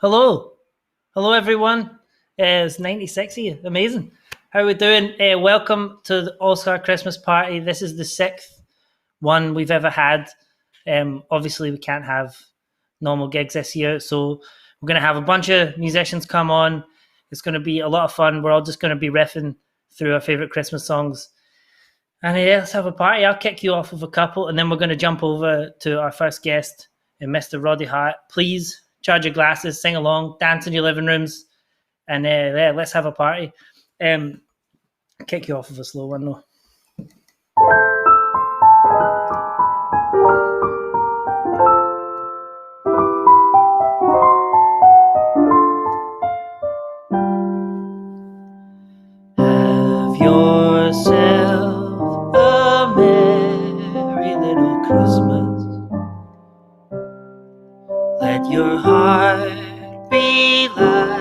Hello. Hello, everyone. It's 96 of you. Amazing. How are we doing? Welcome to the All-Star Christmas Party. This is the sixth one we've ever had. Obviously, we can't have normal gigs this year, so we're going to have a bunch of musicians come on. It's going to be a lot of fun. We're all just going to be riffing through our favourite Christmas songs. And let's have a party. I'll kick you off with a couple, and then we're going to jump over to our first guest, Mr. Roddy Hart. Please charge your glasses, sing along, dance in your living rooms, and let's have a party. Kick you off with a slow one, though. Have yourself a merry little Christmas. Let your heart be light.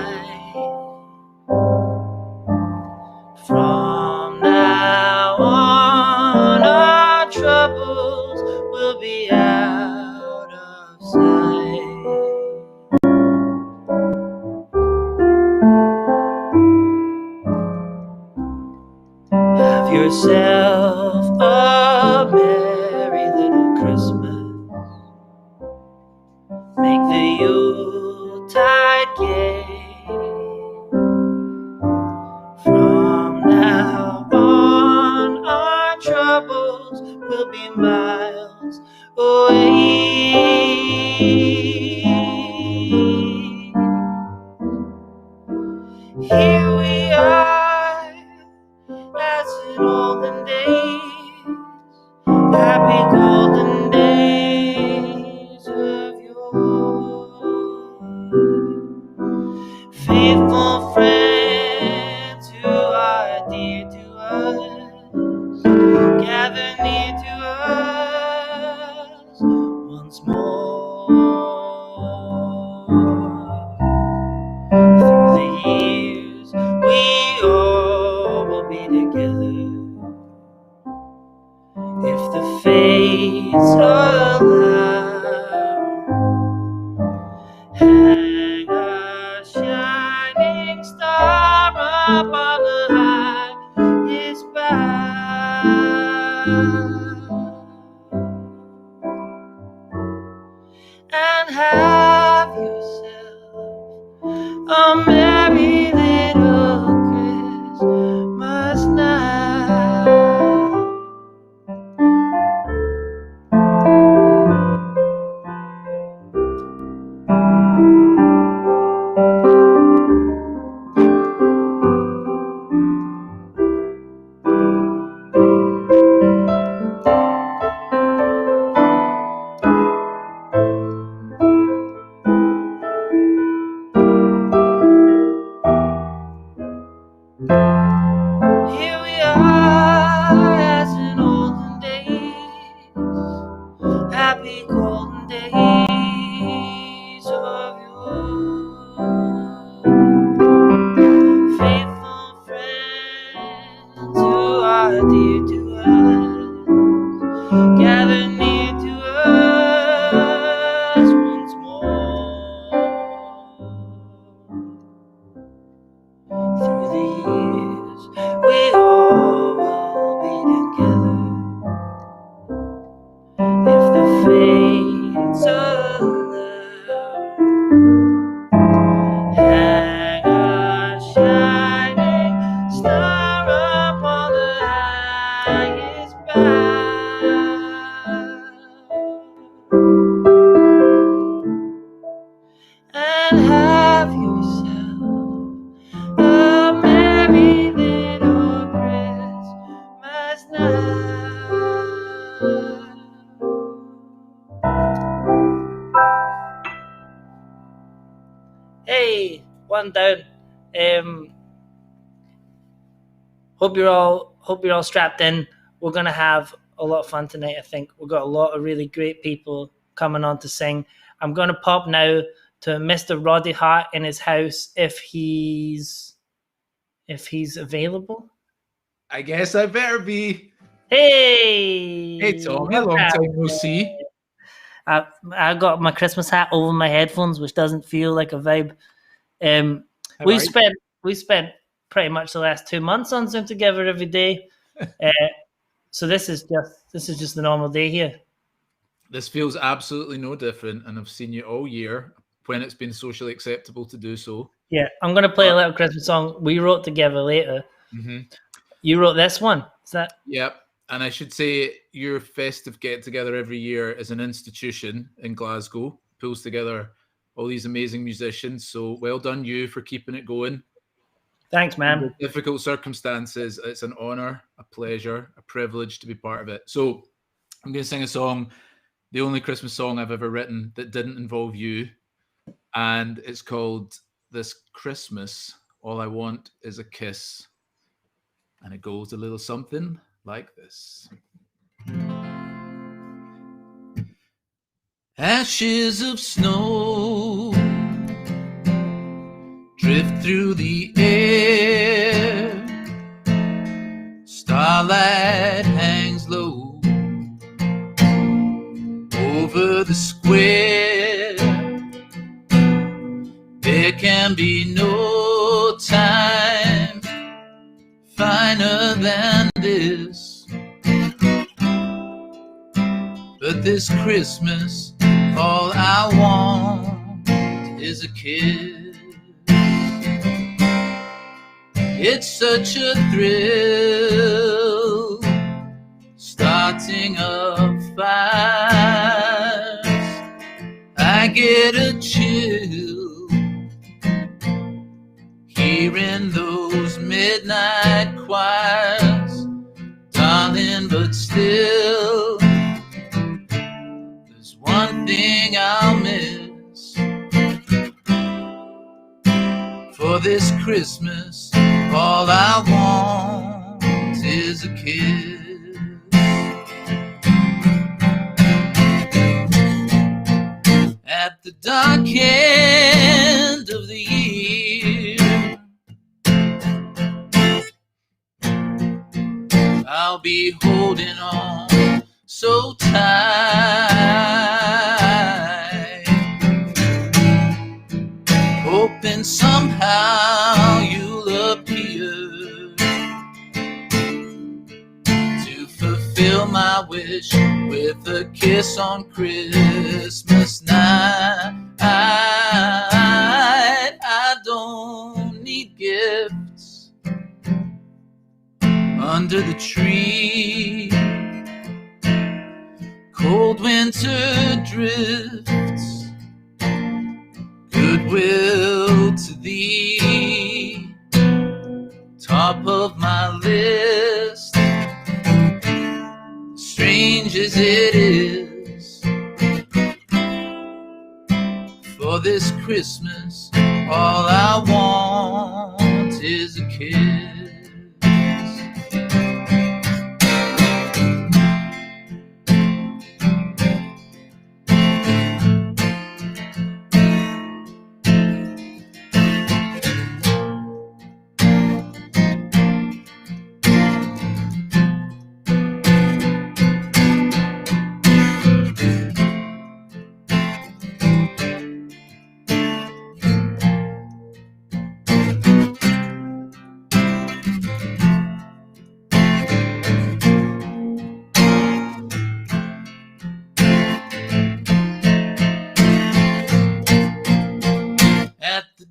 From now on, our troubles will be out of sight. Have yourself a merry little Christmas. Make the Yuletide gay. From now on, our troubles will be miles away. Here we are, as in olden days, happy golden days of yore. Faithful friends who are dear to us, gather near to us once more. Through the years, we all will be together, if the fates allow. Hang a shining star up on the highest bough, and have yourself a merry little Christmas night. Here we are, as in olden days, happy golden days of yore. Faithful friends who are dear to us, gather near to us once more. Through the years, we all will be together, if the fates allow. Hang a shining star up on the highest bough, and have yourself a merry little Christmas night. Hey, one down. Hope you're all strapped in. We're gonna have a lot of fun tonight. I think we've got a lot of really great people coming on to sing. I'm gonna pop now to Mr. Roddy Hart in his house if he's available. I guess I better be. Hey, Hey, Tommy, long time no see. I got my Christmas hat over my headphones, which doesn't feel like a vibe. We spent pretty much the last 2 months on Zoom together every day. So this is just the normal day here. This feels absolutely no different, and I've seen you all year when it's been socially acceptable to do so. Yeah, I'm going to play a little Christmas song we wrote together later. Mm-hmm. You wrote this one, is that? Yep. And I should say your festive get-together every year is an institution in Glasgow. Pulls together all these amazing musicians. So well done you for keeping it going. Thanks, man. Under difficult circumstances, it's an honor, a pleasure, a privilege to be part of it. So I'm going to sing a song, the only Christmas song I've ever written that didn't involve you. And it's called This Christmas, All I Want Is a Kiss. And it goes a little something like this. Ashes of snow drift through the air. Starlight hangs low over the square. There can be no time finer than this. But this Christmas, all I want is a kiss. It's such a thrill starting up fires. I get a chill hearing those midnight choirs, darling, but still there's one thing I'll miss. For this Christmas, all I want is a kiss. At the dark end of the year, I'll be holding on so tight, hoping somehow you'll appear to fulfill my wish with a kiss on Christmas night. I don't need gifts under the tree. Cold winter drifts, goodwill to thee, top of my list. Strange as it is, for this Christmas, all I want is a kiss.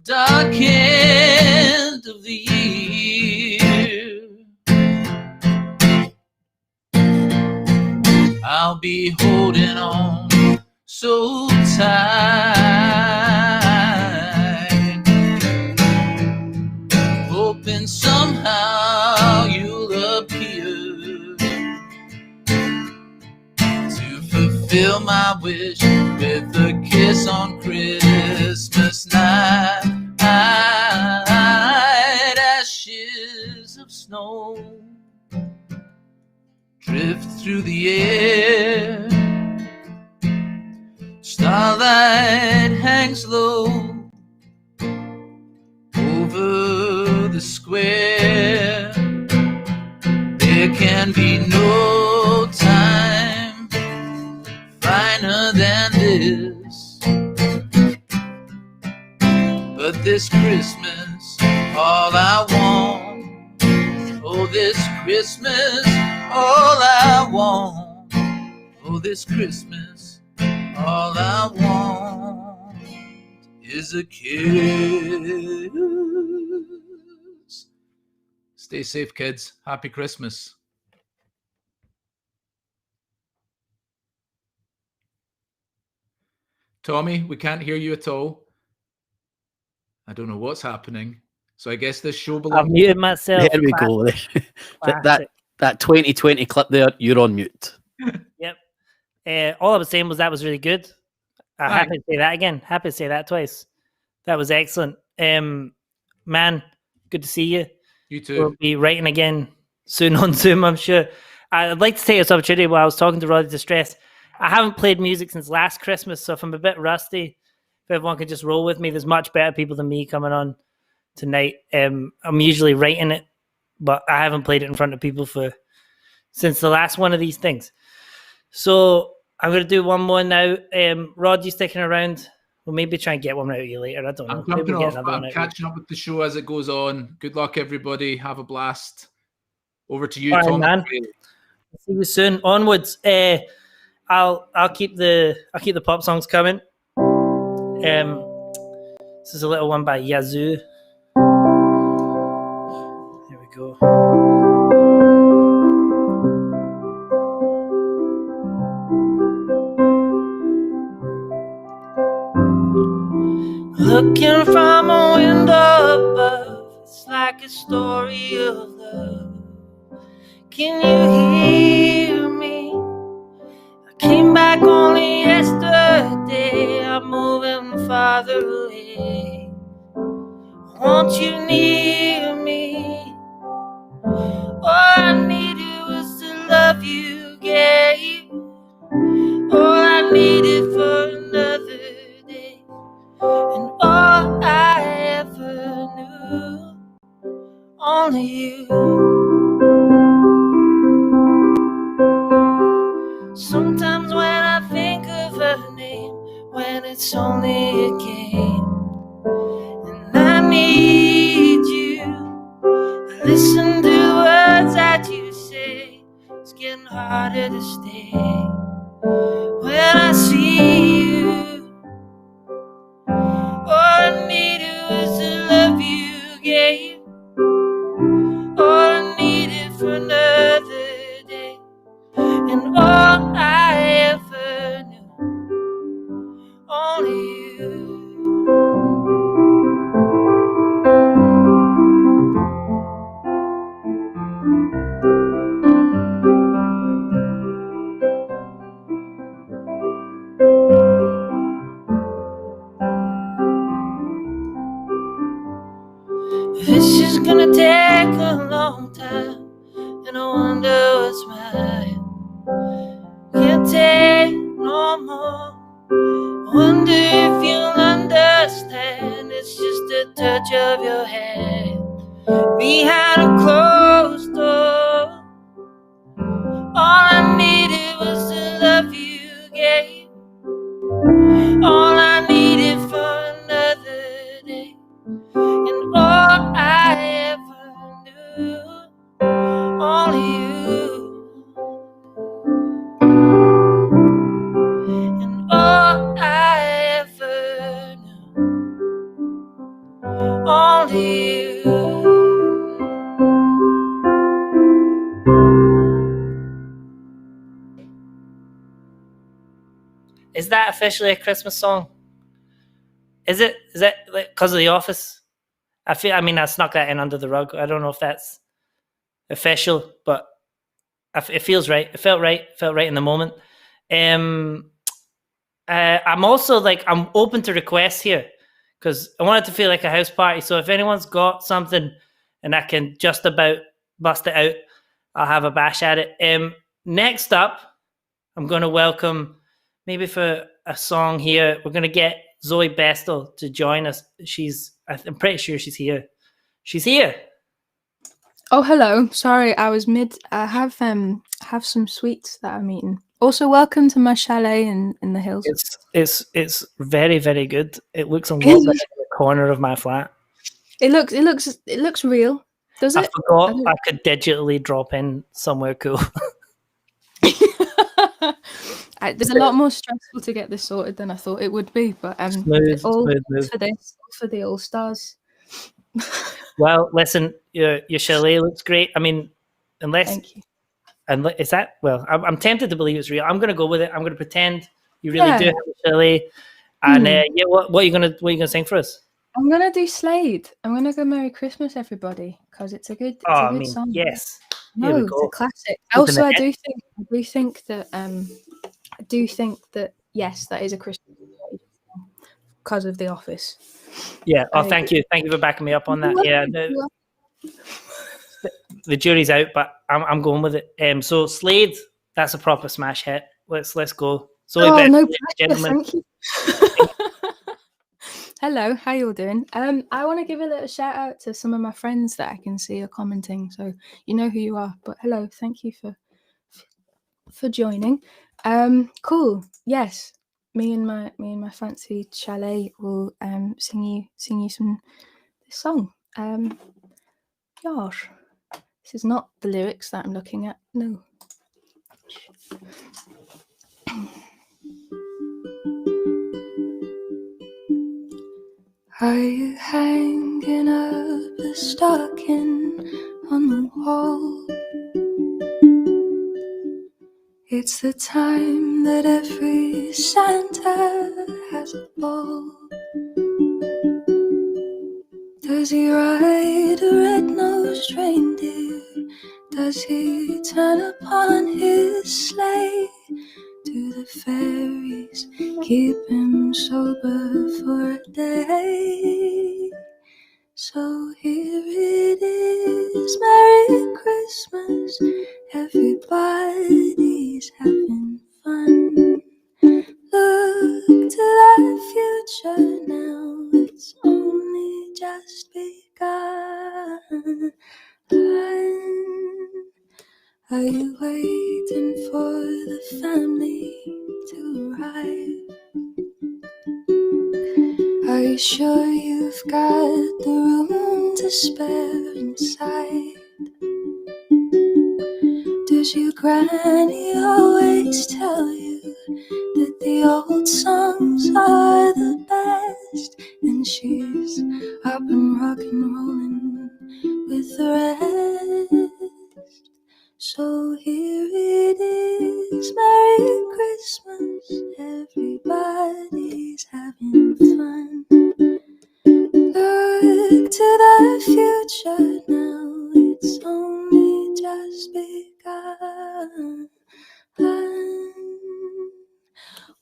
Dark end of the year, I'll be holding on so tight, hoping somehow you'll appear to fulfill my wish with a kiss on Christmas night. Ashes of snow drift through the air. Starlight hangs low over the square. There can be no time finer than this. But this Christmas, all I want, oh, this Christmas, all I want, oh, this Christmas, all I want is a kiss. Stay safe, kids. Happy Christmas. Tommy, we can't hear you at all. I don't know what's happening. So I guess this show belongs... I've muted myself. There we go. that 2020 clip there, you're on mute. Yep. All I was saying was that was really good. I'm happy to say that again. Happy to say that twice. That was excellent. Man, good to see you. You too. We'll be writing again soon on Zoom, I'm sure. I'd like to take this opportunity while I was talking to Roddy Distress. I haven't played music since last Christmas, so if I'm a bit rusty, if everyone could just roll with me, there's much better people than me coming on tonight. I'm usually writing it, but I haven't played it in front of people since the last one of these things. So I'm going to do one more now. Rod, you sticking around? We'll maybe try and get one out of you later. I don't know. I'm jumping off. I'm catching up with the show as it goes on. Good luck, everybody. Have a blast. Over to you, Tom. Man. See you soon. Onwards. I'll keep the pop songs coming. This is a little one by Yazoo. Here we go. Looking from a window above, it's like a story of love. Can you hear me? I came back only yesterday. I'm moving farther away. Want you near me? All I needed was to love you, gave. All I needed for another day. And all I ever knew, only you. Sometimes when I think of her name, when it's only a game, and I need you, I listen to words that you say, it's getting harder to stay. When I see you, all I needed was to love you, gave. All I needed for another day. And all I ever knew, only you. This is gonna take a long time, and I wonder what's mine. Can't take no more. Wonder if you'll understand. It's just a touch of your hand behind a closed door. All I needed was to love you, gave. All I needed for another day. And all I ever knew, only you. And all I ever knew, only you. Is that officially a Christmas song? Is it? Is that because of The Office? I mean, I snuck that in under the rug. I don't know if that's official, but it feels right. It felt right. It felt right in the moment. I'm also I'm open to requests here because I want it to feel like a house party. So if anyone's got something and I can just about bust it out, I'll have a bash at it. Next up, I'm going to welcome, maybe for a song here, we're going to get Zoe Bestow to join us. I'm pretty sure she's here. She's here. Oh, hello. Sorry, I was I have some sweets that I'm eating. Also, welcome to my chalet in the hills. It's very, very good. It looks a lot better in the corner of my flat. It looks real. Does it? I forgot I could digitally drop in somewhere cool. There's a lot more stressful to get this sorted than I thought it would be, but smooth for this, for the All Stars. Well, listen, your chalet looks great. I mean, Thank you. And is that, well, I'm tempted to believe it's real. I'm going to go with it. I'm going to pretend you really do have a chalet. And what are you going to sing for us? I'm going to do Slade. I'm going to go Merry Christmas, everybody, because it's a good song. Yes. No, it's a classic. Also, I do think that yes, that is a Christmas because of The Office. Yeah. Oh, thank you for backing me up on that. Yeah. The jury's out, but I'm going with it. So Slade, that's a proper smash hit. Let's go. Zoe Bestow, gentlemen. Thank you. Hello, how you all doing? I want to give a little shout out to some of my friends that I can see are commenting, so you know who you are. But hello, thank you for joining. Cool. Yes, me and my fancy chalet will sing you this song. Gosh, this is not the lyrics that I'm looking at. No. Are you hanging up a stocking on the wall? It's the time that every Santa has a ball. Does he ride a red-nosed reindeer? Does he turn upon his sleigh? Do the fairies keep him sober for a day? So here it is, Merry Christmas, everybody's having fun. Look to the future now, it's only just begun. Are you waiting for the family to arrive? Are you sure you've got the room to spare inside? Does your granny always tell you that the old songs are the best? And she's up and rock and rolling with the rest. So here it is, Merry Christmas, everybody's having fun. Look to the future now, it's only just begun.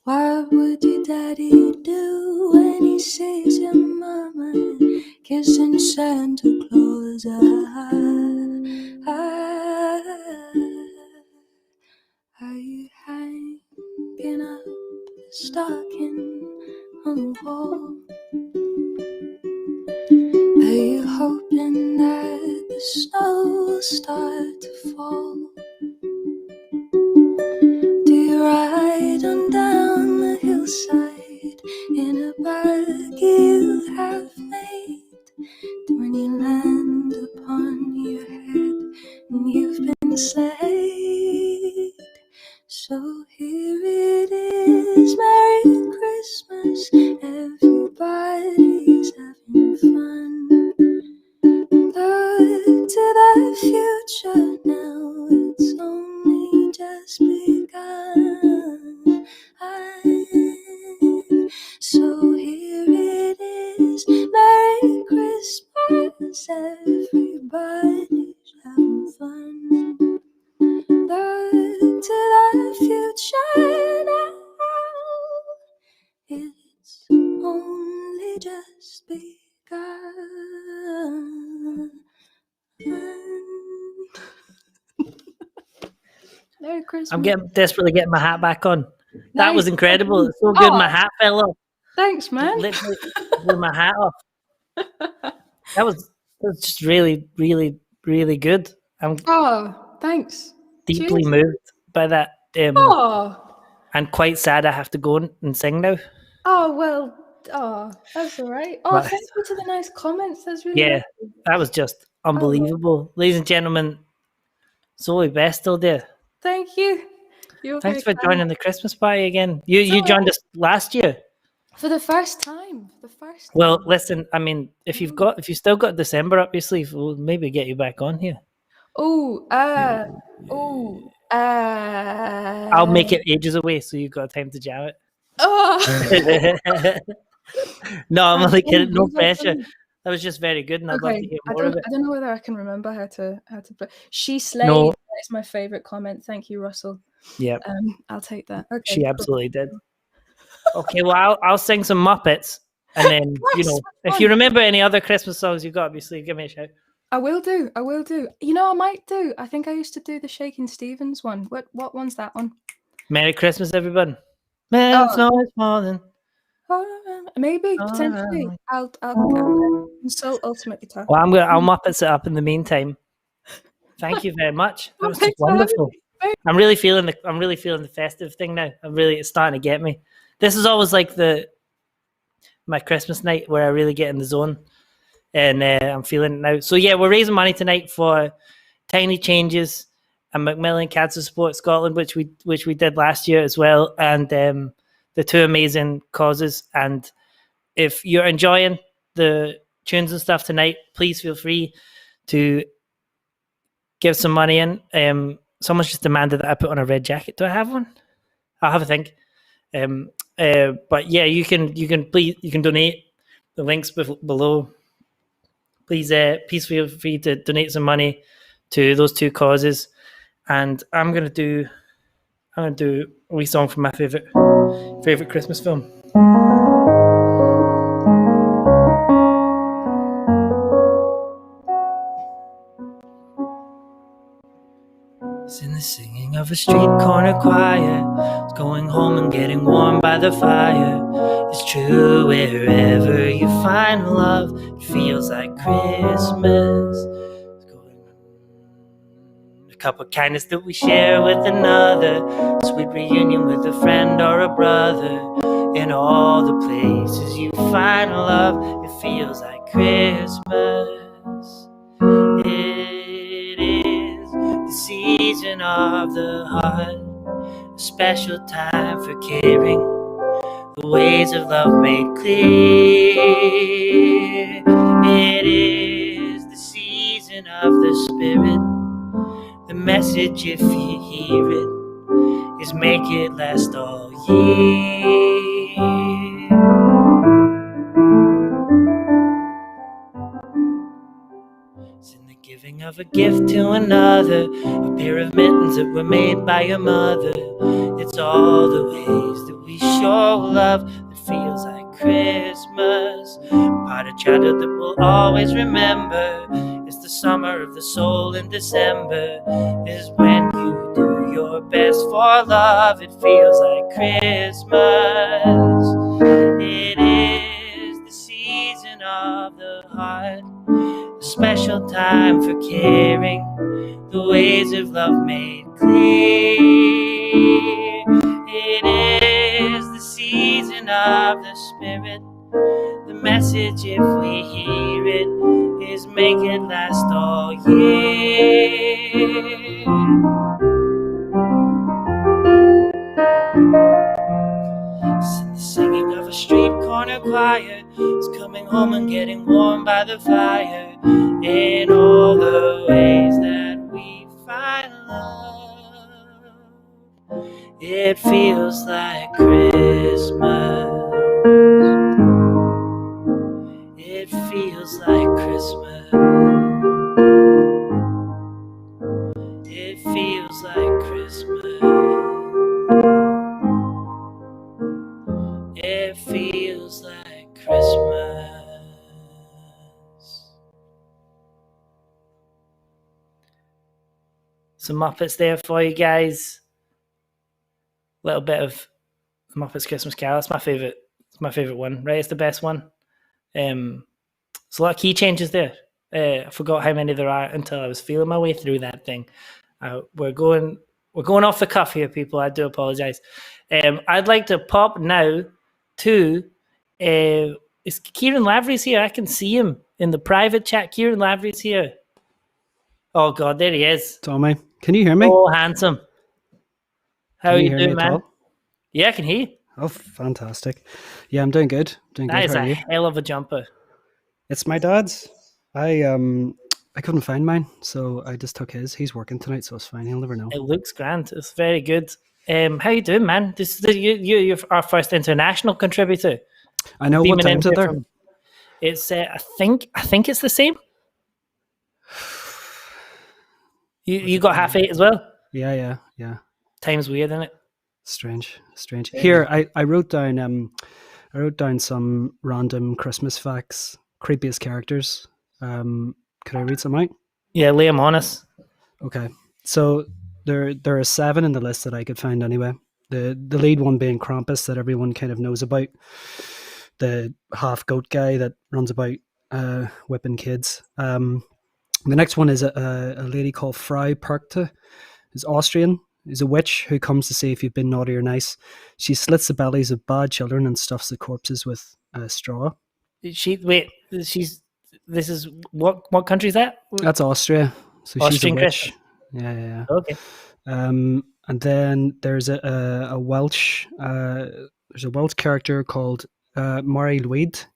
What would your daddy do when he sees your mama kissing Santa Claus? Are you hanging up the stocking on the wall? Are you hoping that the snow will start to fall? Do you ride on down the hillside in a buggy you have made? When you land upon your head and you've been slayed. So here it is, Merry Christmas, everybody's having fun. Look to the future now, it's only just begun. So here it is, Merry Christmas, everybody's having fun. Look to the future now, it's only just begun. Merry Christmas. I'm desperately getting my hat back on. That was incredible. It's so good. My hat fell off. Thanks, man. Literally blew my hat off. That was just really, really, really good. I'm thanks. deeply moved by that. And quite sad I have to go and sing now. Oh, well, that's all right. Oh, thank you to the nice comments. That's really lovely. That was just unbelievable. Ladies and gentlemen, Zoe Bestow there. Thank you. Thanks for joining the Christmas party again. You joined us last year. For the first time. Well, listen, I mean, if you've still got December up your sleeve, we'll maybe get you back on here. I'll make it ages away so you've got time to jam it. No, I'm only kidding. No pressure. That was just very good, and I'd love to hear more of it. I don't know whether I can remember how to play. She slayed. No. That's my favorite comment. Thank you, Russell. Yeah. I'll take that. Okay, she absolutely did. Okay, well, I'll sing some Muppets, and then if you remember any other Christmas songs you've got, obviously, give me a shout. I will do. I might do. I think I used to do the Shakin Stevens one. What one's that one? Merry Christmas, everyone. Merry Christmas, morning. Maybe potentially. I'll consult Ultimate Guitar. Well, I'll Muppets it up in the meantime. Thank you very much. That was just wonderful. I'm really feeling the festive thing now. It's starting to get me. This is always like my Christmas night where I really get in the zone, and I'm feeling it now. So yeah, we're raising money tonight for Tiny Changes and Macmillan Cancer Support Scotland, which we did last year as well, and the two amazing causes. And if you're enjoying the tunes and stuff tonight, please feel free to give some money in. Someone's just demanded that I put on a red jacket. Do I have one? I'll have a think. But yeah, you can donate. The links below. Please feel free to donate some money to those two causes. And I'm gonna do a wee song from my favorite Christmas film. It's in the singing of a street corner choir. It's going home and getting warm by the fire. It's true wherever you find love, it feels like Christmas. A cup of kindness that we share with another, sweet reunion with a friend or a brother. In all the places you find love, it feels like Christmas. It is the season of the heart, a special time for caring, the ways of love made clear. It is the season of the spirit. The message, if you hear it, is make it last all year. It's in the giving of a gift to another, a pair of mittens that were made by your mother. It's all the ways that we show love that feels like Christmas. Part of childhood that we'll always remember. It's the summer of the soul in December. Is when you do your best for love. It feels like Christmas. It is the season of the heart, a special time for caring, the ways of love made clear. It is the season of the spirit. The message, if we hear it, is make it last all year. It's in the singing of a street corner choir. It's coming home and getting warm by the fire. In all the ways that we find love, it feels like Christmas. It feels like Christmas. It feels like Christmas. It feels like Christmas. Some Muppets there for you guys. A little bit of the Muppets Christmas Carol. It's my favorite. It's my favorite one. Right, it's the best one. There's a lot of key changes there. I forgot how many there are until I was feeling my way through that thing. We're going we're going off the cuff here, people. I do apologize. I'd like to pop now to is Kieran Lavery's here? I can see him in the private chat. Kieran Lavery's here. Oh God, there he is. Tommy, can you hear me? Oh, handsome. How are you doing, man? All? Yeah, I can hear you. Oh, fantastic. Yeah, I'm doing good. That is a hell of a jumper. It's my dad's. I couldn't find mine, so I just took his. He's working tonight, so it's fine. He'll never know. It looks grand. It's very good. How you doing, man? You're our first international contributor. I know. What time's it there? It's I think it's the same. You got 8:30 as well? Yeah. Time's weird, isn't it? Strange. Here, I wrote down some random Christmas facts, creepiest characters. Could I read some out? Yeah, lay them on us. Okay, so there are 7 in the list that I could find anyway. The lead one being Krampus, that everyone kind of knows about. The half goat guy that runs about whipping kids. The next one is a lady called Frau Perkte, who's Austrian. Who's a witch who comes to see if you've been naughty or nice. She slits the bellies of bad children and stuffs the corpses with straw. This is what country is that? That's Austria. So Austrian she's a witch. Christmas. Yeah. Okay. And then there's a Welsh character called Mary Louise,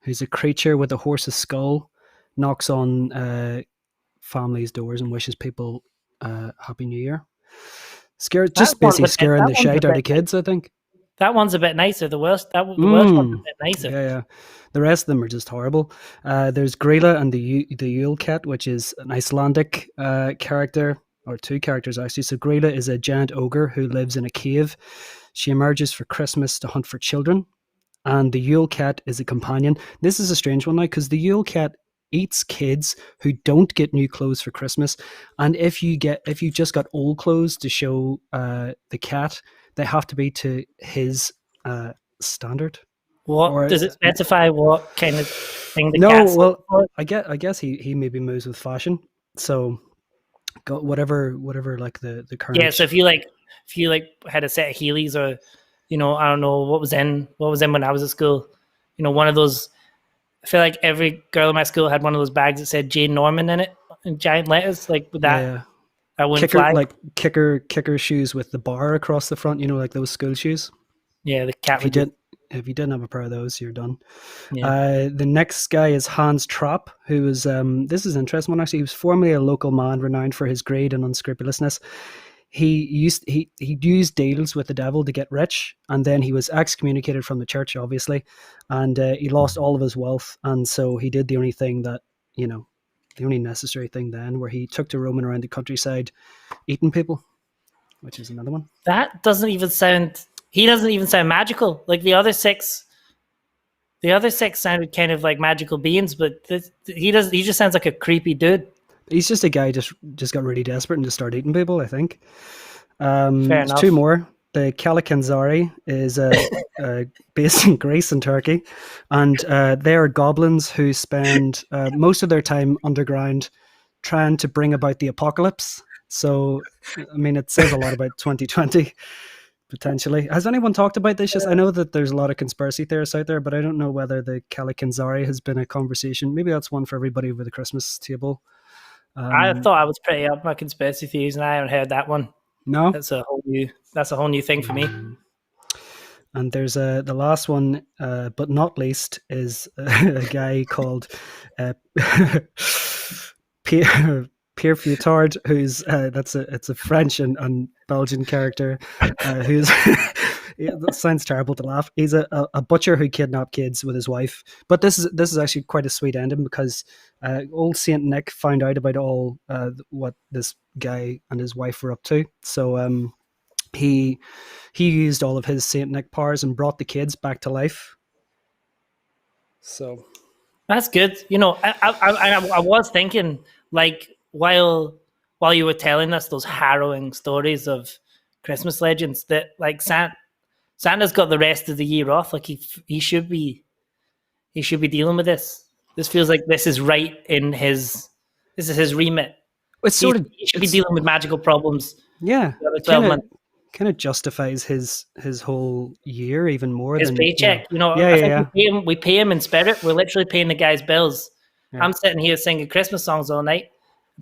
who's a creature with a horse's skull, knocks on families' doors and wishes people Happy New Year. Scaring the shite out of kids, I think. That one's a bit nicer. The Welsh one's a bit nicer. Yeah. The rest of them are just horrible. There's Grilla and the Yule Cat, which is an Icelandic character, or 2 characters actually. So Grilla is a giant ogre who lives in a cave. She emerges for Christmas to hunt for children. And the Yule Cat is a companion. This is a strange one now, because the Yule Cat eats kids who don't get new clothes for Christmas, and if you just got old clothes to show the cat, they have to be to his standard. Does it specify what kind of thing the cat's looking for? I guess he maybe moves with fashion, so got whatever like the current. Yeah, so if you had a set of Heelys, or I don't know what was in when I was at school, one of those. I feel like every girl in my school had one of those bags that said Jane Norman in it in giant letters. Like with that, yeah. I wouldn't fly. Like kicker shoes with the bar across the front. Like those school shoes. Yeah, the cat. If you didn't have a pair of those, you're done. Yeah. The next guy is Hans Trapp, who was this is an interesting one actually. He was formerly a local man renowned for his greed and unscrupulousness. He used deals with the devil to get rich, and then he was excommunicated from the church, obviously, and he lost all of his wealth, and so he did the only thing that, the only necessary thing then, where he took to roaming around the countryside eating people, which is another one. That doesn't even sound... He doesn't even sound magical. Like the other 6... The other 6 sounded kind of like magical beings, but he just sounds like a creepy dude. He's just a guy just got really desperate and just started eating people, I think. Fair enough. 2 more. The Calicanzari is based in Greece and Turkey, and they are goblins who spend most of their time underground trying to bring about the apocalypse. So, I mean, it says a lot about 2020, potentially. Has anyone talked about this? I know that there's a lot of conspiracy theorists out there, but I don't know whether the Calicanzari has been a conversation. Maybe that's one for everybody over the Christmas table. I thought I was pretty up my conspiracy theories, and I haven't heard that one. No, that's a whole new thing for me. And there's the last one, but not least, is a guy called Pierre Futard, who's it's a French and Belgian character who's that sounds terrible to laugh. He's a butcher who kidnapped kids with his wife. But this is actually quite a sweet ending, because old Saint Nick found out about all what this guy and his wife were up to. So he used all of his Saint Nick powers and brought the kids back to life. So that's good. I was thinking, like, while you were telling us those harrowing stories of Christmas legends, that like Santa's got the rest of the year off. Like he should be dealing with this. This feels like this is right in his remit. He should be dealing with magical problems Yeah, the other 12 months. Kind of justifies his whole year even more His than paycheck. Yeah, I think we pay him in spirit. We're literally paying the guy's bills. Yeah. I'm sitting here singing Christmas songs all night,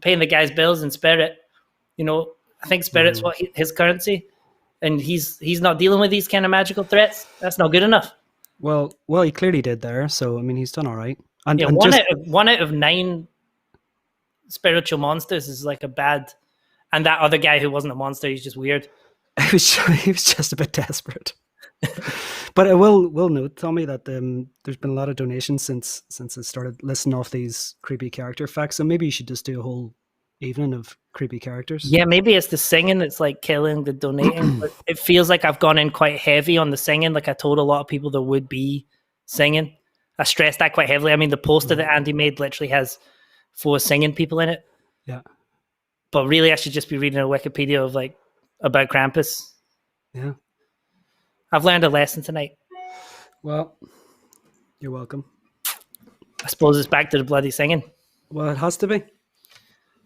paying the guy's bills in spirit. I think spirit's what his currency, and he's not dealing with these kind of magical threats. That's not good enough. Well, he clearly did there. So I mean, he's done all right. And, Yeah, and one out of 9 spiritual monsters is like a bad. And that other guy who wasn't a monster, he's just weird. he was just a bit desperate. But I will note, Tommy, that there's been a lot of donations since I started listing off these creepy character facts. So maybe you should just do a whole evening of creepy characters. Yeah, maybe it's the singing that's like killing the donating. But it feels like I've gone in quite heavy on the singing. Like I told a lot of people there would be singing. I stressed that quite heavily. I mean, the poster that Andy made literally has 4 singing people in it. Yeah. But really, I should just be reading a Wikipedia of like about Krampus. Yeah. I've learned a lesson tonight. Well, you're welcome. I suppose it's back to the bloody singing. Well, it has to be.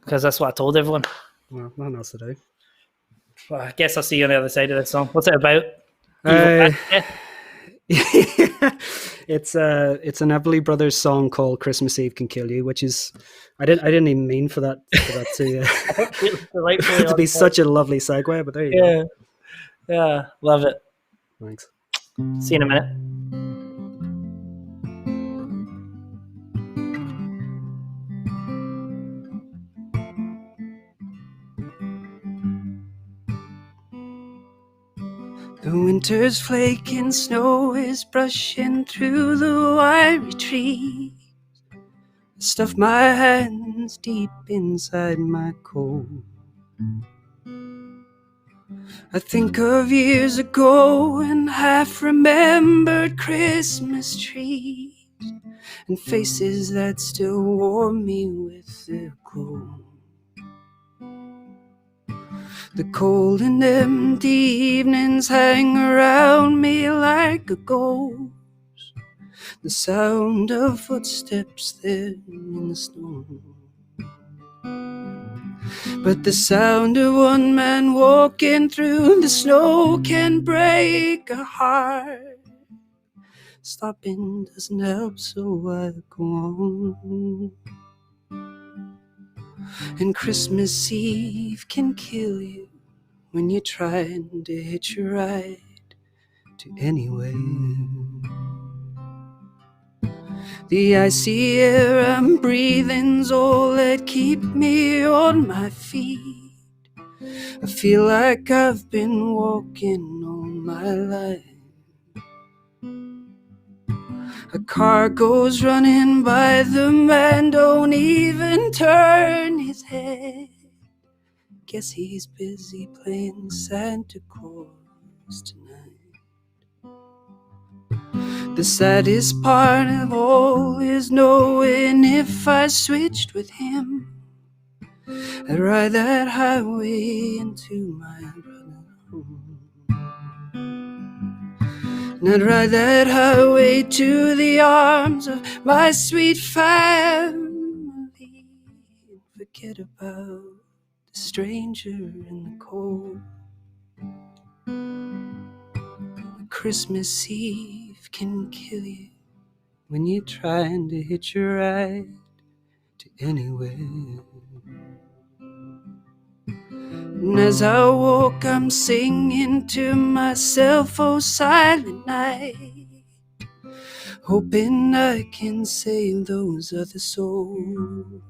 Because that's what I told everyone. Well, nothing else to do. Well, I guess I'll see you on the other side of this song. What's it about? It's an Everly Brothers song called "Christmas Eve Can Kill You," which is I didn't even mean for that to be such a lovely segue, but there you go. Yeah, love it. Thanks. See you in a minute. The winter's flaking snow is brushing through the wiry trees. I stuff my hands deep inside my coat. I think of years ago and half-remembered Christmas trees and faces that still warm me with their glow. The cold and empty evenings hang around me like a ghost. The sound of footsteps there in the snow. But the sound of one man walking through the snow can break a heart. Stopping doesn't help, so I go on. And Christmas Eve can kill you when you're trying to hitch a ride to anywhere. The icy air I'm breathing's all that keep me on my feet. I feel like I've been walking all my life. A car goes running by, the man don't even turn his head. Guess he's busy playing Santa Claus tonight. The saddest part of all is knowing if I switched with him, I'd ride that highway into my brother's home. And I'd ride that highway to the arms of my sweet family and forget about the stranger in the cold. Christmas Eve can kill you when you're trying to hitch a ride to anywhere. And as I walk, I'm singing to myself, oh silent night, hoping I can save those other souls.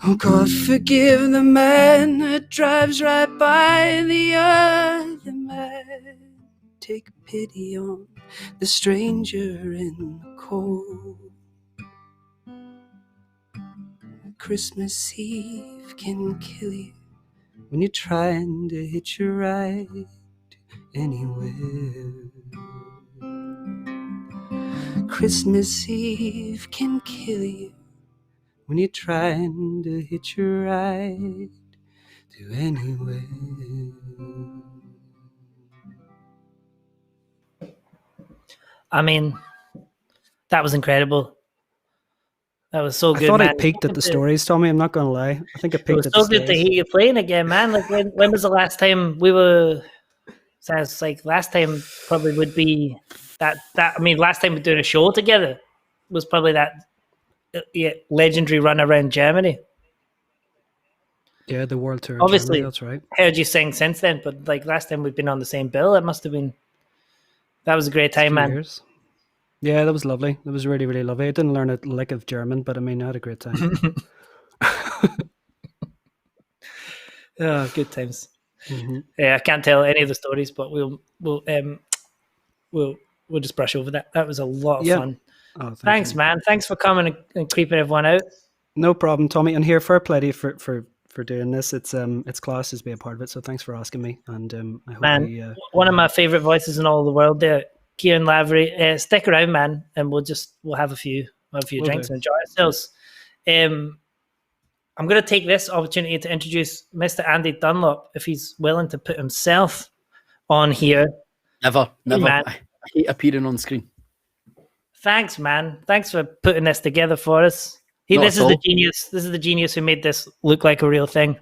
Oh God, forgive the man that drives right by the other man. Take pity on the stranger in the cold. Christmas Eve can kill you when you're trying to hitch a ride anywhere. Christmas Eve can kill you when you're trying to hitch a ride to anywhere. I mean, that was incredible. That was so good, I thought man. I peaked at the stories, Tommy. I'm not going to lie. I think I It peaked was at so the good to stories. hear you playing again, man. Like when was the last time we were? Sounds like last time probably would be that. I mean, last time we were doing a show together was probably that legendary run around Germany. Yeah, the world tour. Obviously, Germany, that's right. Heard you sing since then, but like last time we've been on the same bill, it must have been. That was a great time, man. Years. Yeah, that was lovely. That was really, really lovely. I didn't learn a lick of German, but I mean, I had a great time. Oh, good times. Mm-hmm. Yeah, I can't tell any of the stories, but we'll just brush over that. That was a lot of fun. Oh, thanks, you. man. Thanks for coming and creeping everyone out. No problem, Tommy. And here, fair play to you for doing this. It's class to be a part of it. So thanks for asking me. And I hope one of my favorite voices in all the world there, Kieran Lavery. Stick around, man, and we'll have a few drinks and enjoy ourselves. I'm going to take this opportunity to introduce Mr. Andy Dunlop, if he's willing to put himself on here. Never. Hey, man. I hate appearing on screen. Thanks, man. Thanks for putting this together for us. This is the genius. This is the genius who made this look like a real thing,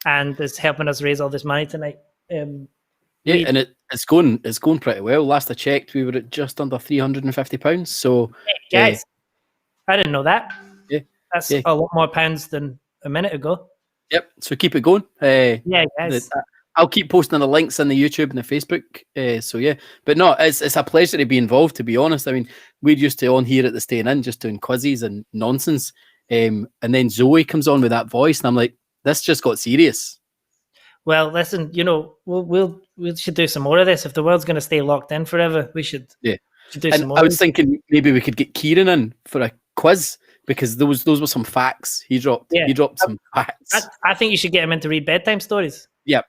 and is helping us raise all this money tonight. And it's going pretty well. Last I checked, we were at just under £350. So, hey, guys, I didn't know that. Yeah, that's a lot more pounds than a minute ago. Yep. So keep it going. Guys. I'll keep posting the links in the YouTube and the Facebook. So yeah, but no, it's a pleasure to be involved. To be honest, I mean, we're used to on here at the Stayin Inn just doing quizzes and nonsense, and then Zoe comes on with that voice, and I'm like, this just got serious. Well, listen, we should do some more of this. If the world's going to stay locked in forever, we should. Yeah. Do some more. I was thinking maybe we could get Kieran in for a quiz, because those were some facts he dropped. Yeah. He dropped some facts. I think you should get him in to read bedtime stories. Yeah.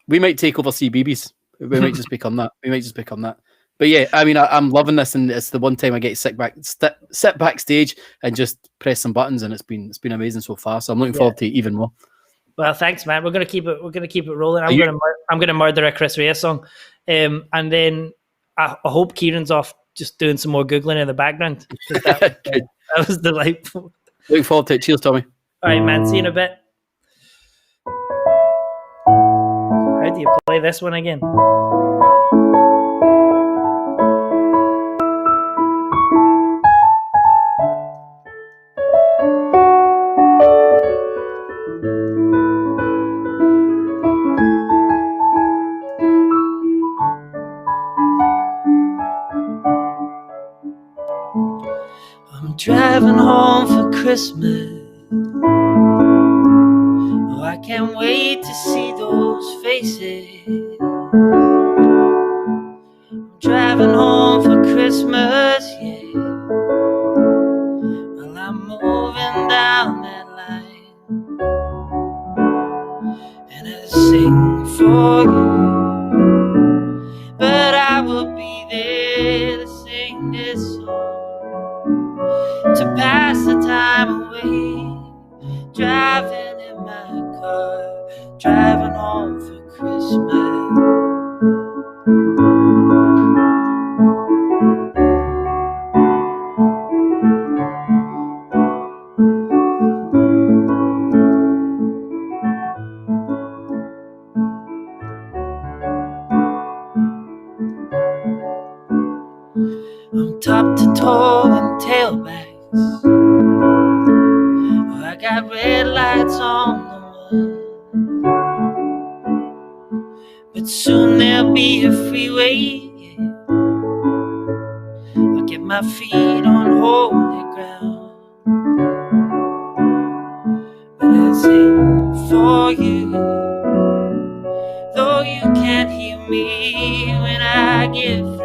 We might take over CBeebies. We might just become that. But yeah, I mean, I'm loving this, and it's the one time I get to sit backstage and just press some buttons, and it's been amazing so far. So I'm looking forward to it even more. Well, thanks, man. We're gonna keep it rolling. I'm gonna murder a Chris Rea song, and then I hope Kieran's off just doing some more googling in the background. That was delightful. Looking forward to it. Cheers, Tommy. All right, man. See you in a bit. How do you play this one again? I'm driving home for Christmas. Oh, I can't wait to see those faces. I'm driving home for Christmas, yeah. Well, I'm moving down that line, and I sing for you, but I will be there to sing this song, to pass the time away, driving in my car, driving home for Christmas. I'm top to toe in tailbacks. Oh, I got red lights on the run, but soon there'll be a freeway, yeah. I'll get my feet on holy ground, but I sing for you, though you can't hear me when I get through.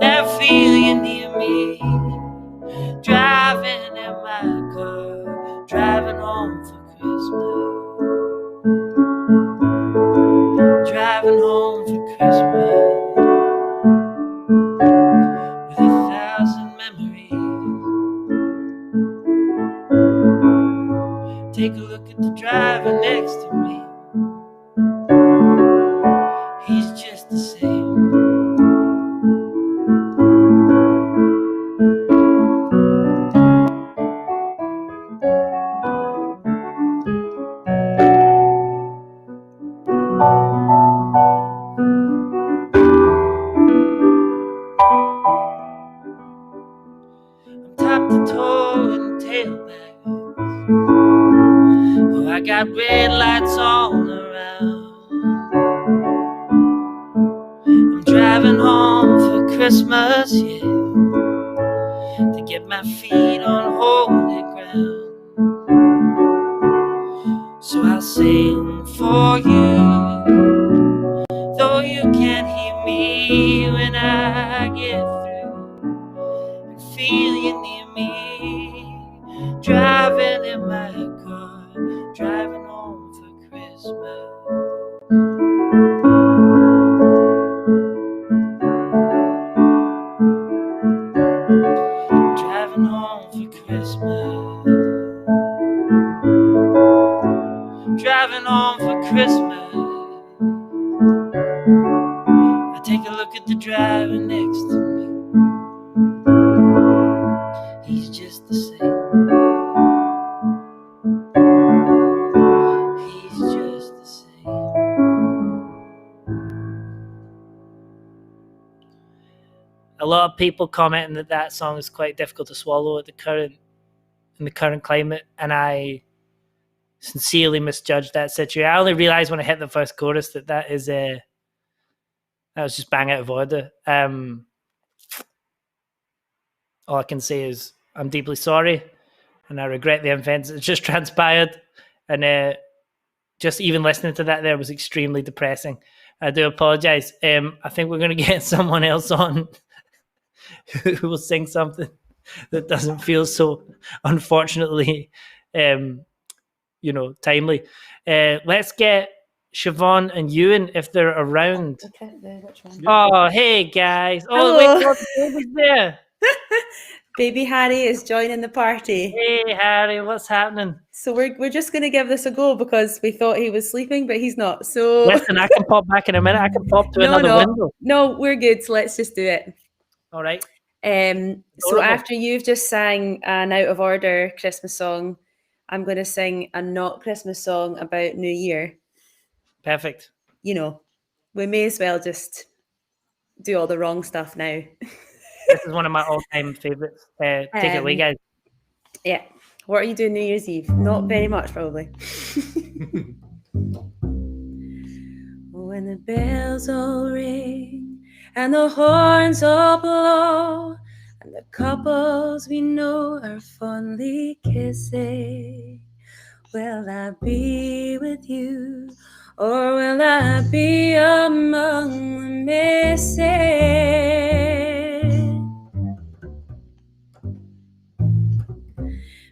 I feel you near me, driving in my car, driving home for Christmas, driving home for Christmas, with 1,000 memories. Take a look at the driver next to me, he's just the same. Christmas, yeah, to get my feet on holy ground. So I'll sing for you, though you can't hear me when I get through, and feel you near me, driving in my car, driving home for Christmas. Driving home for Christmas. Driving home for Christmas. I take a look at the driver next to me. He's just the same. He's just the same. A lot of people commenting that that song is quite difficult to swallow in the current climate, and I sincerely misjudged that situation. I only realized when I hit the first chorus that was just bang out of order. All I can say is I'm deeply sorry, and I regret the events that just transpired. And just even listening to that there was extremely depressing. I do apologize. I think we're going to get someone else on who will sing something that doesn't feel so unfortunately, timely. Let's get Siobhan and Ewan if they're around. Okay, which one? Oh, hey guys! Oh, Hello. wait, baby's there. Baby Harry is joining the party. Hey Harry, what's happening? So we're just going to give this a go because we thought he was sleeping, but he's not. So Listen, I can pop back in a minute. I can pop to another window. No, we're good. So let's just do it. All right. So after you've just sang an out of order Christmas song, I'm going to sing a not Christmas song about New Year. Perfect. We may as well just do all the wrong stuff now. This is one of my all-time favorites. Take it away, guys. Yeah. What are you doing New Year's Eve? Not very much, probably. When the bells all ring and the horns all blow and the couples we know are fondly kissing, will I be with you or will I be among the missing?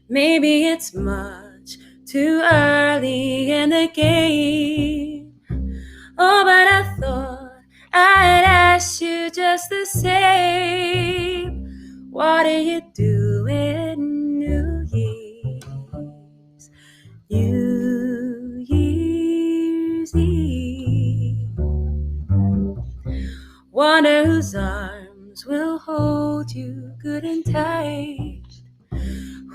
Maybe it's much too early in the game. Oh, but I thought I'd ask you just the same. What are you doing New Year's? New Year's Eve. Wonder whose arms will hold you good and tight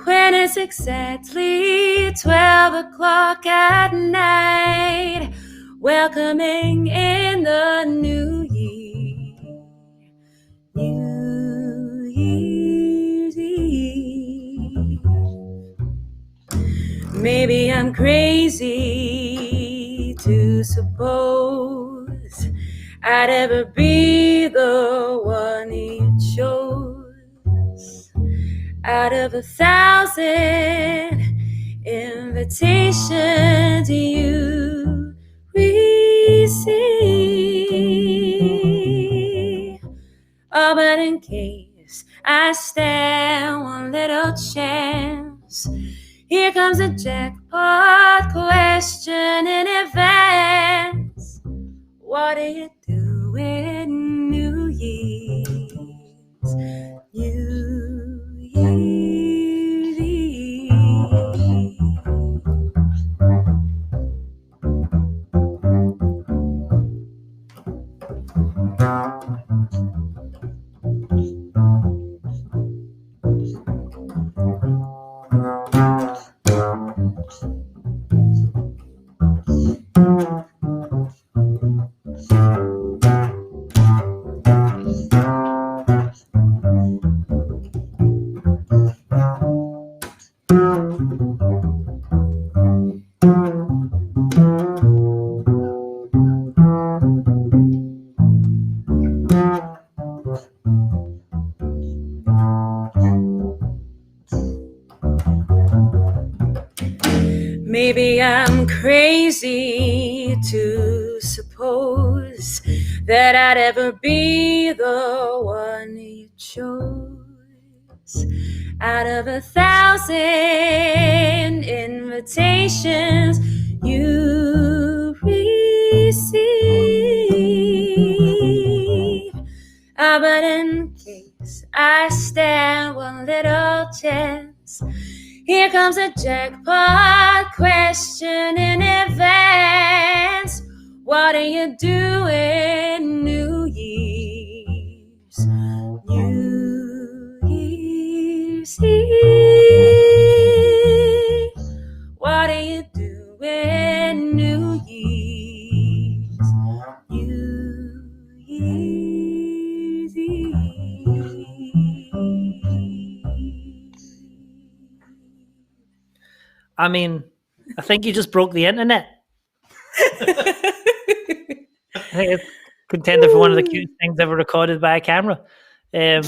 when it's exactly 12 o'clock at night, welcoming in the new year, New Year's Eve. Maybe I'm crazy to suppose I'd ever be the one you chose. Out of 1,000 invitations you receive. Oh, but in case I stand one little chance, here comes a jackpot question in advance. What are you doing New Year's? New Year's Eve. crazy to suppose that I'd ever be the one you chose. Out of 1,000 invitations you receive, but in case I stand one little chance, here comes a jackpot question in advance. What are you doing New Year's? New Year's Eve. What are you doing New Year's? New Year's Eve. I mean, I think you just broke the internet. I think it's contender for one of the cutest things ever recorded by a camera. A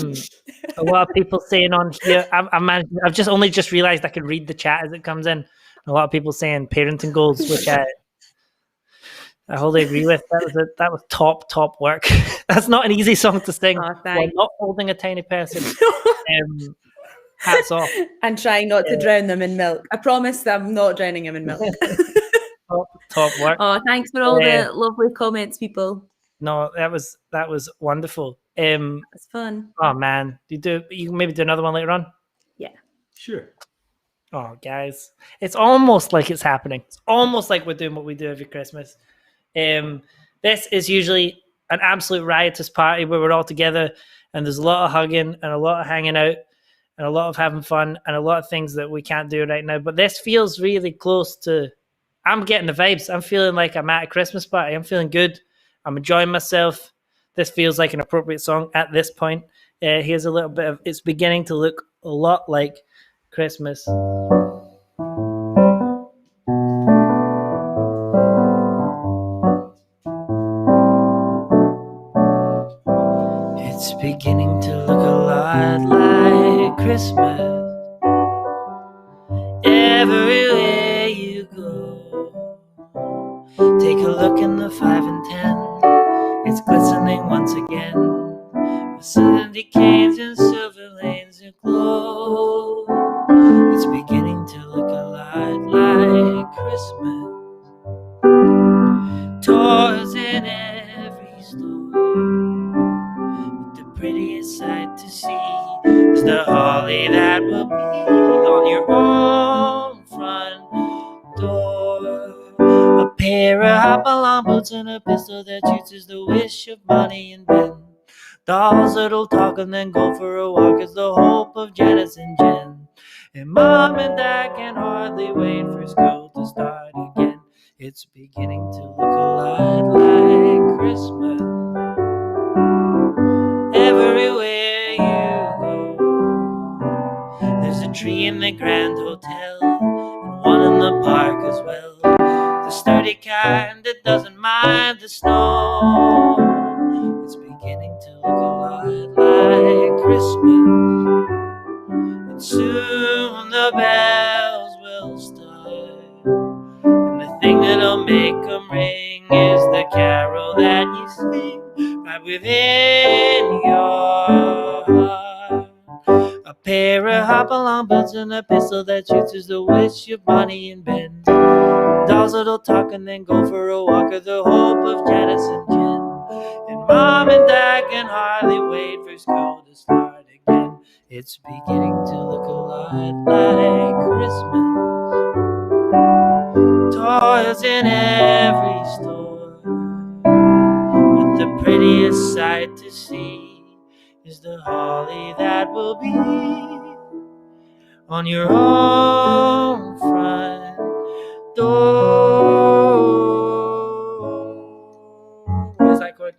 lot of people saying on here, I've just only realised I can read the chat as it comes in. A lot of people saying parenting goals, which I wholly agree with. That was top work. That's not an easy song to sing while not holding a tiny person. Hats off. And trying not to drown them in milk. I promise I'm not drowning them in milk. top work. Oh, thanks for all the lovely comments, people. No, that was wonderful. It's fun. Oh man, you can maybe do another one later on? Yeah. Sure. Oh guys, it's almost like it's happening. It's almost like we're doing what we do every Christmas. This is usually an absolute riotous party where we're all together and there's a lot of hugging and a lot of hanging out and a lot of having fun and a lot of things that we can't do right now. But this feels really close to, I'm getting the vibes. I'm feeling like I'm at a Christmas party. I'm feeling good. I'm enjoying myself. This feels like an appropriate song at this point. Here's a little bit of, it's beginning to look a lot like Christmas. It's beginning to look a lot like Christmas. Everywhere you go, take a look in the 5 and 10. It's glistening once again with sandy canes and silver lanes aglow. It's beginning to look a lot like Christmas. Toys in every store, but the prettiest sight to see is the holly that will be on your own front door. A pair of hop-along boots and a pistol that shoots is the wish of Bonnie and Ben. Dolls that'll talk and then go for a walk is the hope of Janice and Jen. And Mom and Dad can hardly wait for school to start again. It's beginning to look a lot like Christmas. Everywhere you go, there's a tree in the Grand Hotel and one in the park as well. The sturdy kind that doesn't mind the snow. It's beginning to look a lot like Christmas. And soon the bells will start. And the thing that'll make them ring is the carol that you sing right within your heart. A pair of hop-along boots and a pistol that shoots is the wish of Bonnie and Ben. Dolls that'll talk and then go for a walk are the hope of Janice and Jen. And Mom and Dad can hardly wait for school to start again. It's beginning to look a lot like Christmas. Toys in every store, but the prettiest sight to see is the holly that will be on your own front door. Where's that chord?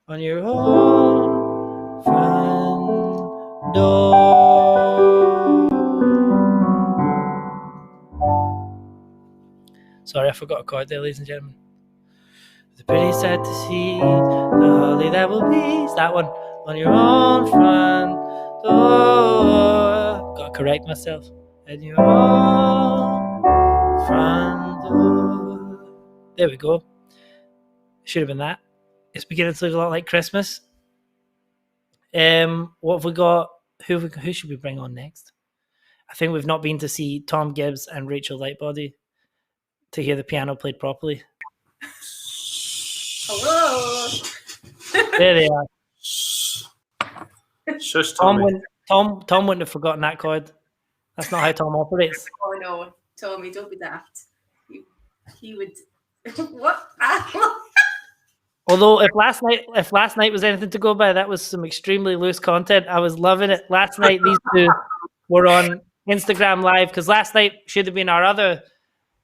On your own front door. Sorry, I forgot a chord there, ladies and gentlemen. The pretty sight to see, the holly that will be, is that one, on your own front door. Gotta correct myself. And your own front door. There we go. Should have been that. It's beginning to look a lot like Christmas. What have we got? Who should we bring on next? I think we've not been to see Tom Gibbs and Rachel Lightbody to hear the piano played properly. Hello. There they are. Shush, Tom Tommy. wouldn't have forgotten that chord. That's not how Tom operates. Oh no, Tommy, don't be daft. He would. What? Although if last night was anything to go by, that was some extremely loose content. I was loving it. Last night these two were on Instagram Live because last night should have been our other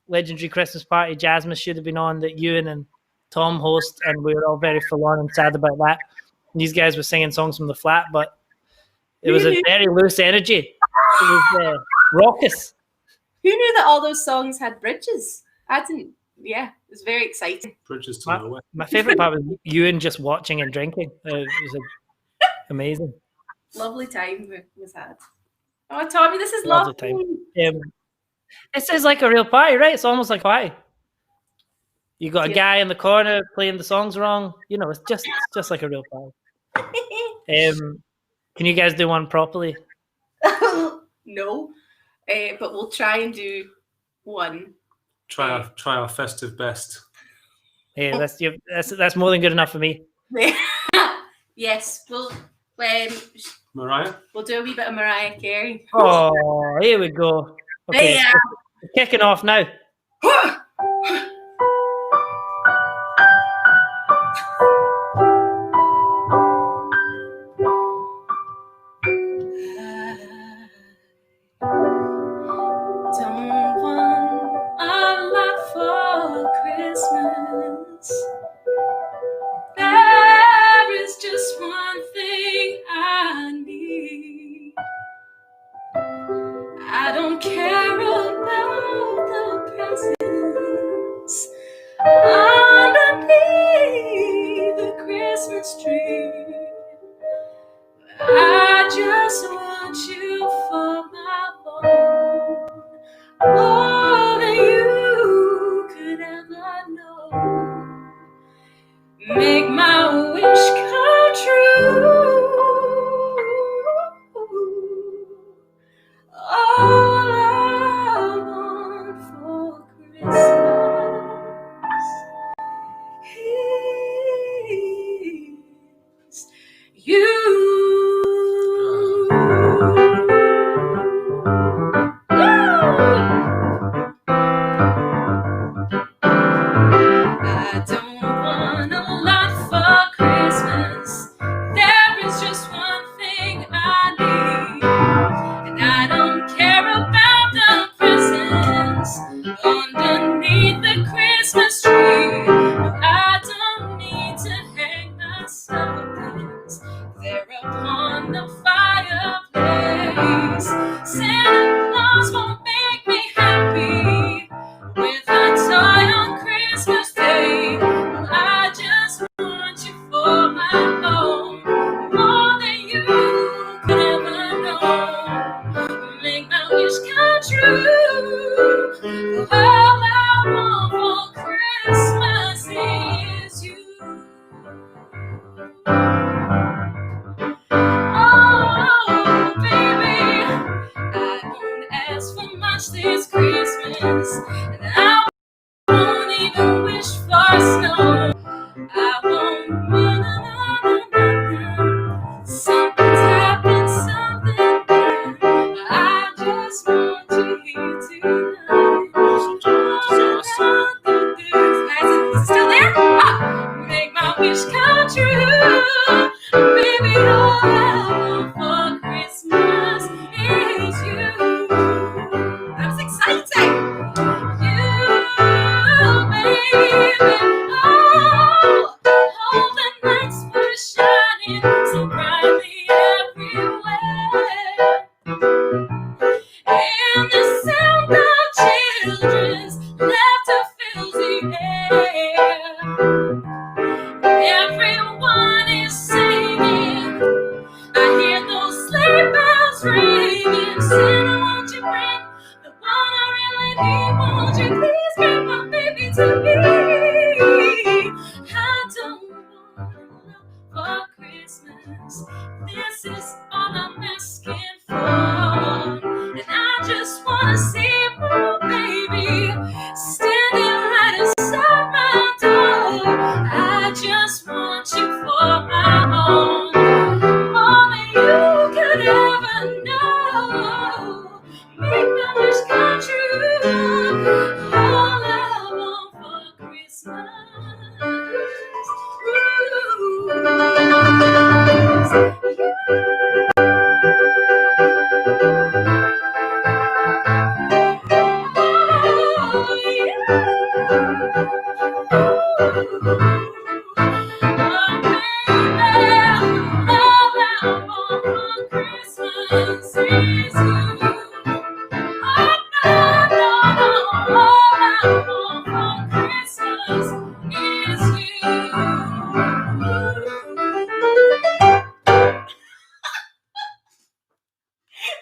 legendary Christmas party. Jasmine should have been on that Ewan and Tom host, and we were all very forlorn and sad about that. And these guys were singing songs from the flat, but it was a very loose energy. It was raucous. Who knew that all those songs had bridges? I didn't. Yeah, it was very exciting. Bridges to nowhere. My favorite part was Ewan just watching and drinking. It was amazing. Lovely time was had. Oh, Tommy, this is Lovely lovely. time. This is like a real party, right? It's almost like a party. You got a guy in the corner playing the songs wrong. You know, it's just like a real party. Can you guys do one properly? No, but we'll try and do one. Try our festive best. Yeah, that's more than good enough for me. Yes, we'll Mariah? we'll do a wee bit of Mariah Carey. Oh, here we go. Okay, Yeah. we're kicking off now. Don't want a lot for Christmas. There is just one thing I need. I don't care about the presents underneath the Christmas tree. I just want you for my own, more than you could ever know. Make my wish come true. All I want for Christmas is you. I don't want a lot for Christmas. There is just one thing I need, and I don't care about the presents underneath the Christmas tree. I don't need to hang my stockings there upon the fireplace. Santa Claus won't make me happy with a toy on Christmas Day. I just want you for my own, more than you could ever know. Make my wish come true. All I want for Christmas is you. Oh, baby, I won't ask for much this Christmas, and I won't even wish for snow. I won't something's happened, something bad. I just want you here tonight. Is it still there? Ah! Make my wish come true. Baby, all I want for Christmas is you. That was exciting. You, baby. Oh, the nights were shining so brightly everywhere. And the sound of children's laughter fills the air. Everyone This is all I'm asking for. And I just wanna see my baby standing right inside my door. I just want you for my own, more than you could ever know. Make my wish come true. All I want for Christmas.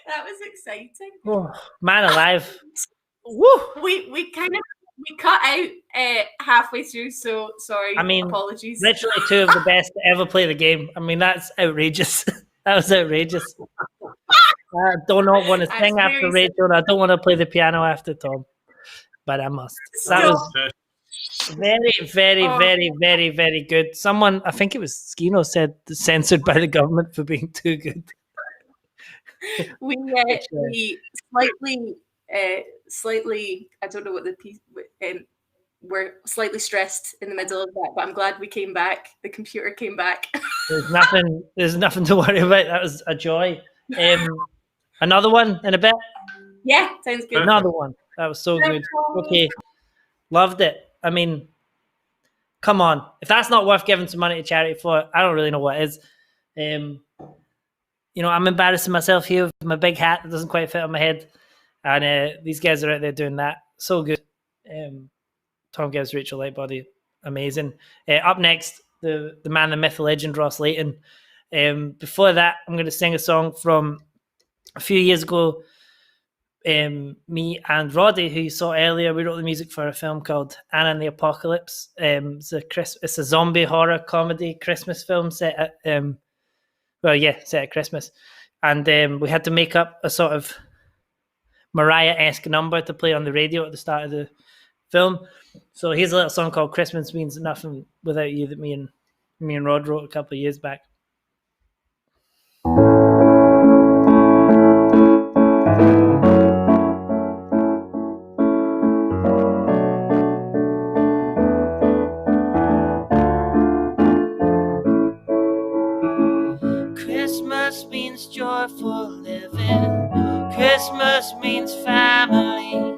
That was exciting. Oh, man alive. Woo! We kind of cut out halfway through, so sorry. I mean, apologies. Literally two of the best to ever play the game. I mean, that's outrageous. That was outrageous. I do not want to sing after Rachel, and I don't want to play the piano after Tom, but I must. That was very, very, very, very, very good. Someone, I think it was Skino, said censored by the government for being too good. We slightly, I don't know what the piece, we're slightly stressed in the middle of that, but I'm glad we came back. The computer came back. There's nothing to worry about. That was a joy. Another one in a bit? Yeah, sounds good. Another one. That was so good. Okay. Loved it. I mean, come on. If that's not worth giving some money to charity for, I don't really know what is. I'm embarrassing myself here with my big hat that doesn't quite fit on my head. And these guys are out there doing that. So good. Tom Gibbs, Rachel Lightbody. Amazing. Up next, the man, the myth, the legend, Ross Leighton. Before that, I'm going to sing a song from a few years ago. Me and Roddy, who you saw earlier, we wrote the music for a film called Anna and the Apocalypse. It's a zombie horror comedy Christmas film set at set at Christmas. And we had to make up a sort of Mariah-esque number to play on the radio at the start of the film. So here's a little song called Christmas Means Nothing Without You that me and Rod wrote a couple of years back. Christmas means joyful living. Christmas means family.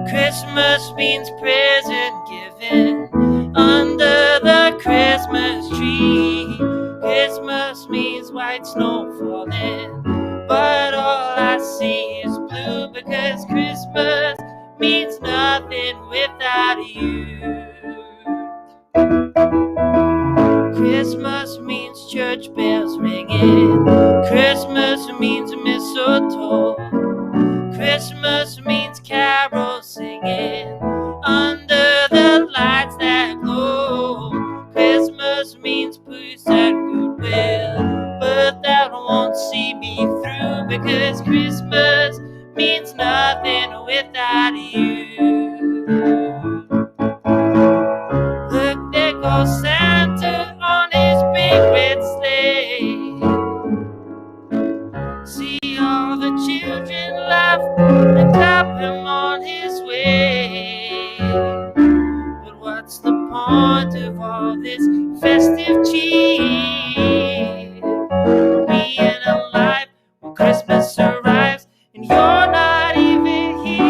Christmas means present giving under the Christmas tree. Christmas means white snow falling, but all I see is blue because Christmas means nothing without you. Christmas means church bells ringing. Christmas means mistletoe. Christmas means carols singing under the lights that glow. Christmas means peace and goodwill, but that won't see me through because Christmas means nothing without you. Look, there goes Santa on his big red sleigh. See all the children laugh and clap him on his way. But what's the point of all this festive cheer? Being alive when Christmas arrives and you're not even here.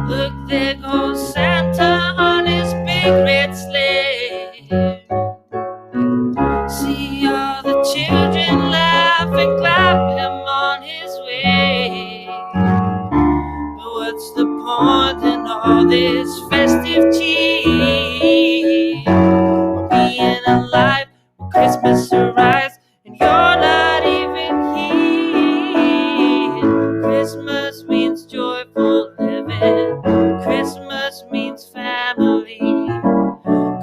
Look, there goes Santa on his big red sleigh. See all the children laugh and clap him all this festive cheer. Or being alive when Christmas arrives and you're not even here. Christmas means joyful living. Christmas means family.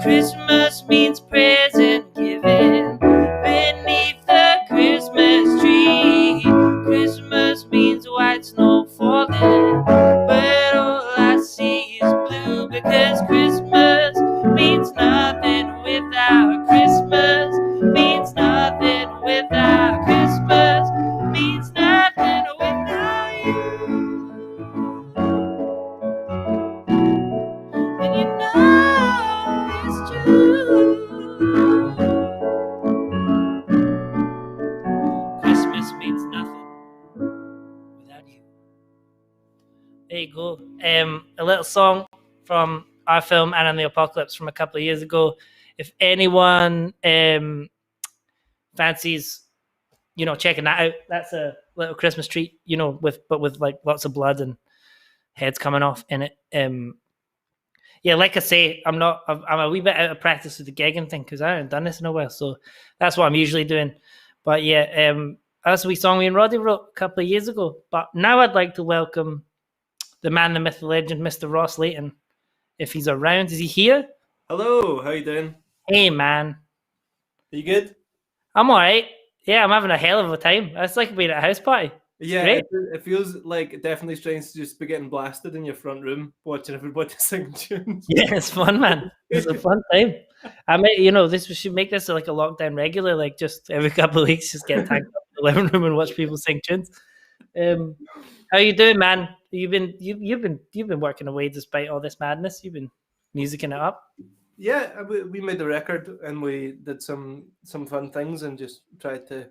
Christmas means present giving beneath the Christmas tree. Christmas means white snow falling, but all I see is blue, because Christmas means nothing without Christmas, means nothing without Christmas, means nothing without you. And you know it's true. Christmas means nothing without you. There you go. A little song from our film Anna and the Apocalypse from a couple of years ago. If anyone fancies, checking that out, that's a little Christmas treat, with like lots of blood and heads coming off in it. Yeah, like I say, I'm a wee bit out of practice with the gigging thing because I haven't done this in a while, so that's what I'm usually doing. But yeah, that's a wee song me and Roddy wrote a couple of years ago. But now I'd like to welcome the man, the myth, the legend, Mr. Ross Leighton. If he's around, is he here? Hello, how you doing? Hey, man. Are you good? I'm all right. Yeah, I'm having a hell of a time. It's like being at a house party. Yeah, great. it feels like definitely strange to just be getting blasted in your front room watching everybody sing tunes. Yeah, it's fun, man. It's a fun time. I mean, we should make this like a lockdown regular, like just every couple of weeks, just get tagged up in the living room and watch people sing tunes. How you doing, man? You've been working away despite all this madness. You've been musicking it up. Yeah, we made the record and we did some fun things and just tried to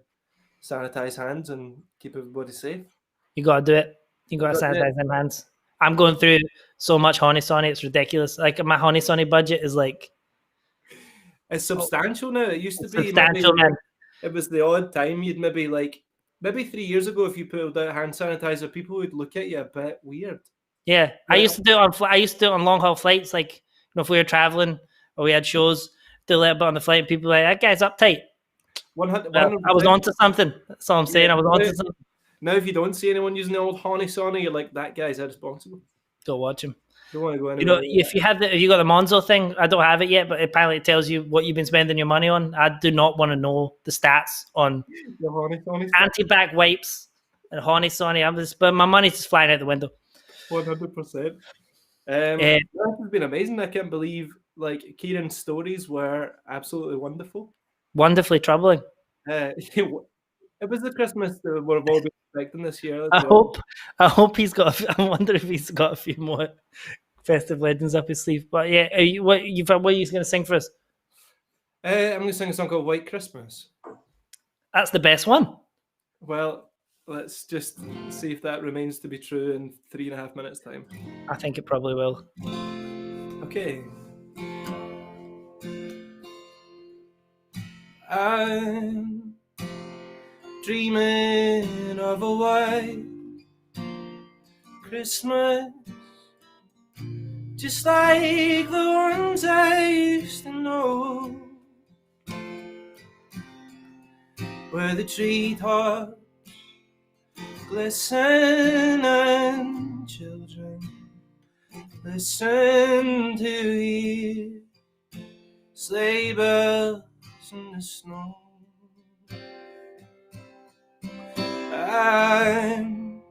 sanitize hands and keep everybody safe. You gotta do it. You gotta sanitize them hands. I'm going through so much honey sonny, it's ridiculous. Like my honey sonny budget is like, it's substantial now. It used to be substantial, man. It was the odd time you'd maybe 3 years ago, if you pulled out hand sanitizer, people would look at you a bit weird. Yeah, I used to do it on long haul flights. Like, if we were traveling or we had shows, do a little bit on the flight. People were like, that guy's uptight. 100%. I was onto something. That's all I'm saying. I was onto something. Now, if you don't see anyone using the old honey sonny, you're like, that guy's irresponsible. Don't watch him. Don't want to go anywhere. If you got the Monzo thing, I don't have it yet, but apparently it tells you what you've been spending your money on. I do not want to know the stats on the honey sonny anti-back wipes and honey sonny. But my money's just flying out the window. 100%. This has been amazing. I can't believe Kieran's stories were absolutely wonderful. Wonderfully troubling. It was the Christmas that we've all been expecting this year. I hope he's got. I wonder if he's got a few more festive legends up his sleeve. But yeah, what are you going to sing for us? I'm going to sing a song called White Christmas. That's the best one. Well, let's just see if that remains to be true in 3.5 minutes' time. I think it probably will. Okay. I'm dreaming of a white Christmas, just like the ones I used to know, where the treetops glisten and children listen to hear sleigh bells in the snow. I'm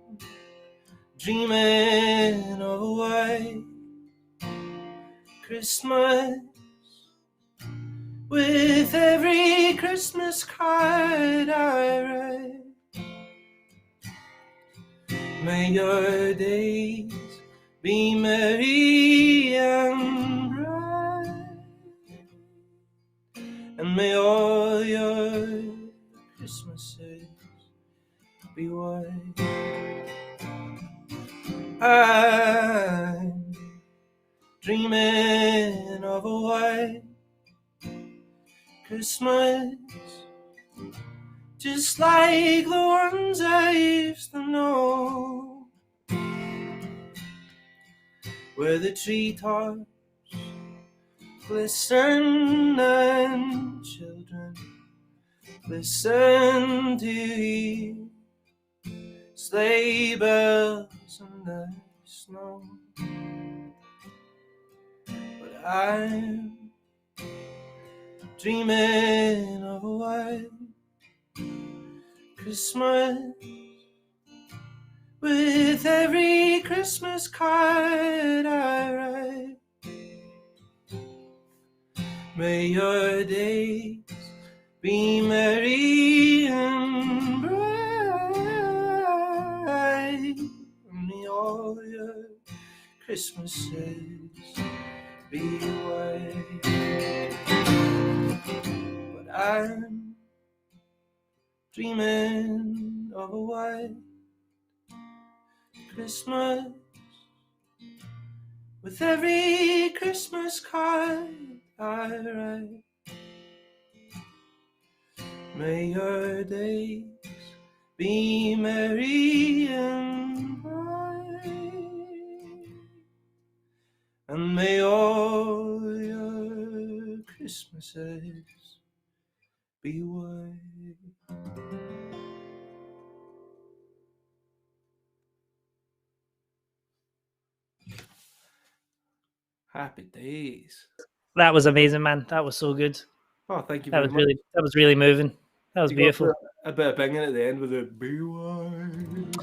dreaming of a white Christmas, with every Christmas card I write. May your days be merry and bright, and may all your Christmases be white. I'm dreaming of a white Christmas, just like the ones I used to know, where the treetops glisten and children listen to hear sleigh bells in the snow. But I'm dreaming of a white Christmas with every Christmas card I write. May your days be merry and bright. May all your Christmases be white. But I'm dreaming of a white Christmas with every Christmas card I write. May your days be merry and bright, and may all your Christmases be white. Happy days. That was amazing, man. That was so good. Oh, thank you That very was much. really moving. That was You beautiful. got a bit of binging at the end with a be white.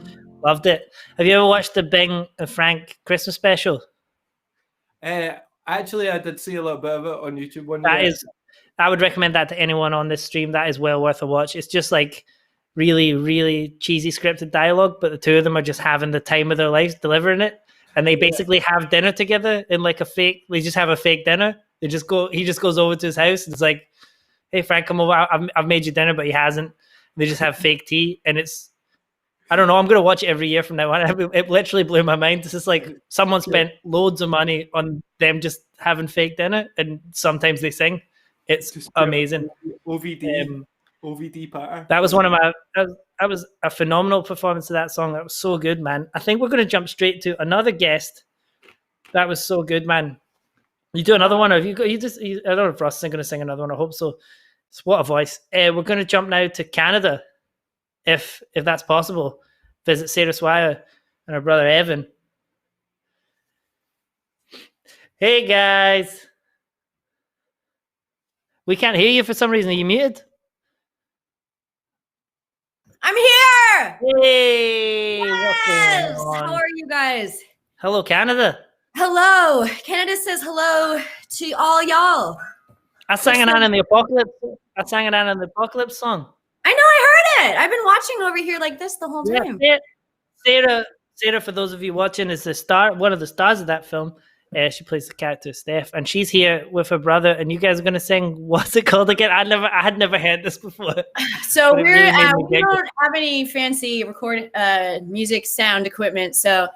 Loved it. Have you ever watched the Bing and Frank Christmas special? Actually, I did see a little bit of it on YouTube one That day. is, I would recommend that to anyone on this stream. That is well worth a watch. It's just like really, really cheesy scripted dialogue, but the two of them are just having the time of their lives delivering it. And they basically have dinner together in like they just have a fake dinner. He just goes over to his house and it's like, hey, Frank, come over. I've made you dinner, but he hasn't. They just have fake tea. And I don't know. I'm going to watch it every year from now on. It literally blew my mind. It's just like someone spent loads of money on them just having fake dinner. And sometimes they sing. It's Just amazing. OVD patter. That was that was a phenomenal performance of that song. That was so good, man. I think we're going to jump straight to another guest. That was so good, man. You do another one, or have you got? I don't know if Ross is going to sing another one. I hope so. It's what a voice. We're going to jump now to Canada, if that's possible. Visit Sarah Swire and her brother Evan. Hey guys, we can't hear you for some reason. Are you muted? I'm here. Hey, Yes. what's going on? How are you guys? Hello, Canada. Hello. Canada says hello to all y'all. I sang it on in the apocalypse. I sang it on in the apocalypse song. I know, I heard it. I've been watching over here like this the whole time. Sarah, for those of you watching, is one of the stars of that film. She plays the character Steph, and she's here with her brother. And you guys are going to sing. What's it called again? I had never heard this before. So But it really made me we giggle. don't have any fancy music sound equipment. So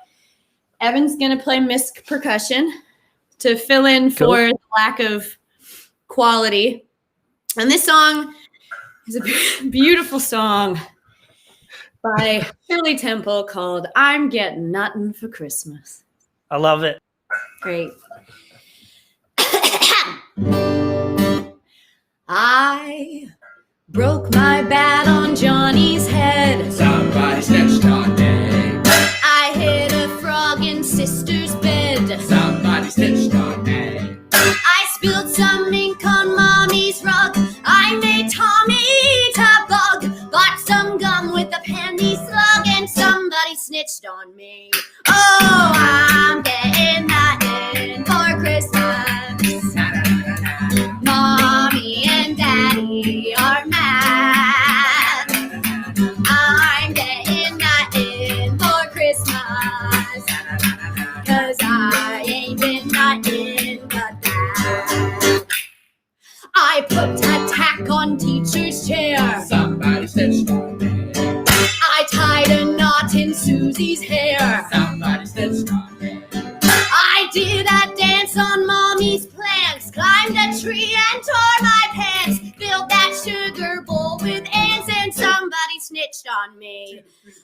Evan's gonna play misc percussion to fill in for the lack of quality. And this song is a beautiful song by Shirley Temple called "I'm Getting Nuttin' for Christmas." I love it. Great. I broke my bat on Johnny's head. Somebody snitched on me. I hit a frog in sister's bed. Somebody snitched on me. I spilled some ink on mommy's rug. I made Tommy tug. Bought some gum with a penny slug, and somebody snitched on me. Oh, I'm getting nothing for Christmas. Mommy and Daddy are mad. I'm getting nothing for Christmas, 'cause I ain't been nothing but that. I put a tack on teacher's chair. Somebody snitched on me. I tied a knot in Susie's hair. Somebody snitched on me. I did a dance on mommy's plants, climbed a tree and tore my pants, filled that sugar bowl with ants, and somebody snitched on me.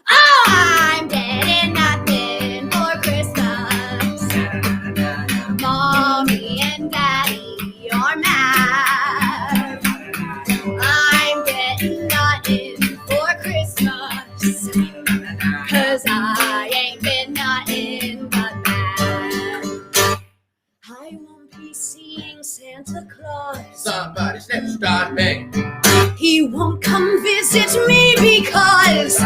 Oh, I'm getting nothing for Christmas. come visit me because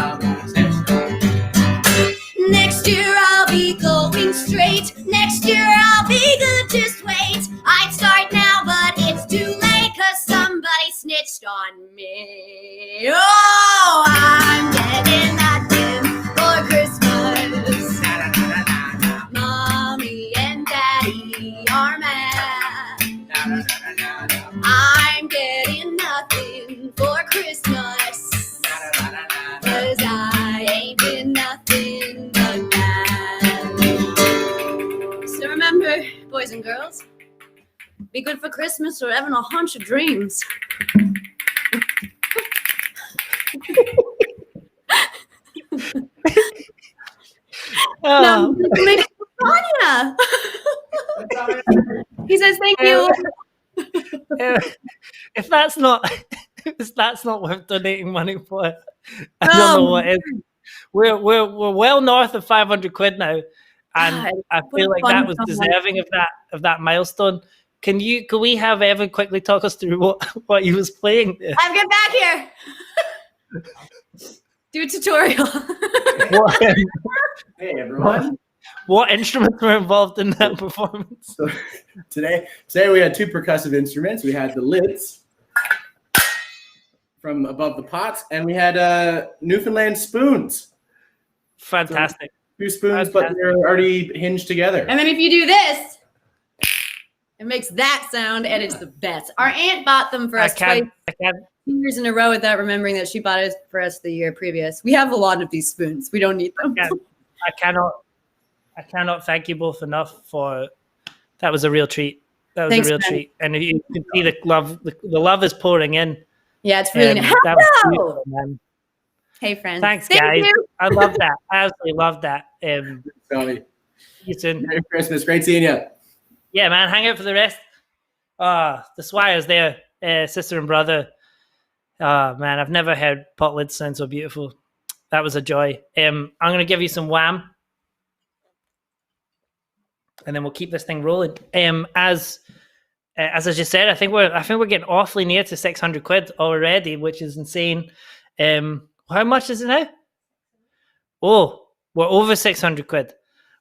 next year I'll be going straight. Next year I'll be good, just wait. I'd start now, but it's too late, cause somebody snitched on me. Oh, I'm getting nothing for Christmas. Mommy and Daddy are mad. I'm getting nothing for Christmas, cause I ain't been nothing but that. So remember, boys and girls, be good for Christmas or having a hunch of dreams. Now, make it Tanya. He says thank you. If that's not worth donating money for, I don't know what is. We're well north of 500 quid now, and I feel like that was deserving of that milestone. Can we have Evan quickly talk us through what he was playing? I'll get back here. Do a tutorial. Hey everyone. What instruments were involved in that performance? So, today we had two percussive instruments. We had the lids from above the pots, and we had Newfoundland spoons. Fantastic. So, two spoons, but they're already hinged together. And then if you do this, it makes that sound, and it's the best. Our aunt bought them for us twice. 2 years in a row without remembering that she bought it for us the year previous. We have a lot of these spoons. We don't need them. I cannot thank you both enough for that. Was a real treat. That was Thanks, a real man. treat, and you can see the love. The love is pouring in. Yeah, it's really nice. That was beautiful, man. Hey, friends. Thanks, Thank guys. you. I love that. I absolutely love that. Tony. You soon. Merry Christmas. Great seeing you. Yeah, man. Hang out for the rest. The Swires there, sister and brother. Man, I've never heard pot lids sound so beautiful. That was a joy. I'm going to give you some Wham, and then we'll keep this thing rolling. As I just said, I think we're getting awfully near to 600 quid already, which is insane. How much is it now? Oh, we're over 600 quid.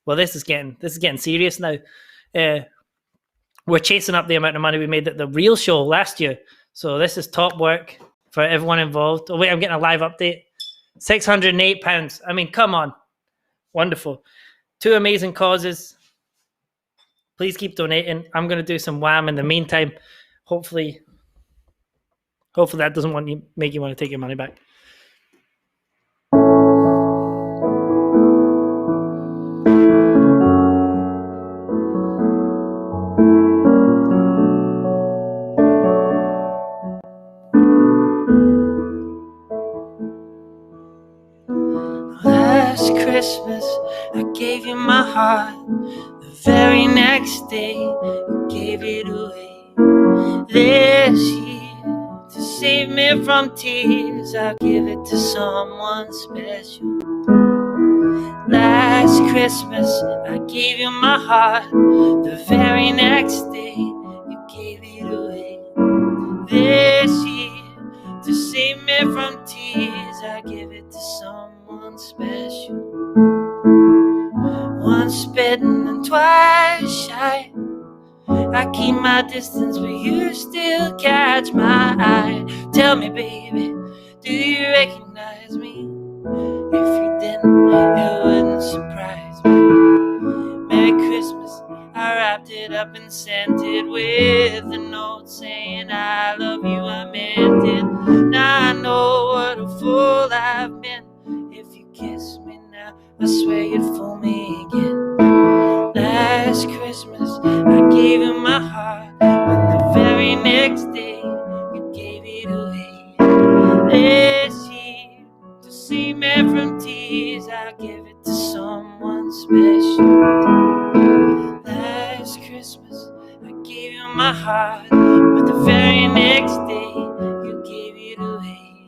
Well, this is getting serious now. We're chasing up the amount of money we made at the real show last year. So this is top work for everyone involved. Oh wait, I'm getting a live update. £608. I mean, come on. Wonderful. Two amazing causes. Please keep donating. I'm going to do some Wham in the meantime. Hopefully that doesn't make you want to take your money back. Last Christmas, I gave you my heart. The very next day, you gave it away. This year, to save me from tears, I'll give it to someone special. Last Christmas, I gave you my heart. The very next day, you gave it away. This year, to save me from tears, I give it to someone special. Once bitten and twice shy, I keep my distance, but you still catch my eye. Tell me, baby, do you recognize me? If you didn't, it wouldn't surprise me. Merry Christmas, I wrapped it up and sent it with a note saying I love you, I meant it. Now I know what a fool I've been. If you kiss me now, I swear you'd fool me again. Last Christmas, I gave you my heart, but the very next day, you gave it away. This year, to save me from tears, I'll give it to someone special. Last Christmas, I gave you my heart, but the very next day, you gave it away.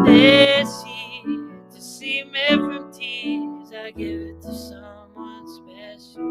This year, to save me from tears, I give it to someone special.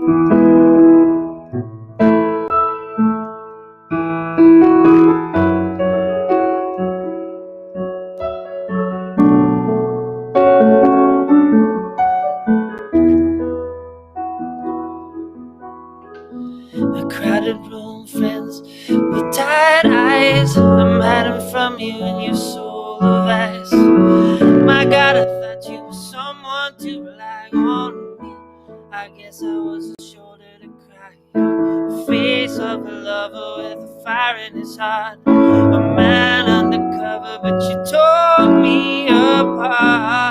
guess I wasn't sure to cry. The face of a lover with a fire in his heart. A man undercover, but you tore me apart.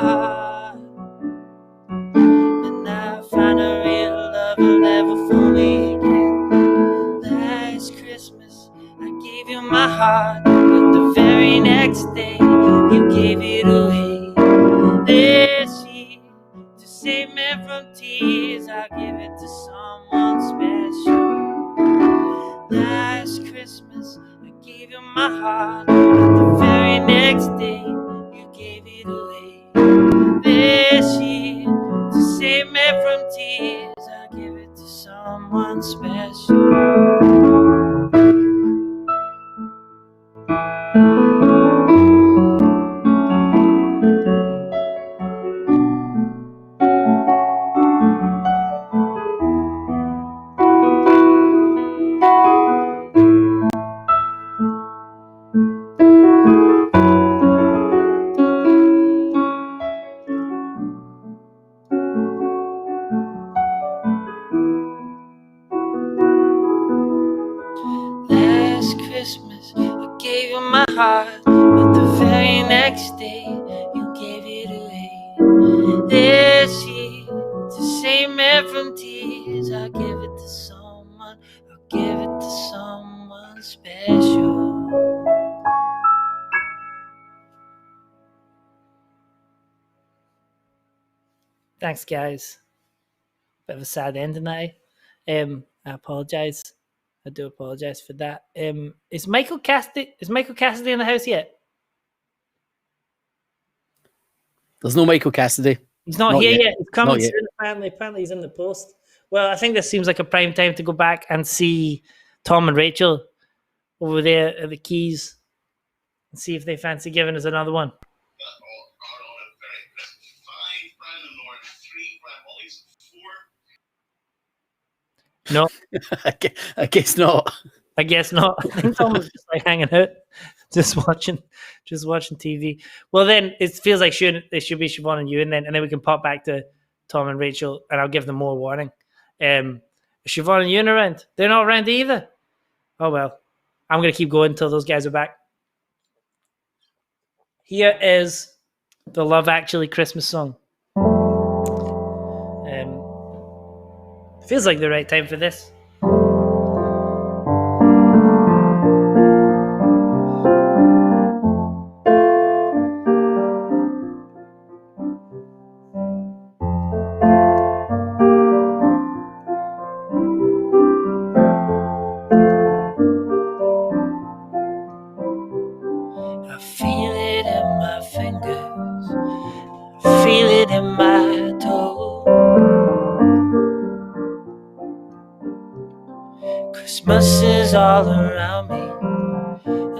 And now I find a real love will never fool me again. Last Christmas, I gave you my heart, but the very next day, you gave it away. This year, to save me from tears, I give it to someone special. Last Christmas, I gave you my heart, but the very next day, you gave it away. This year, to save me from tears, I give it to someone special. Last Christmas, I gave you my heart, but the very next day, you gave it away. This year, to save me from tears, I'll give it to someone, I'll give it to someone special. Thanks, guys. Bit of a sad end tonight. I apologize. I do apologize for that. Is Michael Cassidy in the house yet? There's no Michael Cassidy. He's not here yet. He's coming Not yet. soon. Apparently he's in the post. Well, I think this seems like a prime time to go back and see Tom and Rachel over there at the Keys and see if they fancy giving us another one. No, I guess not. I guess not. I think Tom was just like hanging out, just watching TV. Well, then it feels like it should be Siobhan and you, and then we can pop back to Tom and Rachel, and I'll give them more warning. Siobhan and you around? They're not around either. Oh well, I'm gonna keep going until those guys are back. Here is the Love Actually Christmas song. Feels like the right time for this. I feel it in my fingers, I feel it in my toes. Christmas is all around me,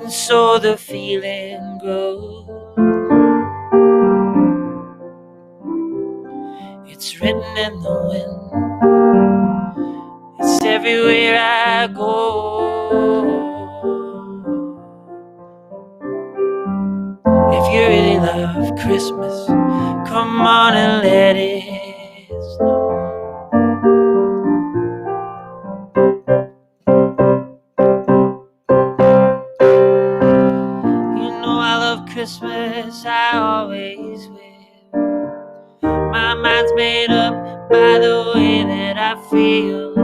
and so the feeling grows. It's written in the wind, it's everywhere I go. If you really love Christmas, come on and let it snow. Christmas I always will. My mind's made up by the way that I feel.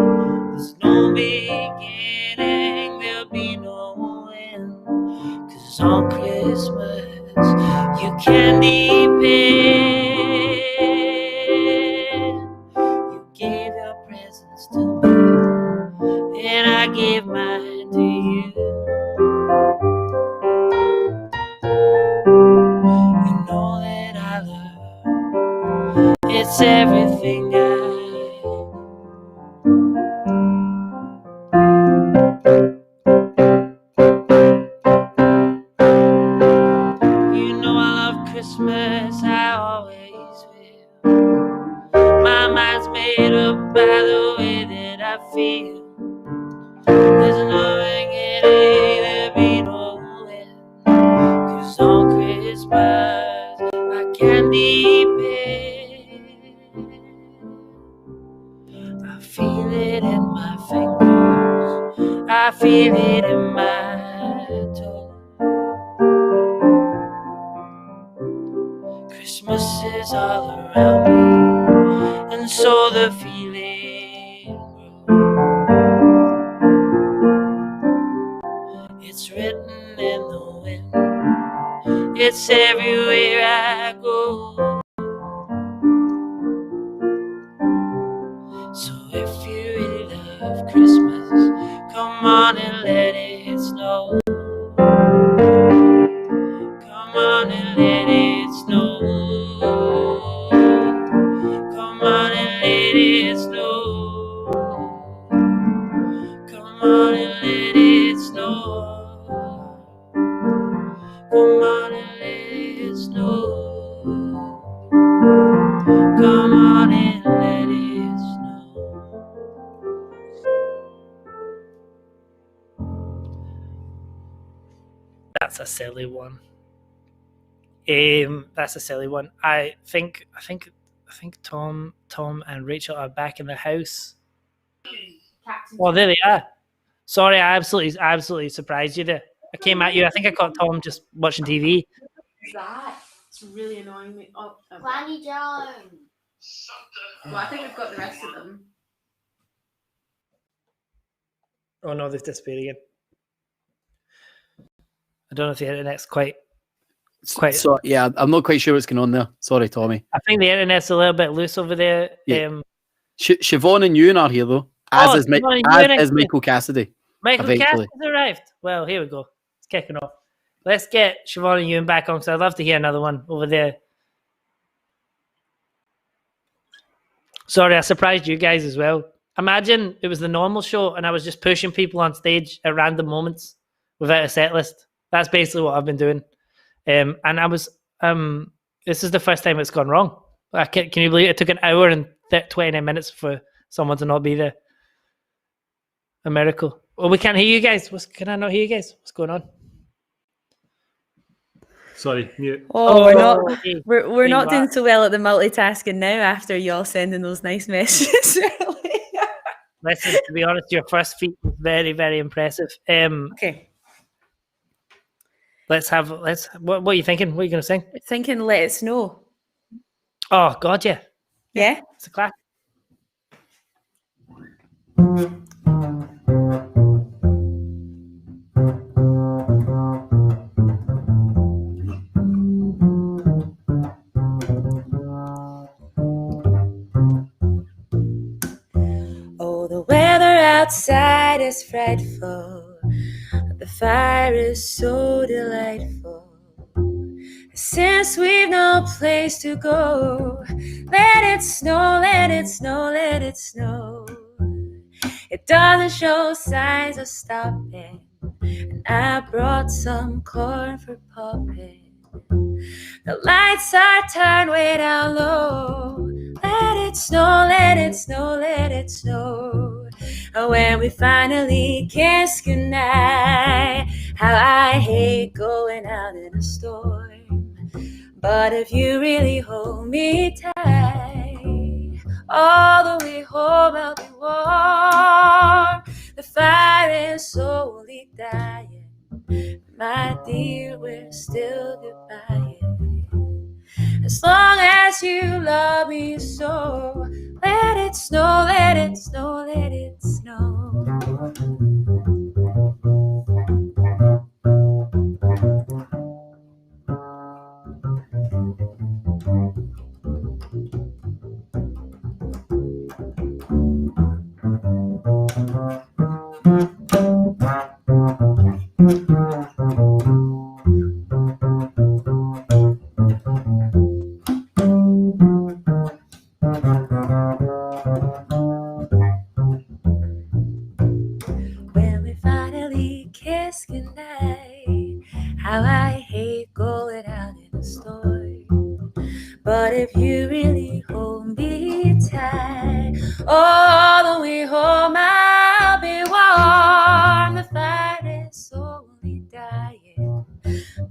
There's no beginning, there'll be no end. 'Cause on Christmas you can depend. You gave your presents to me, and I gave mine to you. It's everything I You know I love Christmas, I always will. My mind's made up by the way that I feel. There's no beginning, there'll be no end. 'Cause on Christmas I can depend. I feel it in my toe. Christmas is all around me, and so the feeling grows. It's written in the wind, it's everywhere I go. So if you really love Christmas, come on and let it snow. Come on and let it snow. Come on and let it snow. Come on and let it snow. Come on and let it snow. Come on and let it snow. That's a silly one. That's a silly one. I think Tom and Rachel are back in the house. Oh, there they are. Sorry, I absolutely surprised you there. I came at you. I think I caught Tom just watching TV. What's that? It's really annoying me. Oh, Granny Jones. Well, I think we've got the rest of them. Oh no, they've disappeared again. I don't know if the internet's quite. So yeah, I'm not quite sure what's going on there. Sorry, Tommy. I think the internet's a little bit loose over there. Yeah. Siobhan and Ewan are here though, as is Michael Cassidy. Michael eventually. Cassidy's arrived. Well, here we go. It's kicking off. Let's get Siobhan and Ewan back on because I'd love to hear another one over there. Sorry, I surprised you guys as well. Imagine it was the normal show and I was just pushing people on stage at random moments without a set list. That's basically what I've been doing. And I was, this is the first time it's gone wrong. Can you believe it took an hour and 29 minutes for someone to not be there? A miracle. Well, we can't hear you guys. Can I not hear you guys? What's going on? Sorry, mute. We're not doing so well at the multitasking now after y'all sending those nice messages. Listen, to be honest, your first feat was very, very impressive. Okay. What are you thinking? What are you going to sing? Thinking Let It Snow. Oh, God, yeah. Yeah? It's a classic. Oh, the weather outside is frightful, but the fire is so delightful. Since we've no place to go, let it snow, let it snow, let it snow. It doesn't show signs of stopping, and I brought some corn for popping. The lights are turned way down low. Let it snow, let it snow, let it snow. And when we finally kiss goodnight, how I hate going out in a storm. But if you really hold me tight, all the way home I'll be warm. The fire is slowly dying, my dear, we're still goodbye. As long as you love me so, let it snow, let it snow, let it snow. When we finally kiss goodnight, how I hate going out in a storm. But if you really hold me tight, all the way home I'll be warm. The fire is slowly dying,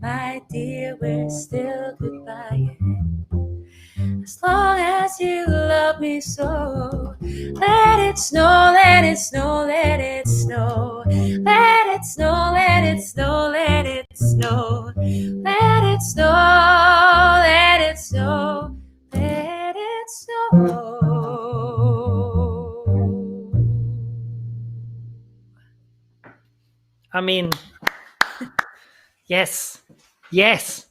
my dear, we're still goodbye. As long as you love me so, let it snow, let it snow, let it snow. snow. Let it snow, let it snow, let it snow. Let it snow, let it snow, let it snow. I mean, yes, yes,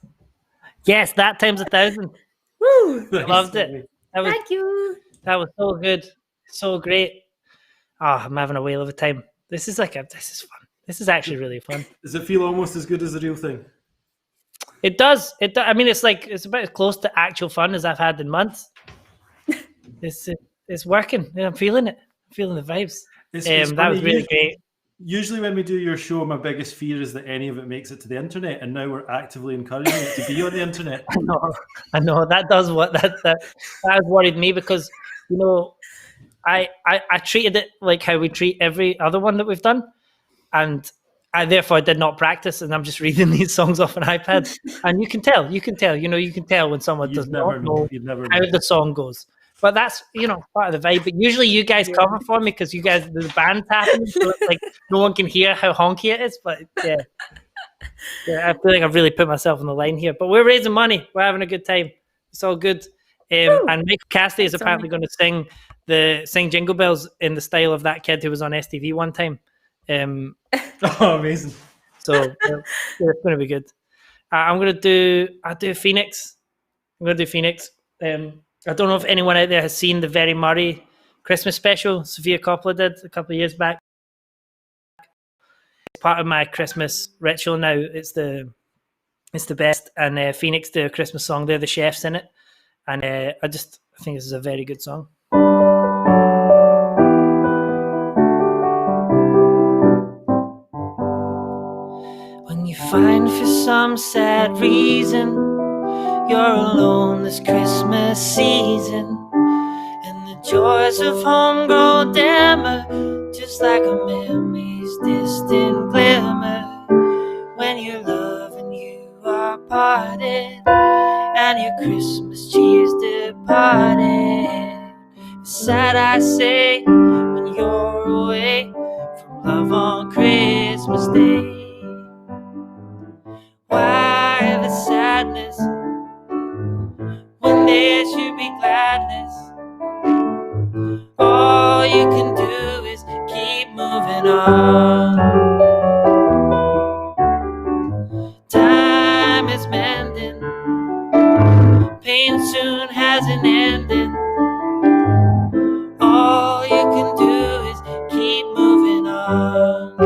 yes. That times 1,000. Woo! Loved it. Thank you. That was so good, so great. Oh, I'm having a whale of a time. This is fun. This is actually really fun. Does it feel almost as good as the real thing? It does. I mean, it's about as close to actual fun as I've had in months. It's working. I'm feeling it. I'm feeling the vibes. It's that funny. was really great. Usually when we do your show, my biggest fear is that any of it makes it to the internet, and now we're actively encouraging it to be on the internet. I know that does what that has worried me, because I treated it like how we treat every other one that we've done, and I therefore did not practice, and I'm just reading these songs off an iPad, and you can tell you can tell when someone does not know how the song goes. But that's part of the vibe. But usually you guys cover for me because you guys the band's happening, so it's like no one can hear how honky it is. But yeah, I feel like I've really put myself on the line here. But we're raising money. We're having a good time. It's all good. And Michael Cassidy is apparently going to sing Jingle Bells in the style of that kid who was on STV one time. Oh, amazing! So it's going to be good. I'll do Phoenix. I'm going to do Phoenix. I don't know if anyone out there has seen the Very Murray Christmas special Sofia Coppola did a couple of years back. It's part of my Christmas ritual now. It's the best. And Phoenix do a Christmas song. They're the chefs in it. And I think this is a very good song. When you find for some sad reason you're alone this Christmas season, and the joys of home grow dimmer, just like a memory's distant glimmer. When your love and you are parted, and your Christmas cheer's departed. Sad I say, when you're away from love on Christmas Day. Why the sadness when there should be gladness? All you can do is keep moving on. Time is mending, pain soon has an ending. All you can do is keep moving on.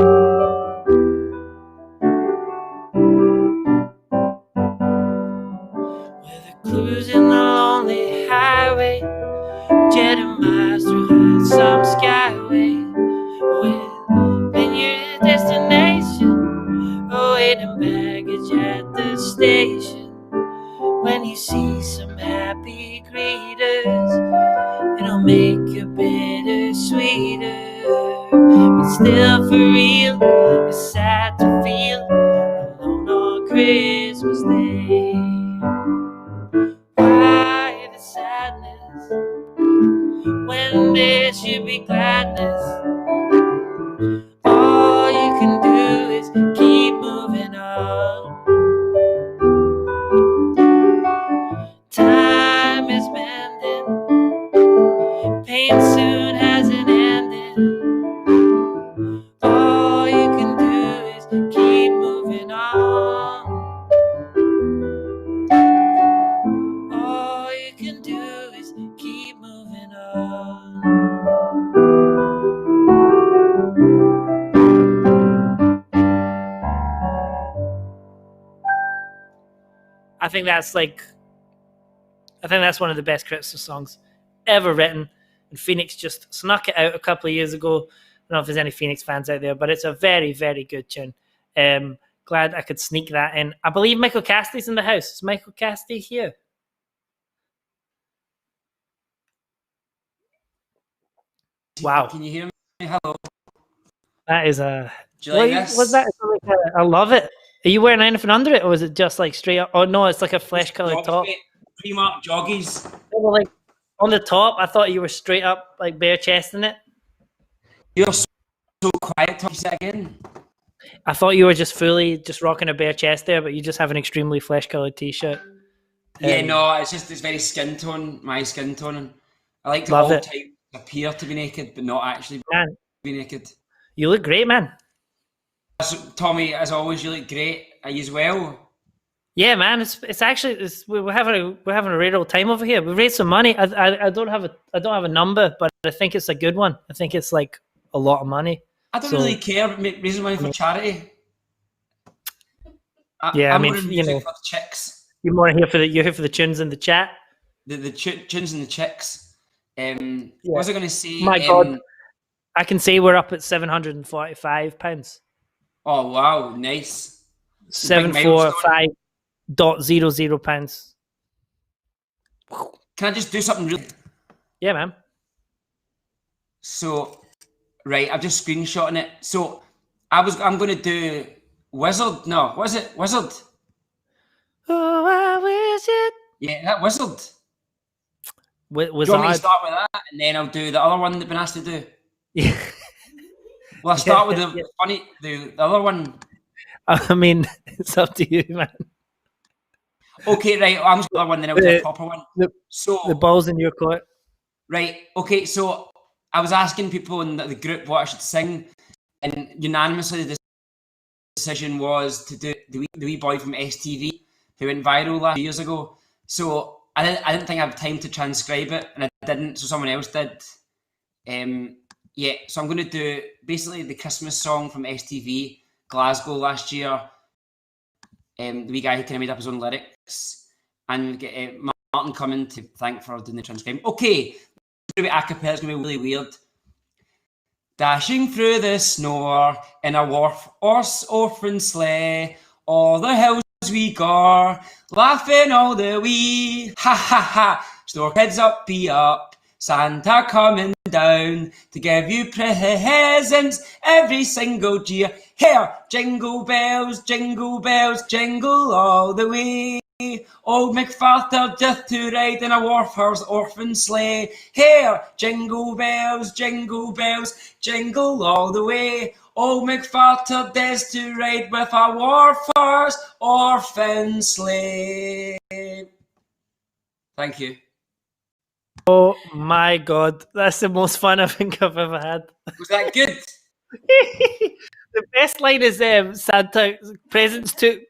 Cruising the lonely highway, jetting miles through some skyway, when you're a destination, awaiting baggage at the station. When you see some happy greeters, it'll make your bitter sweeter. But still for real, it's sad to feel alone on Christmas Day. Why the sadness when there should be gladness? All you can do is keep moving on. Time is mending, pain soon has an ending. All you can do is keep moving on. All you can do is keep moving on. I think that's one of the best Christmas songs ever written. And Phoenix just snuck it out a couple of years ago. I don't know if there's any Phoenix fans out there, but it's a very, very good tune. Glad I could sneak that in. I believe Michael Cassidy's in the house. Is Michael Cassidy here? Wow. Can you hear me? Hello. That is a... Do you like this? What's that? I love it. Are you wearing anything under it, or is it just like straight up? Oh, no, it's like a flesh-coloured top. Primark joggies. Well, like on the top, I thought you were straight up, like bare chesting it. You're so so quiet. Talk say again. I thought you were just fully just rocking a bare chest there, but you just have an extremely flesh-colored t-shirt. Yeah, no, it's very skin tone, my skin tone. And I like to Love all it. types appear to be naked, but not actually be naked. You look great, man. So, Tommy, as always, you look great. Are you as well? Yeah, man. It's actually we're having a real old time over here. We raised some money. I don't have a number, but I think it's a good one. I think it's like a lot of money. I don't really care about raising money for charity. Yeah, I'm I mean, more in you music know, for the chicks. you're here for the tunes in the chat. The tunes and the chicks. What was I going to say? My God, I can say we're up at £745. Oh wow, nice. £745.00. Can I just do something really? Yeah, man. So, right, I'm just screenshotting it. So, I'm going to do Wizzard. No, what is it? Wizzard. Oh, I wish it. Yeah, that Wizzard. Was do you want me to start with that, and then I'll do the other one that been asked to do? Yeah. Well, I'll start with the other one. I mean, it's up to you, man. Okay, right. I'm just going to one, then I'll do a proper one. So the ball's in your court. Right. Okay. So I was asking people in the group what I should sing, and unanimously the decision was to do the wee boy from STV who went viral last years ago. So I didn't think I had time to transcribe it, and I didn't. So someone else did. Yeah. So I'm going to do basically the Christmas song from STV Glasgow last year. The wee guy who kind of made up his own lyrics, and get Martin coming to thank for doing the transcribing. Okay, a cappella is going to be really weird. Dashing through the snow in a orphan sleigh, all the hills we go, laughing all the way. Ha ha ha! Store kids up, be up. Santa coming down to give you presents every single year. Here, jingle bells, jingle all the way. Old MacArthur doth to ride in a orphan sleigh. Here, jingle bells, jingle all the way. Old MacArthur does to ride with a orphan sleigh. Thank you. Oh my God, that's the most fun I think I've ever had. Was that good? The best line is Santa presents to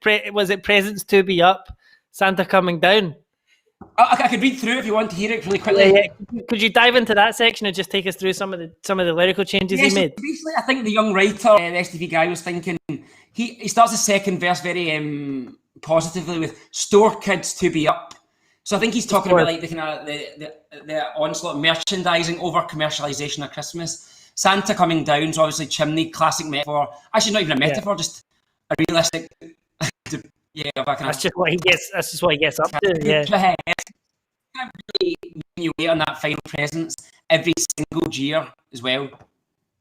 be up, Santa coming down. I could read through if you want to hear it really quickly. Yeah. Could you dive into that section and just take us through some of the lyrical changes he made? Basically, I think the young writer, the STV guy, was thinking he starts the second verse very positively with "store kids to be up." So I think he's talking about like the kind of the onslaught of merchandising over commercialization of Christmas. Santa coming down is obviously chimney, classic metaphor. Actually, not even a metaphor, just a realistic. That's just what he gets. That's just what he gets up to. Yeah. Really, when you wait on that final presence every single year as well.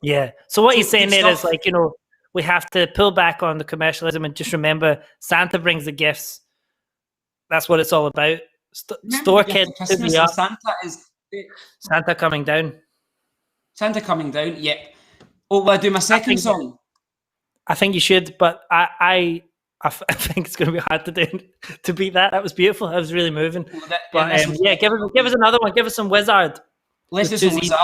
Yeah. So what he's saying there is like, we have to pull back on the commercialism and just remember Santa brings the gifts. That's what it's all about. Store kids to be up. Santa coming down. Santa coming down. Yep. Oh, will I do my second song? I think you should, but I think it's going to be hard to beat that. That was beautiful. That was really moving. But give us another one. Give us some Wizzard. Let's do some Wizzard.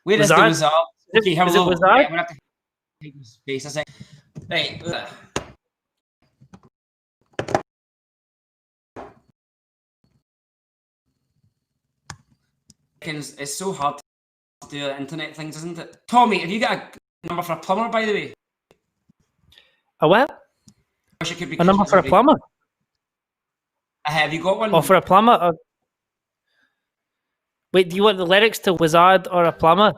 Where is the Wizzard? Okay, have a look. Wizzard? Yeah, I'm going to have to take this space a sec. Right. It's so hard to do internet things, isn't it? Tommy, have you got a number for a plumber, by the way? A what? A number for a plumber? Have you got one? Or for a plumber? Wait, do you want the lyrics to Wizzard or a plumber?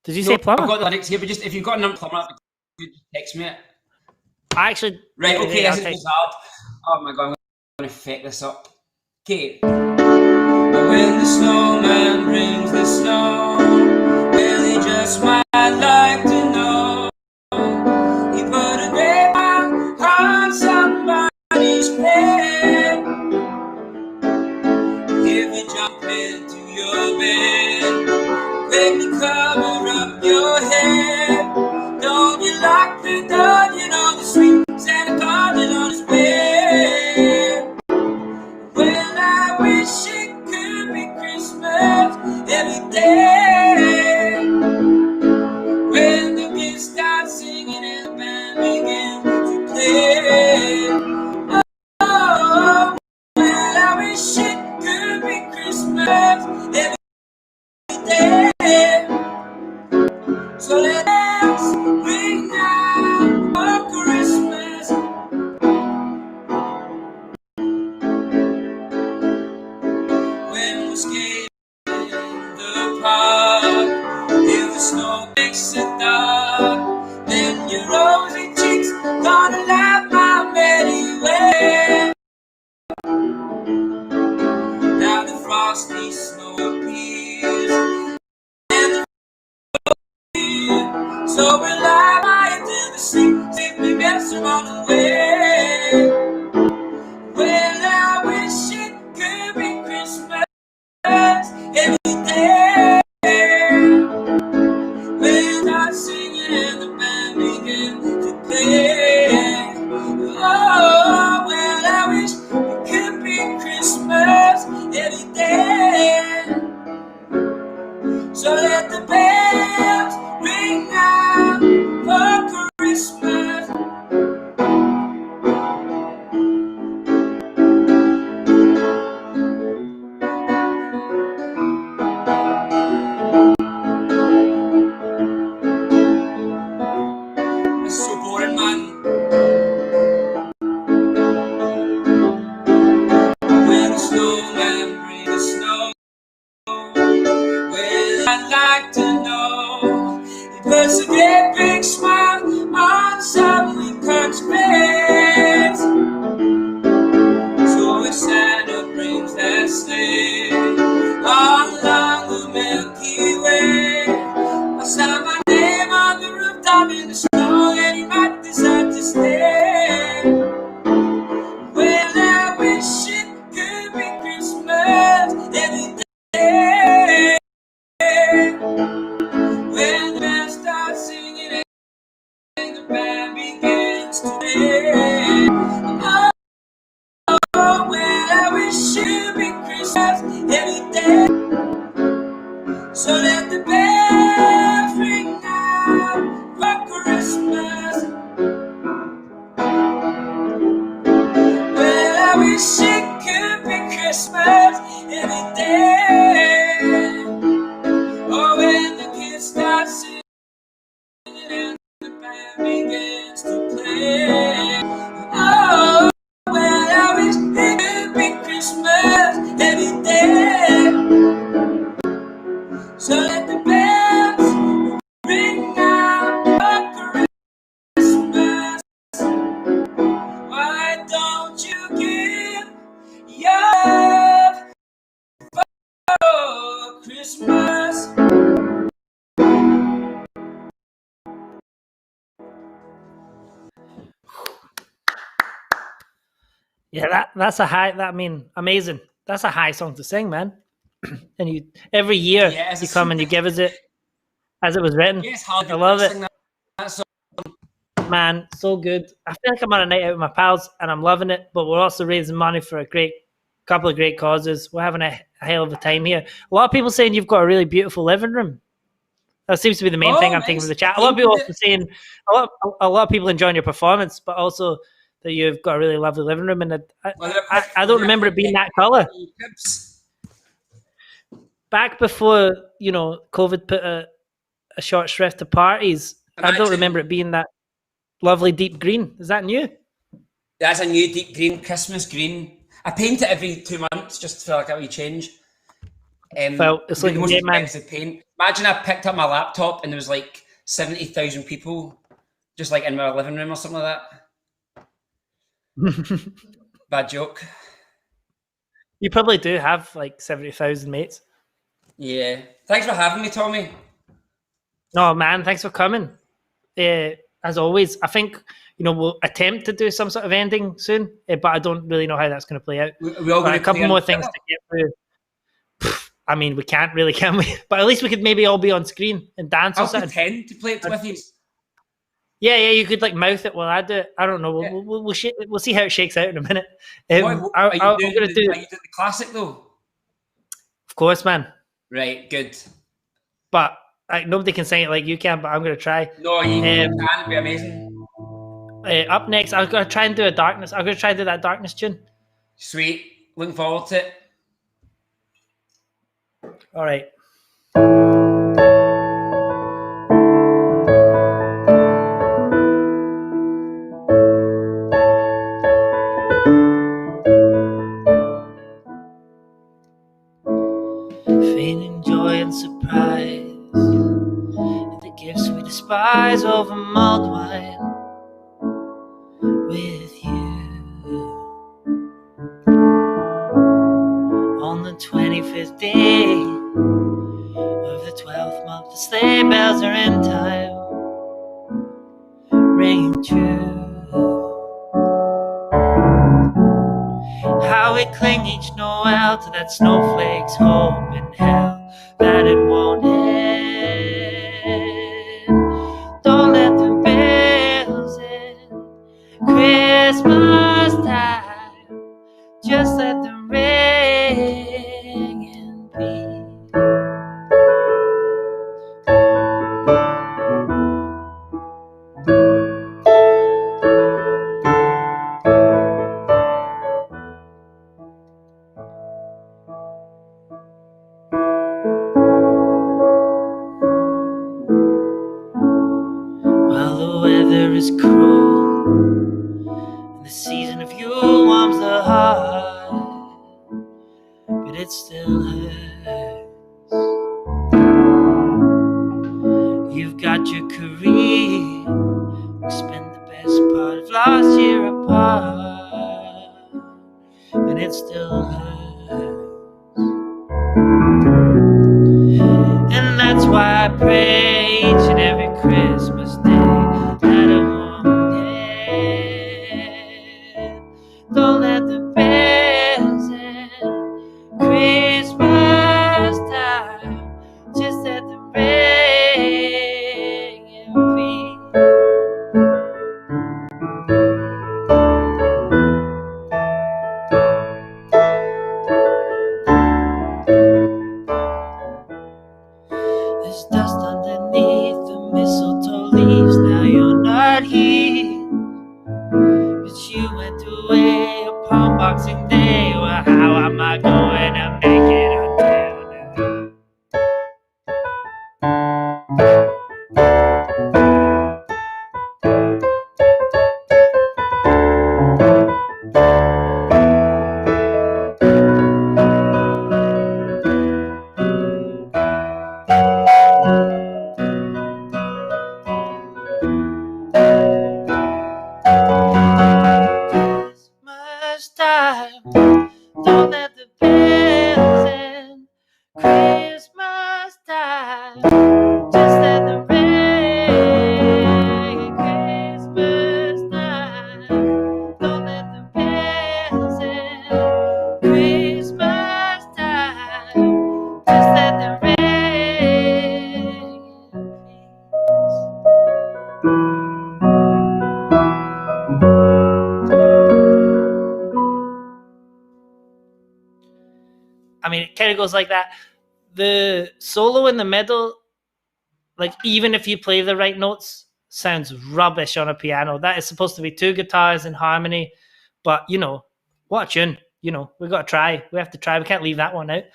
Did you say plumber? I've got the lyrics here, but just if you've got a number for plumber, just text me it. I actually... Right, okay, this is Wizzard. Oh my God, I'm going to fuck this up. Okay. When the snowman brings the snow, well, he just might like to know. He put a great mark on somebody's head. If you jump into your bed, quickly cover up skate in the park. If the snow makes it dark, then your rosy cheeks gonna light my Merry way. Now the frosty snow appears, and the so we'll lie by into the sea, take me best run away. Well, I wish it could be Christmas every day. When I sing it and the band begins to play. Oh, well, I wish it could be Christmas every day. So let the bells ring out for Christmas. It's so boring, man. When the snowman brings the snow, well, I'd like to know. He puts a great big smile on some weak-heart's face. So if Santa brings that sleigh all along the Milky Way, I'll sign my name on the rooftop in the snow, and he might decide to stay. Well, I wish it could be Christmas every day. When the band starts singing and the band begins to play. Oh, well, I wish it could be Christmas every day. So let the bells ring out for Christmas. Well, I wish it could be Christmas every day. Oh, when the kids start singing and the band begins to play. Oh, well, I wish it could be Christmas every day. So let the bells ring out for Christmas. Why don't you give your love for Christmas? Yeah, that's a high. That I mean, amazing. That's a high song to sing, man. And you every year you come and you give us it as it was written. Yes, how I love it, that song. man. So good. I feel like I'm on a night out with my pals and I'm loving it. But we're also raising money for a couple of great causes. We're having a hell of a time here. A lot of people saying you've got a really beautiful living room. That seems to be the main thing I'm taking from the chat. A lot of people also saying a lot of people enjoying your performance, but also that you've got a really lovely living room. And I don't remember it being that color. Back before COVID put a short shrift to parties, I don't remember it being that lovely deep green. Is that new? That's a new deep green, Christmas green. I paint it every 2 months just for like a wee change. Well, it's like the most great, man. expensive paint. Imagine I picked up my laptop and there was like 70,000 people just like in my living room or something like that. Bad joke. You probably do have like 70,000 mates. Yeah. Thanks for having me, Tommy. No, man, thanks for coming. As always, I think we'll attempt to do some sort of ending soon, but I don't really know how that's going to play out. We all a couple more things to get through. I mean, we can't really, can we? But at least we could maybe all be on screen and dance or I'll something. pretend to play it with you. Yeah, you could like mouth it while I do it. I don't know. We'll see how it shakes out in a minute. Are you doing the classic though? Of course, man. Right, good. But nobody can sing it like you can, but I'm going to try. No, you can. It'd be amazing. Up next, I'm going to try and do a darkness. I'm going to try and do that darkness tune. Sweet. Looking forward to it. All right. spies over mulled wine with you. On the 25th day of the 12th month, the sleigh bells are in time, ringing true. How we cling each Noel to that snowflake's hope in hell that it won't end. Don't let the bells in Christmas time, just let them ring in peace. Well, the weather is cruel, and the season of Yule warms the heart, but it still hurts. You've got your career, we spent the best part of last year apart, and it still hurts. And that's why I pray each and every Christmas day that it won't end. Don't let the bells in Christmas time, just let them ring in peace. There's dust underneath the mistletoe leaves. Now you're not here, but you went away upon Boxing Day. Well, how am I going to make it until now? Christmas time, don't let the bells in. Christmas time, just let them ring. Christmas time, don't let the bells in. Christmas time, just let them ring. I mean, it kind of goes like that. The solo in the middle, like even if you play the right notes, sounds rubbish on a piano. That is supposed to be two guitars in harmony, but what a tune. We've got to try. We have to try. We can't leave that one out.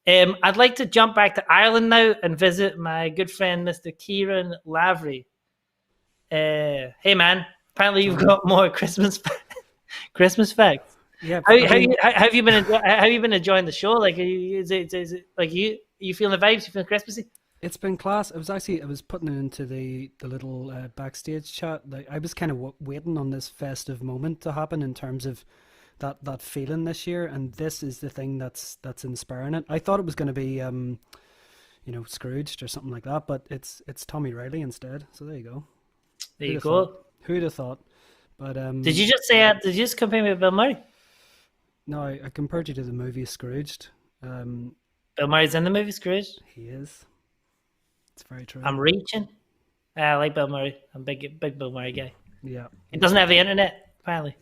I'd like to jump back to Ireland now and visit my good friend, Mr. Kieran Lavery. Hey man, apparently you've got more Christmas facts. Yeah. How have you been enjoying the show? Like, is it like you feeling the vibes? You feeling Christmassy? It's been class. I was putting it into the little backstage chat. Like, I was kind of waiting on this festive moment to happen in terms of that feeling this year, and this is the thing that's inspiring it. I thought it was going to be Scrooged or something like that, but it's Tommy Reilly instead. So there you go. There you go. Who'd have thought? But did you just say? Did you just compare me with Bill Murray? No, I compared you to the movie Scrooged. Bill Murray's in the movie Scrooged. He is. It's very true. I'm reaching. I like Bill Murray. I'm a big Bill Murray guy. Yeah. He doesn't have the internet, apparently.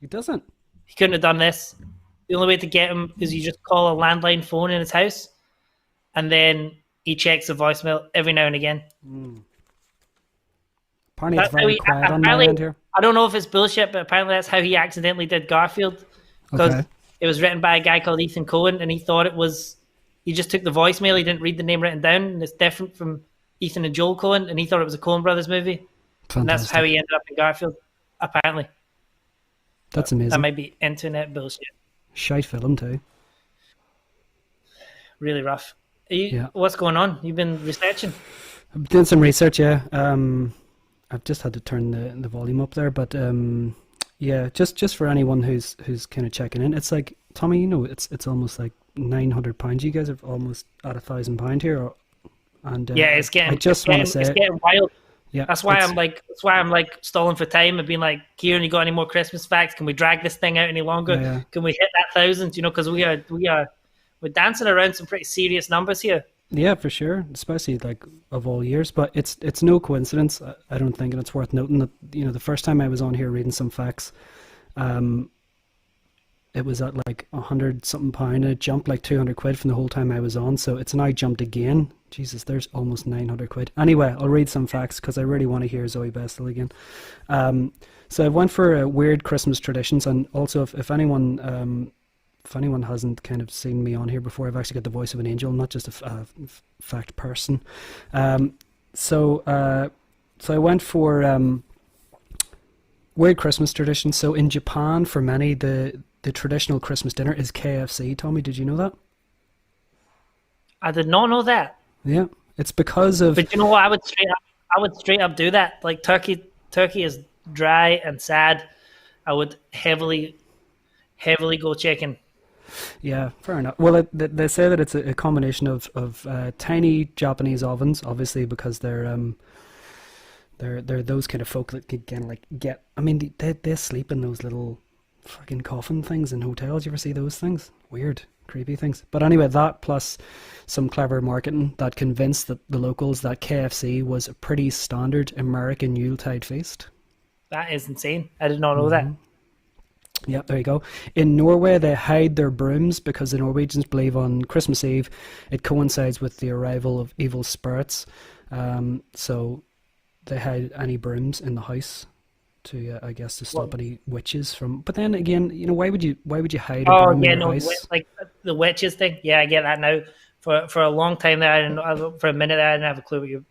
He doesn't? He couldn't have done this. The only way to get him is you just call a landline phone in his house, and then he checks the voicemail every now and again. Apparently it's very quiet on my end here. I don't know if it's bullshit, but apparently that's how he accidentally did Garfield. Because it was written by a guy called Ethan Cohen, and he thought it was... He just took the voicemail, he didn't read the name written down, and it's different from Ethan and Joel Cohen, and he thought it was a Coen Brothers movie. Fantastic. And that's how he ended up in Garfield, apparently. That's amazing. That might be internet bullshit. Shite film too. Really rough. What's going on? You've been researching? I'm doing some research. Yeah, I've just had to turn the volume up there, but yeah, just for anyone who's kind of checking in, it's like Tommy, you know, it's almost like £900. You guys are almost at £1,000 here, and yeah, it's getting. I just want to say it's getting wild. Yeah, that's why I'm like stalling for time and being like, Kieran, you got any more Christmas facts? Can we drag this thing out any longer? Yeah. Can we hit that 1,000? You know, because we're dancing around some pretty serious numbers here. Yeah, for sure, especially like of all years. But it's no coincidence, I don't think, and it's worth noting that, you know, the first time I was on here reading some facts, it was at like £100-something, and it jumped like £200 from the whole time I was on. So it's now jumped again. Jesus, there's almost £900. Anyway, I'll read some facts because I really want to hear Zoe Bestow again. So I went for weird Christmas traditions, and also if anyone hasn't kind of seen me on here before, I've actually got the voice of an angel, not just a fact person. So I went for weird Christmas traditions. So in Japan, for many, the traditional Christmas dinner is KFC. Tommy, did you know that? I did not know that. Yeah, it's because of. But you know what? I would straight up do that. Like turkey is dry and sad. I would heavily go chicken. Yeah, fair enough. Well, they say that it's a combination of tiny Japanese ovens, obviously, because they're those kind of folk that can kind of like get. I mean, they sleep in those little fucking coffin things in hotels. You ever see those things? Weird, creepy things. But anyway, that plus some clever marketing that convinced the locals that KFC was a pretty standard American Yuletide feast. That is insane. I did not know that. Yeah, there you go. In Norway, they hide their brooms because the Norwegians believe on Christmas Eve it coincides with the arrival of evil spirits. So they hide any brooms in the house to, I guess, to stop any witches from. But then again, you know, why would you hide a broom in your house? Like the witches thing. Yeah, I get that now. For a long time there, I didn't know, for a minute there, I didn't have a clue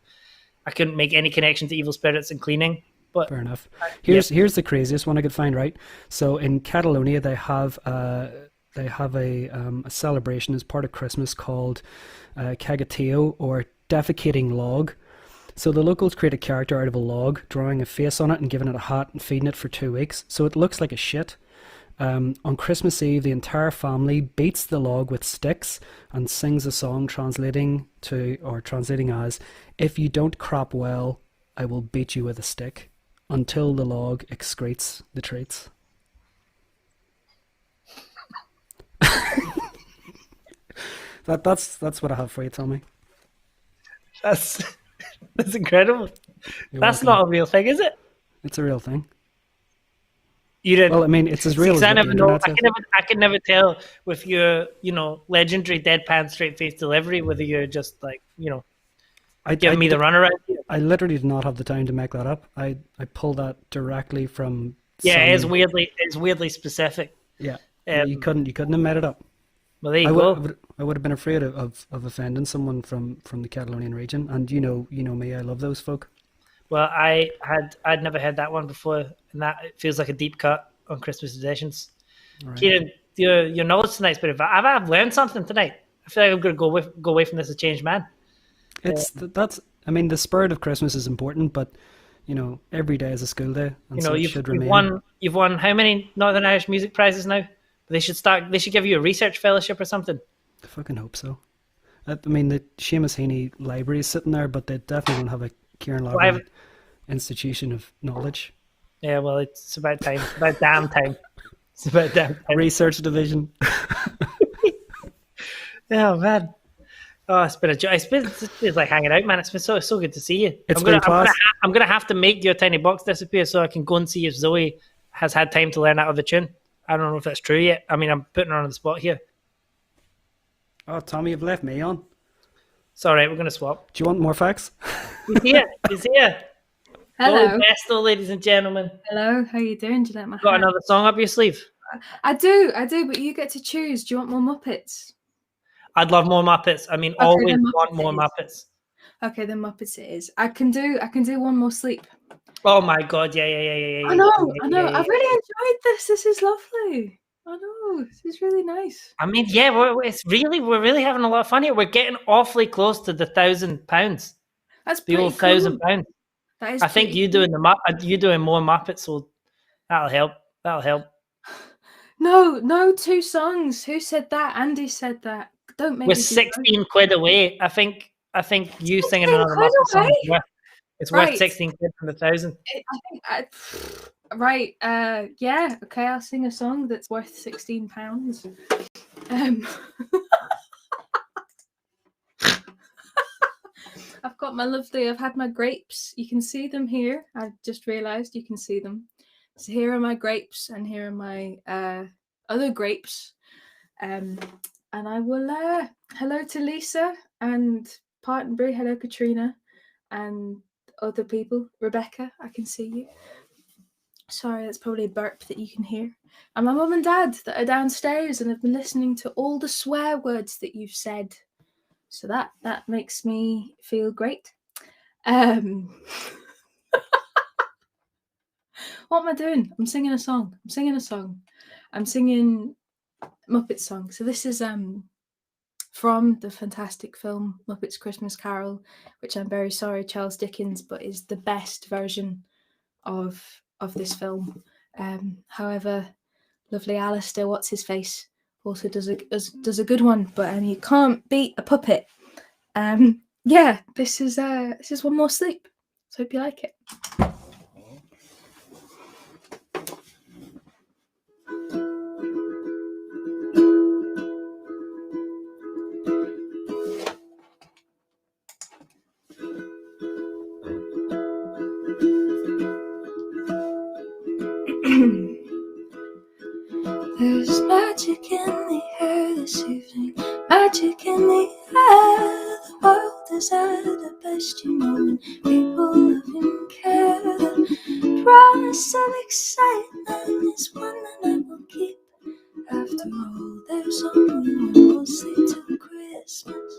I couldn't make any connection to evil spirits and cleaning. But fair enough. Here's the craziest one I could find. Right, so in Catalonia they have a celebration as part of Christmas called Cagateo, or defecating log. So the locals create a character out of a log, drawing a face on it and giving it a hat and feeding it for 2 weeks, so it looks like a shit. On Christmas Eve, the entire family beats the log with sticks and sings a song translating as, "If you don't crop well, I will beat you with a stick," until the log excretes the treats. That's what I have for you, Tommy. That's incredible. That's welcome. not a real thing, is it? It's a real thing. You didn't. Well, I mean, it's as real as I the never know. internet is. I can never tell with your, legendary deadpan straight face delivery whether you're just like, giving me the runaround. I literally did not have the time to make that up. I pulled that directly from. Yeah, it's weirdly specific. Yeah, you couldn't have made it up. Well, there you go. I would have been afraid of offending someone from the Catalonian region, and you know me, I love those folk. Well, I'd never heard that one before, and that it feels like a deep cut on Christmas editions. Right. Kieran, your knowledge tonight's been about. I've learned something tonight. I feel like I'm going to go away from this a changed man. I mean, the spirit of Christmas is important, but every day is a school day, and so it should remain. You've won how many Northern Irish music prizes now? They should give you a research fellowship or something. I fucking hope so. I mean, the Seamus Heaney library is sitting there, but they definitely don't have a Kieran Lavery institution of knowledge. Yeah, well, it's about time. It's about damn time. It's about damn time. Research division. Oh, man. Oh, it's been a joy. It's like hanging out, man. It's been so good to see you. I'm gonna have to make your tiny box disappear so I can go and see if Zoe has had time to learn that other tune. I don't know if that's true yet. I mean, I'm putting her on the spot here. Oh, Tommy, you've left me on. It's all right. We're going to swap. Do you want more facts? He's here. He's here. Hello. Zoe Bestow, ladies and gentlemen. Hello. How you doing? Do you like my Got hat? another song up your sleeve? I do, but you get to choose. Do you want more Muppets? I'd love more Muppets. I mean, Okay, always then want Muppets more it Muppets. Okay, then Muppets it is. I can do one more sleep. Oh my god, yeah. I know. I've really enjoyed this. This is lovely. I know. This is really nice. I mean, yeah, we're really having a lot of fun here. We're getting awfully close to the £1,000. That's the old pretty cool. £1,000. That is I think pretty you cool. doing more Muppets, so that'll help. No, 2 songs. Who said that? Andy said that. Don't make We're me do 16 quid away. I think you singing 16 another quid Muppet song away? it's Right. worth 16 quid from the 1,000. Right. Yeah. Okay. I'll sing a song that's worth £16. I've got I've had my grapes. You can see them here. I've just realised you can see them. So here are my grapes, and here are my other grapes. And I will. Hello to Lisa and Partenbury. Hello, Katrina, and other people. Rebecca, I can see you. Sorry, that's probably a burp that you can hear. And my mum and dad that are downstairs and have been listening to all the swear words that you've said. So that makes me feel great. What am I doing? I'm singing a song. I'm singing Muppet song. So this is from the fantastic film Muppets Christmas Carol, which I'm very sorry, Charles Dickens, but is the best version of this film. However, lovely Alistair, what's his face, also does a good one, but you can't beat a puppet. Yeah, this is One More Sleep. So hope you like it. There's magic in the air this evening, magic in the air. The world is at the best, you know, when people love and care. The promise of excitement is one that I will keep. After all, there's only one more sleep till Christmas.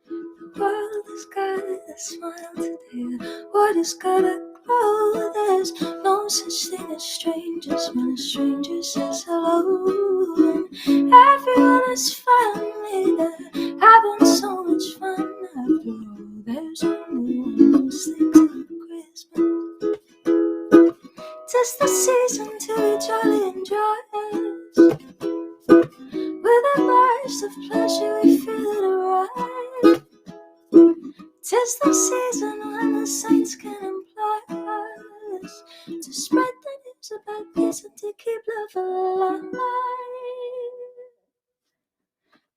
The world has got a smile today, the world has got a glow. There's no such thing as strangers when a stranger says hello. And everyone is family, they're having so much fun. After all, there's only one more sleep till Christmas. 'Tis the season to be jolly and joyous. With a burst of pleasure we feel it arise. 'Tis the season when the saints can employ us to spread the news about peace and to keep love alive.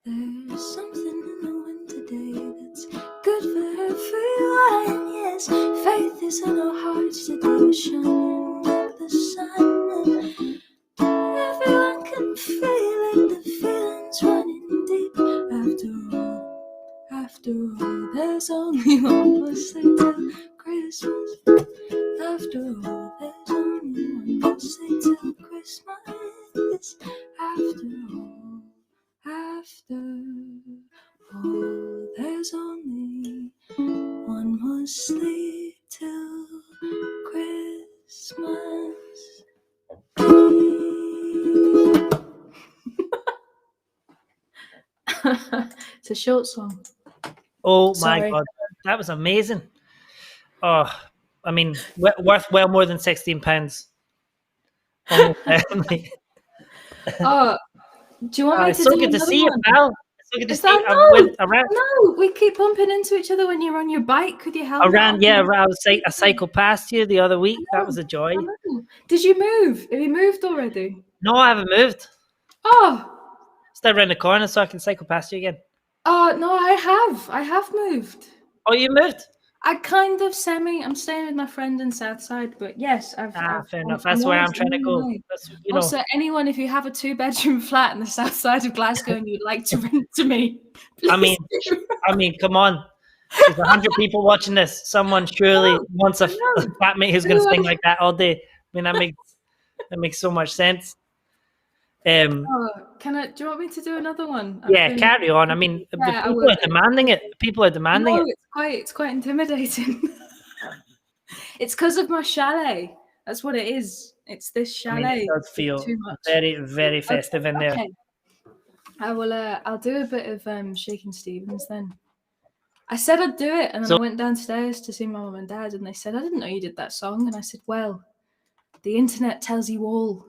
There's something in the wind today that's good for everyone. Yes, faith is in our hearts today, we're shining like the sun. Everyone can feel it, the feeling's running deep. After all, there's only one more sleep till Christmas. After all, there's only one more sleep till Christmas. After all, there's only one more sleep till Christmas. It's a short song. Oh Sorry. my God, that was amazing. Oh, I mean, worth well more than £16. Almost definitely. Oh, do you want me It's to so do good to another see you, one? pal. It's so good to Is see that you. no? We keep bumping into each other when you're on your bike. Could you help? I was like, I cycled past you the other week. That was a joy. Did you move? Have you moved already? No, I haven't moved. Oh, Stay around the corner so I can cycle past you again. oh no, I have moved. Oh, you moved? I kind of I'm staying with my friend in Southside, but yes, I've fair enough. That's where I'm trying to go. That's, Also, anyone, if you have a 2-bedroom flat in the south side of Glasgow and you'd like to rent to me, I mean, come on. There's 100 people watching this. Someone surely wants a flatmate who's going to sing like that all day. I mean, that makes so much sense. do you want me to do another one? Carry on. I mean, people are demanding it. People are demanding it. It's quite intimidating. It's because of my chalet. That's what it is. It's this chalet. I mean, it does feel very, very festive in there. I will. I'll do a bit of Shakin Stevens then. I said I'd do it, and then So- I went downstairs to see my mum and dad, and they said, I didn't know you did that song. And I said, well, the internet tells you all.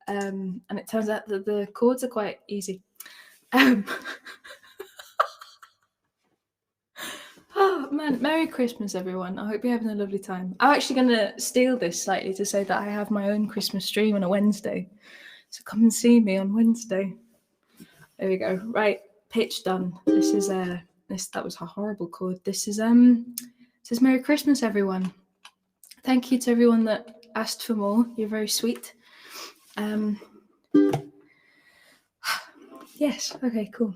And it turns out that the chords are quite easy. Oh, man. Merry Christmas, everyone. I hope you're having a lovely time. I'm actually going to steal this slightly to say that I have my own Christmas stream on a Wednesday. So come and see me on Wednesday. There we go. Right. Pitch done. This is that was a horrible chord. This is Merry Christmas, everyone. Thank you to everyone that asked for more. You're very sweet. Yes. Okay, cool.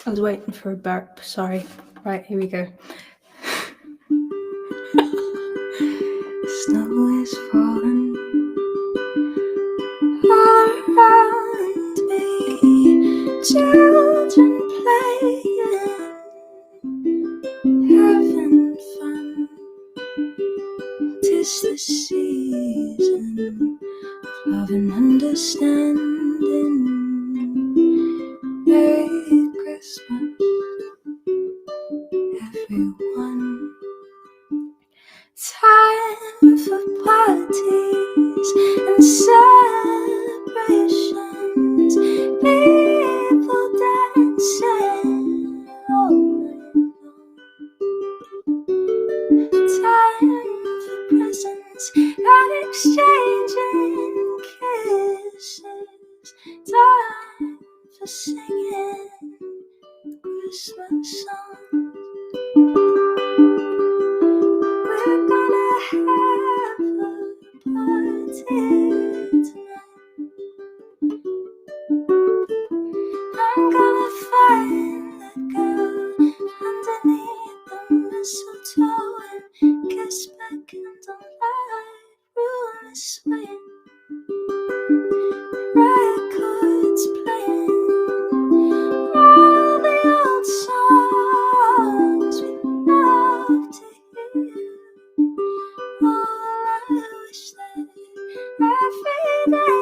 I was waiting for a burp. Sorry. Right, here we go. Snow is falling all around me. Children playing, having fun. 'Tis the season of love and understanding. Merry Christmas, everyone. Time for parties and celebrations. People dancing all night long. Time for presents and exchanging kisses. Time for singing Christmas songs. We're gonna have a party tonight. I'm gonna find that girl underneath the mistletoe and kiss by candlelight. Room is swaying, records playing. All the old songs we love to hear. Oh, I wish that every day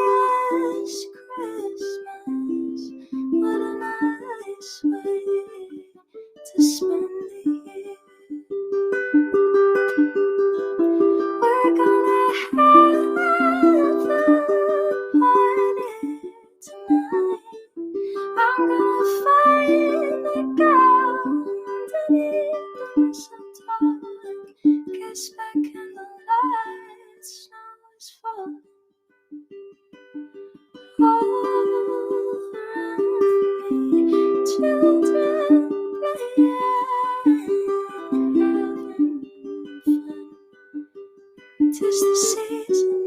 was Christmas. What a nice way to spend the year. We're gonna have a party tonight. I'm gonna find the girl underneath the mistletoe and kiss by candlelight. Snow is falling all around me. Children playing, having fun. 'Tis the season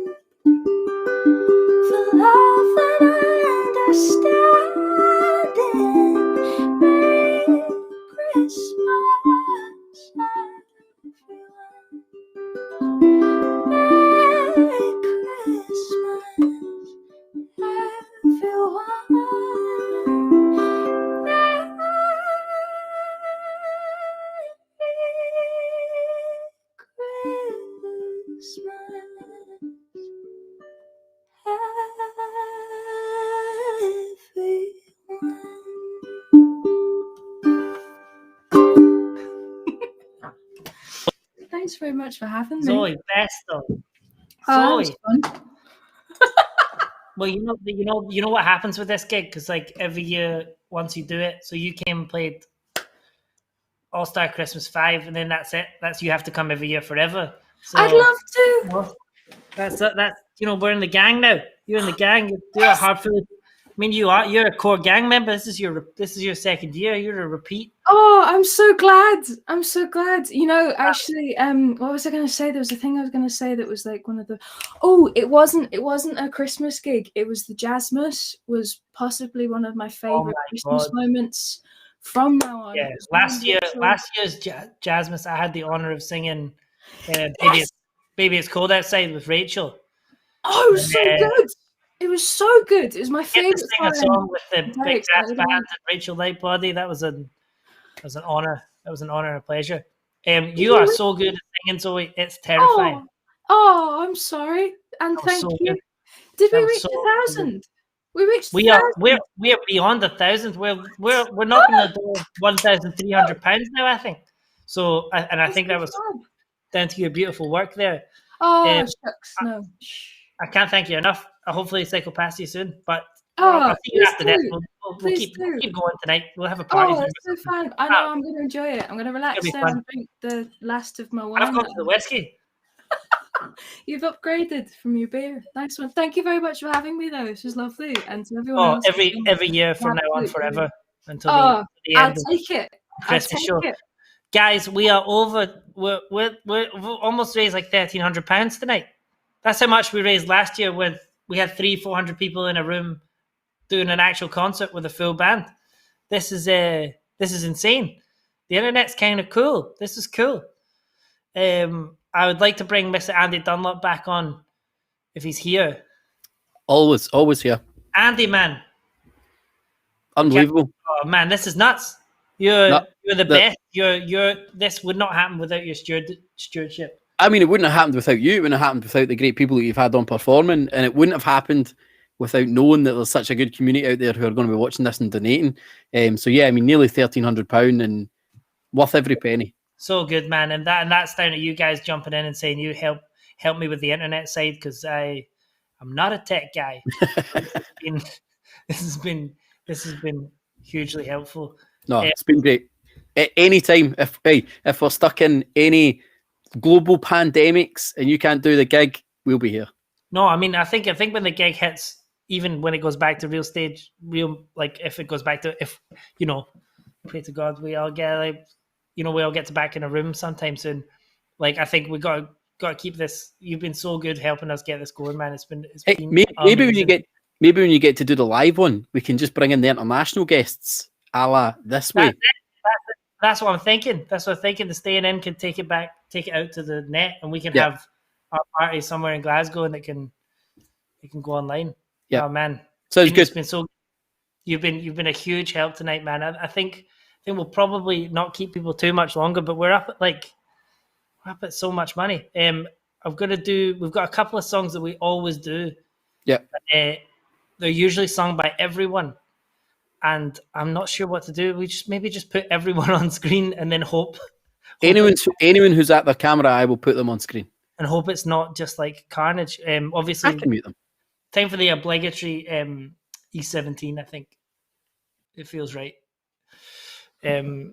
for love and understanding. Merry Christmas, everyone. Merry Christmas, everyone. Thanks very much for having me. Zoe Bestow. Oh, that Zoe. was fun. Well, you know what happens with this gig, because like every year, once you do it, so you came and played All Star Christmas 5, and then that's it. That's you have to come every year forever. So, I'd love to. That's we're in the gang now. You're in the gang. You do a hard food. I mean, you're a core gang member. This is your second year. You're a repeat. Oh, I'm so glad. I'm so glad. You know, actually, what was I going to say? There was a thing I was going to say that was like one of the. Oh, it wasn't a Christmas gig. It was the Jazzmas. Was possibly one of my favorite Christmas moments from now on. Yeah, It was last really year's Jazzmas, I had the honor of singing Baby It's Cold Outside with Rachel. Oh, it was so good. It was so good. It was my favorite. Sing a song with the big brass band and Rachel Lightbody. That was an honor. That was an honor and a pleasure. You are so good at singing, Zoe. It's terrifying. Oh, I'm sorry. And thank so you. good. Did we That was reach so 1,000? We reached We 1,000. are beyond 1,000. We're knocking on the door of £1,300 now, I think. So I think that was down to your beautiful work there. Oh, shucks, no. I can't thank you enough. Hopefully, Psycho pass you soon. But Oh, I'll see you please after this. do. We'll keep going tonight. We'll have a party. Oh, it's so fun. I know I'm going to enjoy it. I'm going to relax be there fun. and drink the last of my wine. I've got to the whiskey. You've upgraded from your beer. Nice one. Thank you very much for having me, though. This was lovely. And to everyone else. Every year from now on, forever until the I'll end of take it. the Christmas show. Guys, we are over. We've almost raised like £1,300 tonight. That's how much we raised last year when we had 300-400 people in a room doing an actual concert with a full band. This is insane. The internet's kind of cool. This is cool. I would like to bring Mr. Andy Dunlop back on if he's here. Always here. Andy, man. Unbelievable. Oh man, this is nuts. You're the best. This would not happen without your stewardship. I mean, it wouldn't have happened without you. It wouldn't have happened without the great people that you've had on performing, and it wouldn't have happened without knowing that there's such a good community out there who are going to be watching this and donating. So yeah, I mean, nearly £1,300 and worth every penny. So good, man, and that's down to you guys jumping in and saying you help me with the internet side because I'm not a tech guy. This has been hugely helpful. No, it's been great. At any time, if we're stuck in any global pandemics and you can't do the gig, we'll be here. No, I mean, I think when the gig hits, even when it goes back to if it goes back to, pray to God, we all get we all get back in a room sometime soon. Like, I think we got to keep this. You've been so good helping us get this going, man. It's been maybe when you get to do the live one, we can just bring in the international guests, a la this way. That's what I'm thinking. The Stayin Inn can take it out to the net, and we can have our party somewhere in Glasgow, and it can go online. Yeah, oh man, sounds good. You've been a huge help tonight, man. I think we'll probably not keep people too much longer, but we're up at so much money. We've got a couple of songs that we always do. Yeah, they're usually sung by everyone. And I'm not sure what to do. We just put everyone on screen and then hope. Anyone who's at their camera, I will put them on screen. And hope it's not just like carnage. Obviously, I can mute them. Time for the obligatory E17, I think. It feels right. Andy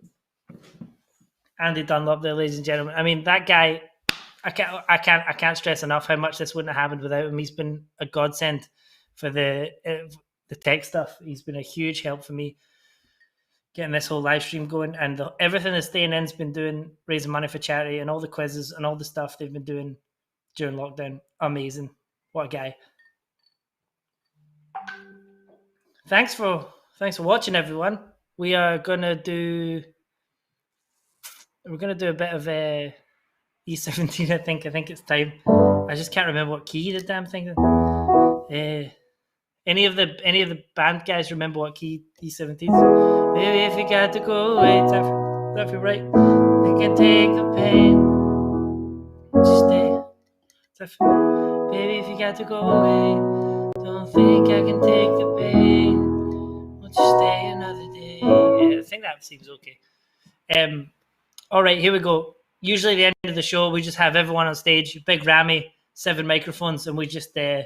Dunlop there, ladies and gentlemen. I mean, that guy, I can't stress enough how much this wouldn't have happened without him. He's been a godsend for the tech stuff. He's been a huge help for me getting this whole live stream going, and everything that Stayin Inn's been doing, raising money for charity, and all the quizzes and all the stuff they've been doing during lockdown. Amazing. What a guy. Thanks for watching, everyone. We're gonna do a bit of a E17. I think it's time. I just can't remember what key the damn thing is. Any of the band guys remember what key E17 is? Maybe if you got to go away, that feel right? I can take the pain. Just stay. Baby, if you got to go away, don't think I can take the pain. Won't you stay another day? Yeah, I think that seems okay. All right, here we go. Usually at the end of the show, we just have everyone on stage, big Rammy, 7 microphones, and we just go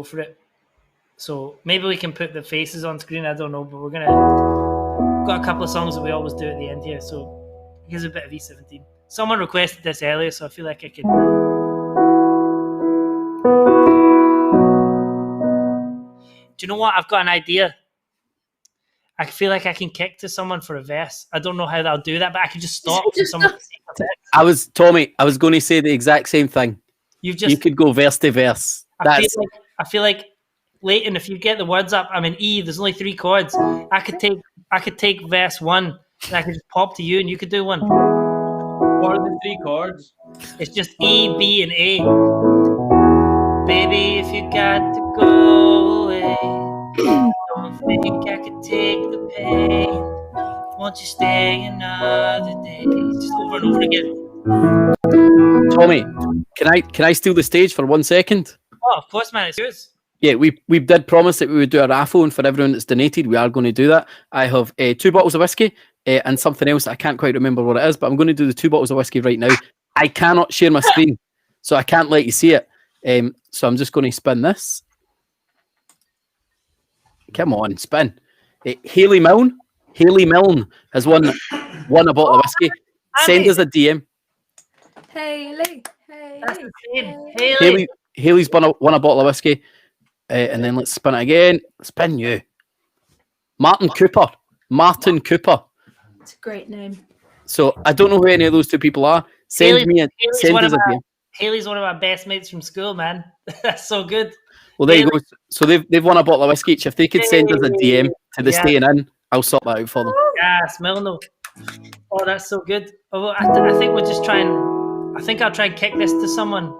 for it. So maybe we can put the faces on screen. I don't know, but we've got a couple of songs that we always do at the end here. So here's a bit of E17. Someone requested this earlier, so I feel like I could. Do you know what? I've got an idea. I feel like I can kick to someone for a verse. I don't know how I'll do that, but I can just stop for someone to sing a verse. I was going to say the exact same thing. You could go verse to verse. I feel like Leighton, if you get the words up, I'm in E. There's only 3 chords. I could take verse 1 and I could just pop to you and you could do one. What are the 3 chords? It's just E, B, and A. Baby, if you got to go away, don't think I could take the pain. Won't you stay another day? Just over and over again. Tommy, can I steal the stage for 1 second? Oh, of course, man, it's yours. Yeah, we did promise that we would do a raffle, and for everyone that's donated, we are going to do that. I have 2 bottles of whiskey and something else. I can't quite remember what it is, but I'm going to do the 2 bottles of whiskey right now. I cannot share my screen, so I can't let you see it. So I'm just going to spin this. Come on, spin. Hayley Milne has won a bottle of whiskey. Send us a DM. Hayley. That's the same. Hayley's won a bottle of whiskey. And then let's spin it again. Spin you. Martin Cooper. It's a great name. So I don't know who any of those 2 people are. Send us a DM. Haley's one of my best mates from school, man. That's so good. Well, there you go. So they've won a bottle of whiskey each. If they could send us a DM to the Stayin Inn, I'll sort that out for them. Yes, Milno. Oh, that's so good. Oh, I think we'll just try and... I think I'll try and kick this to someone,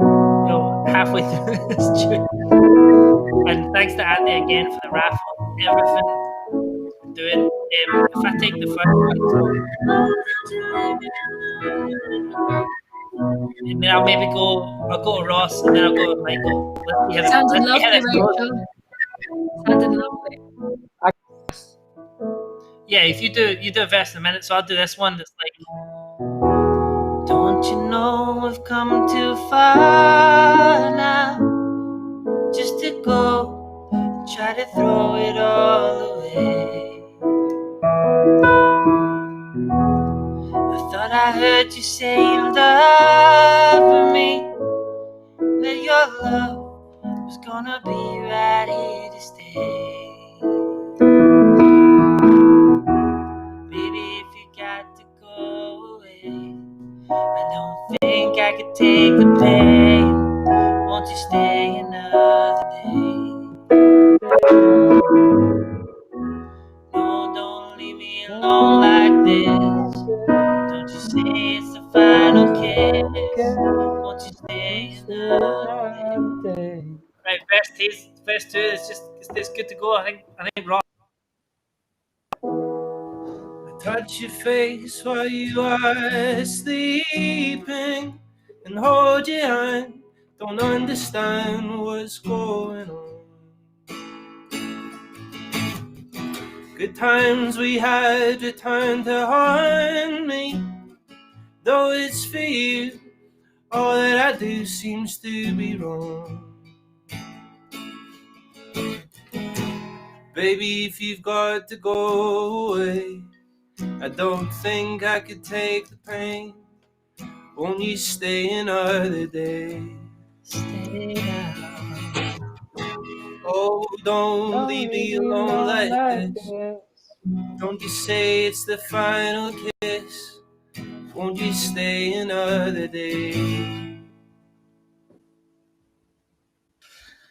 halfway through this tune. And thanks to Andy again for the raffle, everything doing. If I take the first one, and then I'll go to Ross, and then I'll go to Michael. Sounded lovely, Rachel. Sounded lovely. Yeah, if you do a verse in a minute, so I'll do this one that's like, don't you know we've come too far now, just to go and try to throw it all away. I thought I heard you say you love me, that your love was gonna be right here to stay. Baby, if you got to go away, I don't think I could take the pain. Won't you stay another day? No, don't leave me alone like this. Don't you say it's the final kiss. Won't you stay another day? Right, verse 2 it's good to go. I think Ross. Touch your face while you are sleeping and hold your hand. Don't understand what's going on. Good times we had return to haunt me. Though it's for you, all that I do seems to be wrong. Baby, if you've got to go away, I don't think I could take the pain. Won't you stay another day? Stay now. Oh, don't leave me alone like this. Don't you say it's the final kiss. Won't you stay another day?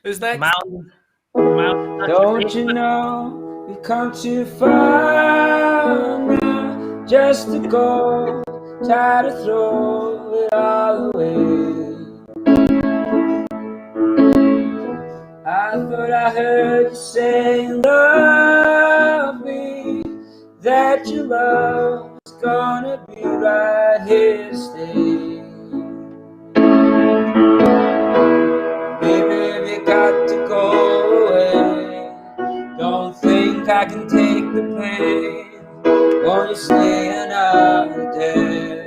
Who's next? Mountain. Don't you know we've come too far now, just to go, try to throw it all away. I thought I heard you say you love me, that your love was gonna be right here to stay. Baby, if you got to go away, don't think I can take the pain. Won't you stay another day?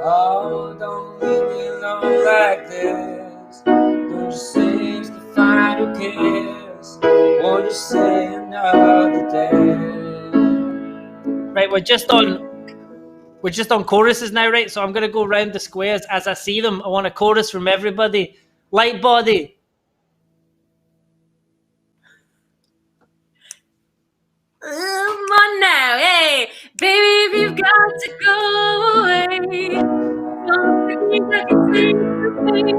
Oh, don't leave me alone like this. Don't you say it's the final kiss. Won't you stay another day? Right, we're just on choruses now, right? So I'm going to go round the squares as I see them. I want a chorus from everybody. Lightbody. Come on now, hey, baby, if you've got to go away, don't think I can take the pain.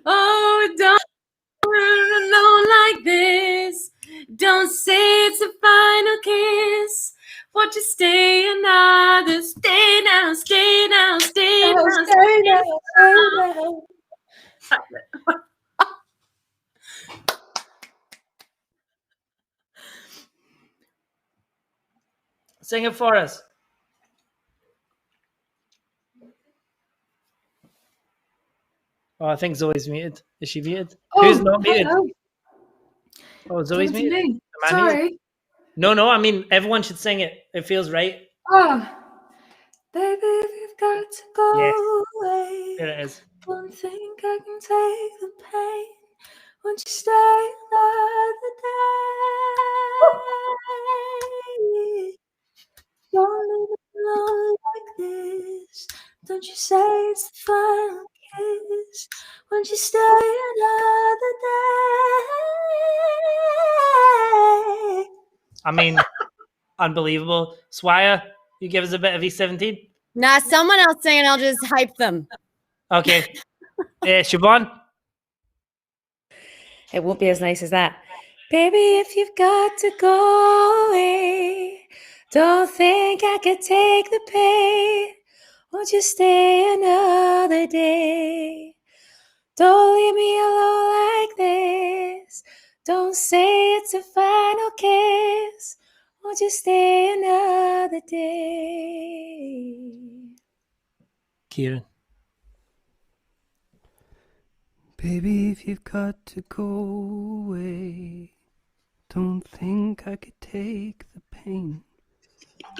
Oh, don't run alone like this. Don't say it's a final kiss. Won't you stay another? Stay now, stay now, stay now, stay now. Sing it for us. Oh, I think Zoe's muted. Is she muted? Oh, Who's not muted? hello. Oh, Zoe's Talking to muted. me. Am I Sorry. muted? No. I mean, everyone should sing it. It feels right. Oh, baby, if you've got to go Yes. away, Here it is. don't think I can take the pain. Won't you stay another day? Don't leave me alone like this. Don't you say it's the final kiss. Won't you stay another day? I mean, unbelievable. Swire, you give us a bit of E17? Nah, someone else sing and I'll just hype them. Okay. Siobhan? It won't be as nice as that. Baby, if you've got to go away, don't think I could take the pain. Won't you stay another day? Don't leave me alone like this. Don't say it's a final kiss. Won't you stay another day? Kieran. Baby, if you've got to go away, don't think I could take the pain.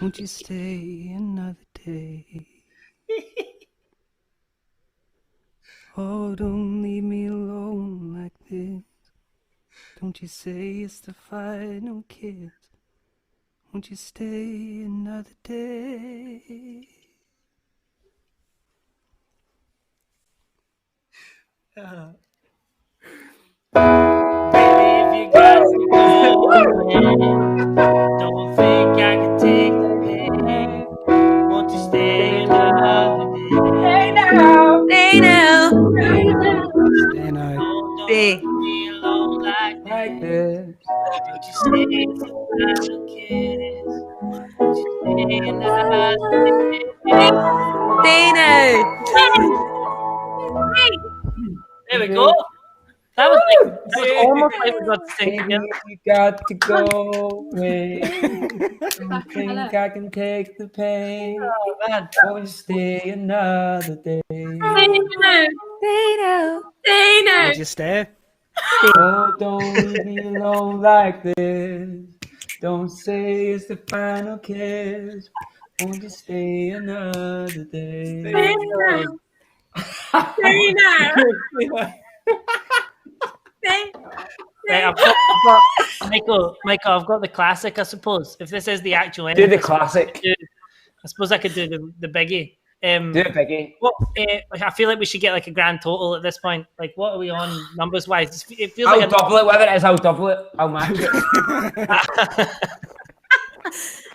Won't you stay another day? Oh, don't leave me alone like this. Don't you say it's the final kiss. Won't you stay another day? Baby, if you got to go away, don't think I can take the pain. Won't you stay another day? Stay now. Stay now. Stay now. Don't leave me alone like this. Don't you say it's a final kiss. Won't you stay another day? Stay now. There we go. That was almost like we got to sing together. You got to go away. Don't think I can take the pain. Oh, man. Won't you stay another day? Stay now. Would you stay? Oh, don't leave me alone like this. Don't say it's the final kiss. Won't you stay another day? Stay now. Stay now. Right, I've got Michael, I've got the classic, I suppose. If this is the actual end, Do the classic. I suppose I could do the biggie. Do it, Biggie. What, I feel like we should get like a grand total at this point. Like, what are we on numbers wise? It feels I'll like double it, whatever it is, I'll double it. I'll match it.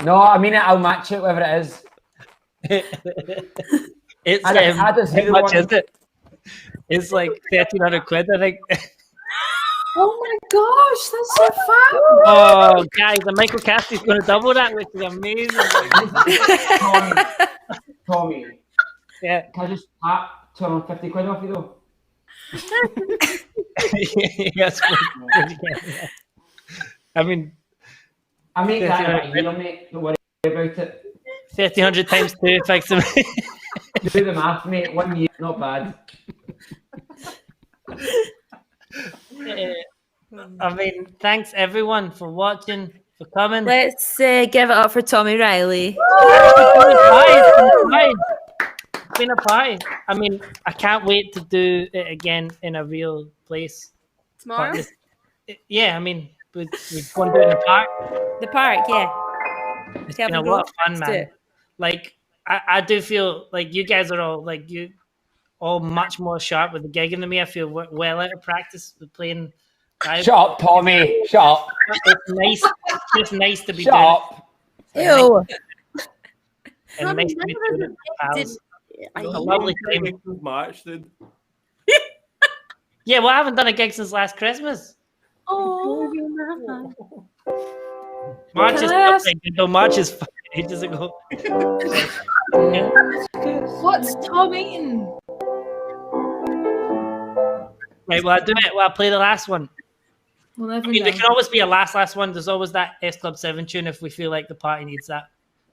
No, I mean it, I'll match it, whatever it is. It's I just how really much want- is it? It's like 1,300 quid, I think. Oh my gosh, that's so fun! Oh, guys, and Michael Cassidy's going to double that, which is amazing. Tommy. Yeah. Can I just tap 250 quid off you though? Yes. I mean, I make that in 1,300 about a year, mate. Don't worry about it. 1,300 times 2 effectively. Do the math, mate. 1 year, not bad. I mean, thanks everyone for watching, for coming. Let's give it up for Tommy Reilly. It's been a party. I mean, I can't wait to do it again in a real place. Tomorrow? Yeah, I mean, we're going to do it in the park. The park, yeah. It's been a lot of fun, Let's do man. it. Like, I do feel like you guys are all like all much more sharp with the gigging than me. I feel well out of practice with playing. Shut up, Tommy. Shut up. It's nice. It's just nice to be Shut doing up. Ew. it. And nice to be doing it with pals. A lovely time. March, dude. Yeah, well, I haven't done a gig since last Christmas. Oh. March is Can I ask- March is ages ago. What's Tom eating? Right, well, I do it. Well, I'll play the last one. We'll I never mean, there know. can always be a last one. There's always that S Club 7 tune if we feel like the party needs that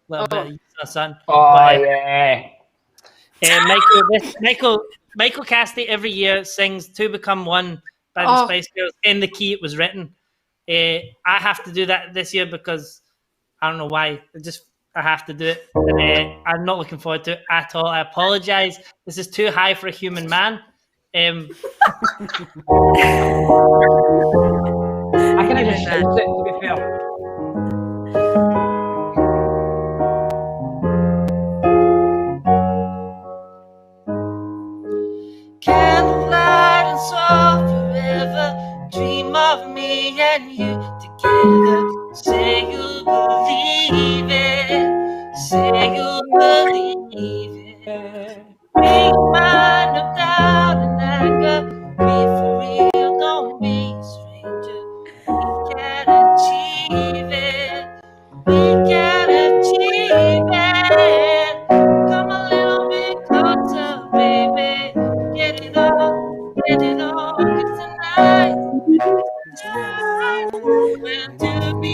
little bit of use of the sun. Oh, yeah. Michael Cassidy every year sings "To Become One" by the Spice Girls in the key it was written. I have to do that this year because I don't know why. I have to do it. I'm not looking forward to it at all. I apologize. This is too high for a human man. I can just shout it, to be fair. Candlelight and soft forever. Dream of me and you together. Say you believe it. Say you believe it. Bring your mind of doubt and anger. Be for real, don't be a stranger. We can achieve it. We can achieve it. Come a little bit closer, baby. Get it on, 'cause tonight when to be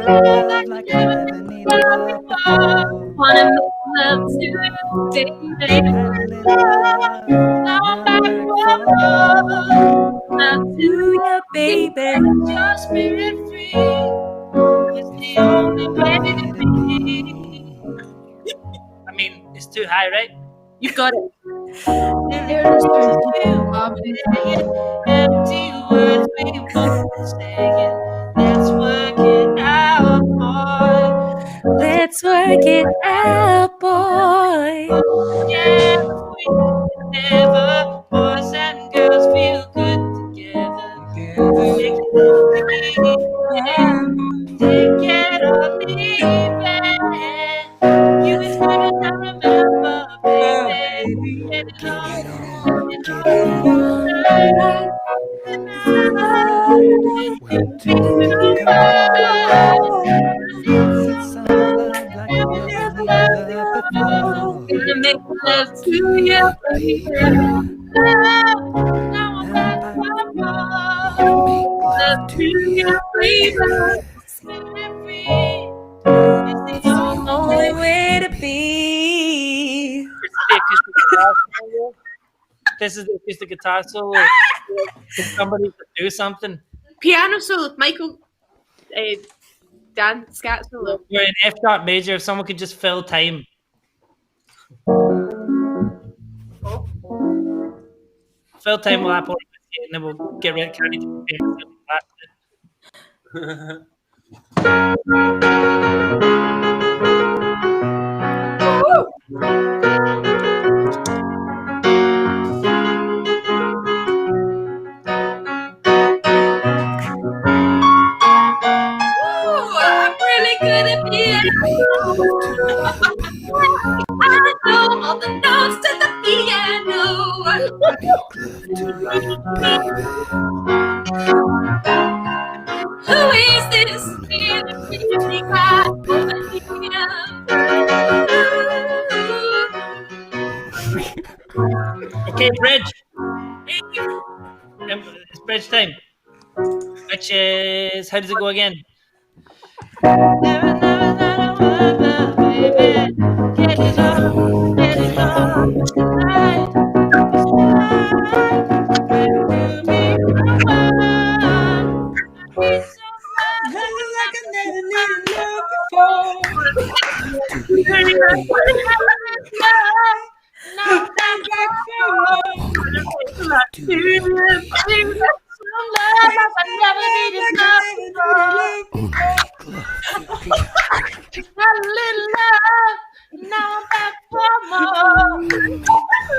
love like I never needed love before. Wanna make love to you, baby. Now I'm back for love to you, baby. Your spirit free is the only way to be. I mean, it's too high, right? You got it. Empty words we both saying. Let's work it out, boy. Let's work it out, boy. Yeah, we never, boys and girls feel good together. Take it or leave it. You as good as I remember, baby. Get it on, Gonna make love to you, baby. Now I'm back for Love to you, baby. spirit free. It's the Only way to be. This is the acoustic guitar solo. Somebody to do something. Piano solo, Michael. Dan, scat solo. We're in F sharp major. If someone could just fill time. Fill time will happen, and then we'll get rid of Candy to I'm really good at piano. I know all the notes to the piano. Who is this really got over here? Okay, bridge. It's bridge time. Which is, how does it go again?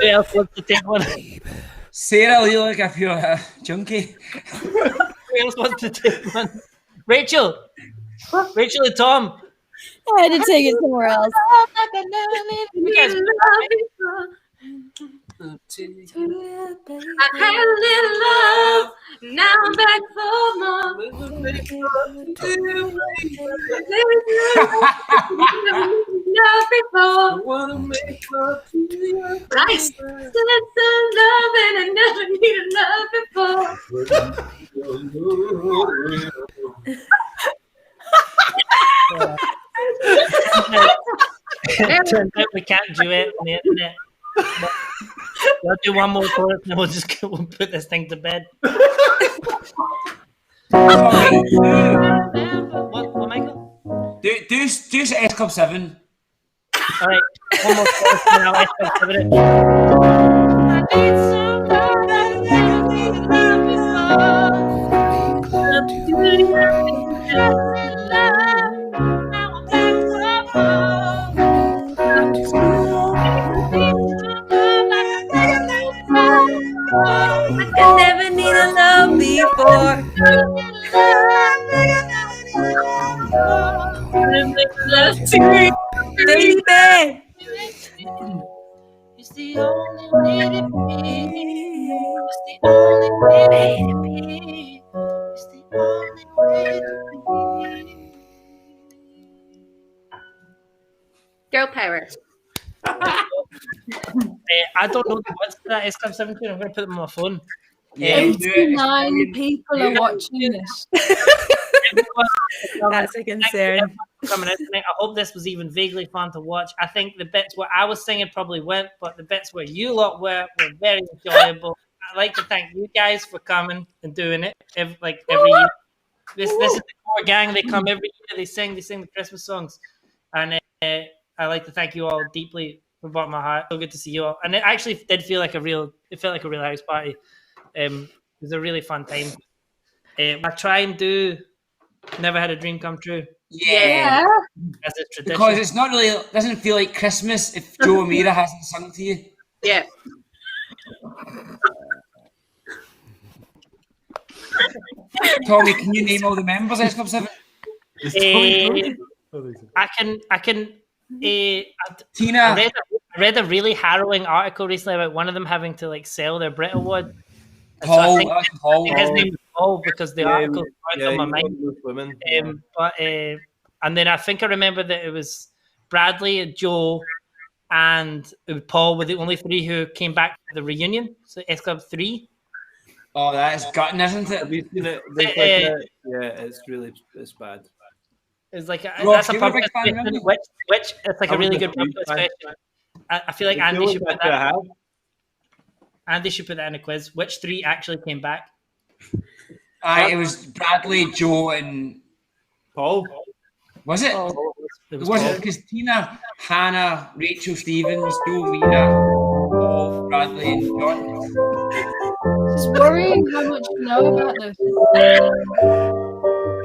Who else wants to take one? Sarah, you look like you're a junkie. Who else wants to take one? Rachel and Tom. I had to take it somewhere else. You guys, I had a little love, now I'm back for more. love before. I wanna make love to you. Nice. Said some love and I never needed love before. Turns out we can't duet on the internet. We'll do one more chorus and we'll put this thing to bed. What, Michael? Do S Club 7. All right, one more chorus and I'll S Club 7 it. I never need a love before. Baby. It's the only way to be. It's the only way to be. It's the only way to be. Girl power. I don't know the words to that S Club 17. I'm going to put them on my phone. 89 people are watching this. That's a concern. Coming out tonight. I hope this was even vaguely fun to watch. I think the bits where I was singing probably went, but the bits where you lot were very enjoyable. I'd like to thank you guys for coming and doing it every year. This is the core gang. They come every year. They sing the Christmas songs, and I'd like to thank you all deeply from the bottom of my heart. So good to see you all, and it actually did feel like a real house party. It was a really fun time. I try and do Never Had a Dream Come True. Yeah. As a tradition. Because it's not really, doesn't feel like Christmas if Joe Amira hasn't sung to you. Yeah. Tommy, can you name all the members of S Club 7? I can. Tina. I read a really harrowing article recently about one of them having to sell their Brit Award. Paul, I think his name was Paul because the article was on my mind. And then I think I remember that it was Bradley, Joe, and Paul were the only three who came back for the reunion. So S Club 3. Oh, that is gutting, isn't it? Have you seen it? It's bad. It's like Ross, that's a pub question, which it's like a really good pub question. I feel like Andy should put that. Andy should put that in a quiz. Which three actually came back? It was Bradley, Joe, and Paul. Was it? It was it because Tina, Hannah, Rachel Stevens, Joe, Mina, Paul, Bradley, and John. It's worrying how much you know about this.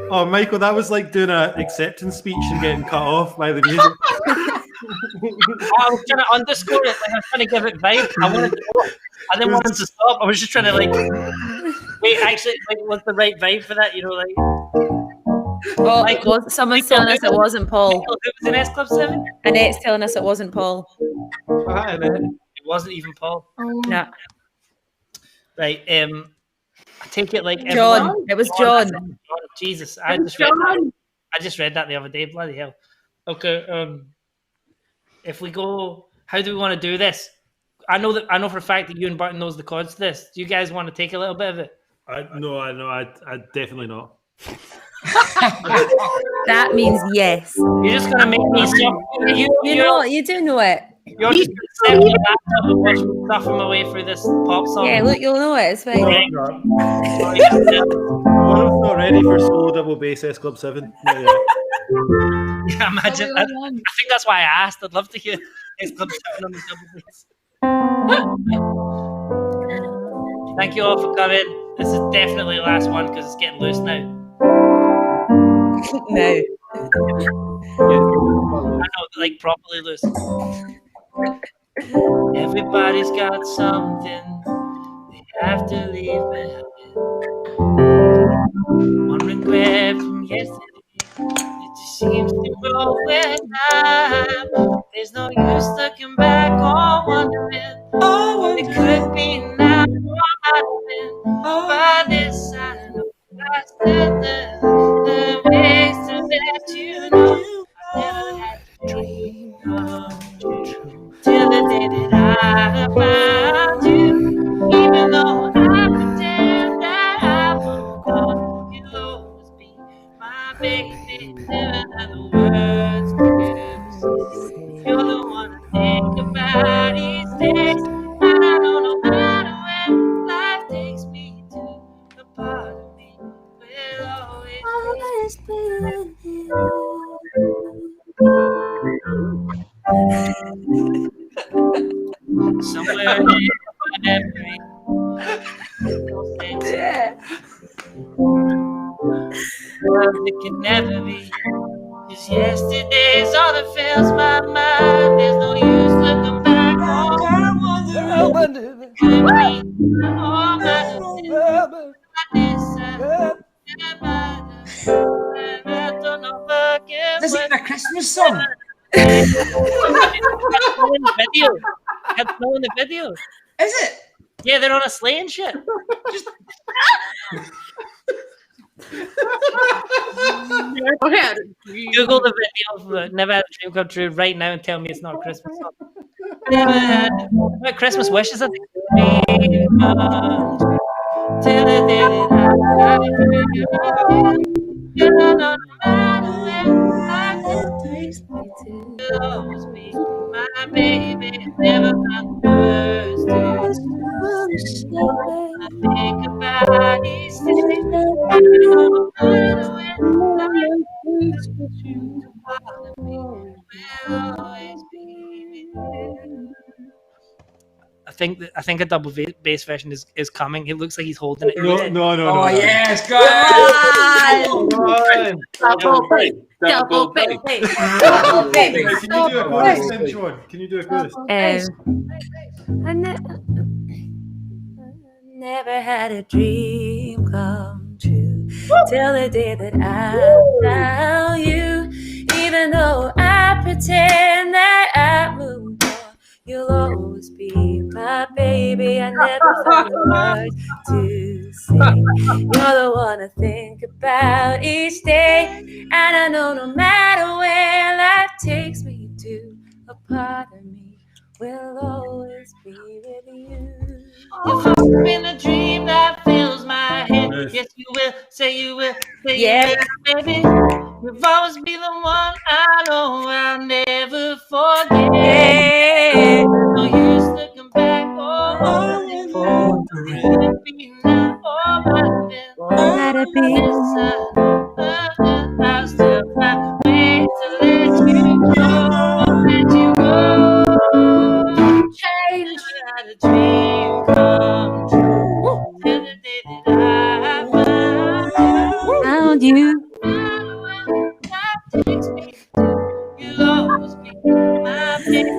Oh, Michael, that was like doing an acceptance speech and getting cut off by the music. I was trying to underscore it. I was trying to give it vibe. I didn't want him to stop. I was just trying to wait. Actually, what's the right vibe for that? Someone's telling us it wasn't Paul. Michael, who was in S Club 7? Annette's telling us it wasn't Paul. It wasn't even Paul. No. Right. I take it like John. It was John. Jesus, I just read that the other day. Bloody hell. Okay. If we go, how do we want to do this? I know for a fact that you and Barton knows the chords to this. Do you guys want to take a little bit of it? No, I definitely not. That means yes. You're just gonna make me stop. You do know it. You're just gonna set me laptop and watch me suffer my way through this pop song. Yeah, look, you'll know it. It's fine. One of them's not ready for solo double bass S Club 7. Yeah, imagine. I think that's why I asked. I'd love to hear S Club 7 on the double bass. Thank you all for coming. This is definitely the last one because it's getting loose now. No. I know, properly loose. Everybody's got something they have to leave behind. One regret from yesterday. It just seems to roll with time. There's no use looking back or wondering what it could be now or might have been. By this I know I said the ways to let you know I never had a dream. days. And I know no matter where life takes me to, a part of me will always be with you. Somewhere in my memory, love that can never be. 'Cause yesterday's all that fills my mind. There's no use looking back on what could be. All my This isn't a Christmas song. That's not in the video. That's not in the video. Is it? Yeah, they're on a sleigh and shit. Just... Google the video of Never Had a Dream Come True right now and tell me it's not a Christmas song. Never had about Christmas wishes, I think. Till the day that I you know, no matter where life takes me to, you'll always be my baby. Never my worst days. I think about each day. No matter where life takes me to, part of me will always be with you. I think a double bass version is coming. It looks like he's holding it. No. Oh yes, go on. Double bass. Double bass. Double bass. Can you do a chorus? I never had a dream come true till the day that I found you. Even though I pretend that I moved on, you'll always be my baby. I never found the words to say. You're the one I think about each day. And I know no matter where life takes me to, a part of me will always be with you. You've always been a dream that fills my head. Yes, you will. Say you will. Say you will, baby. You've always been the one I know I'll never forget. No use looking back on it. Be now or might have been. I'll still find ways to let you go. Let you go. Change. Had a dream come true. Till the day that I found you. Takes me to, you'll always be my baby.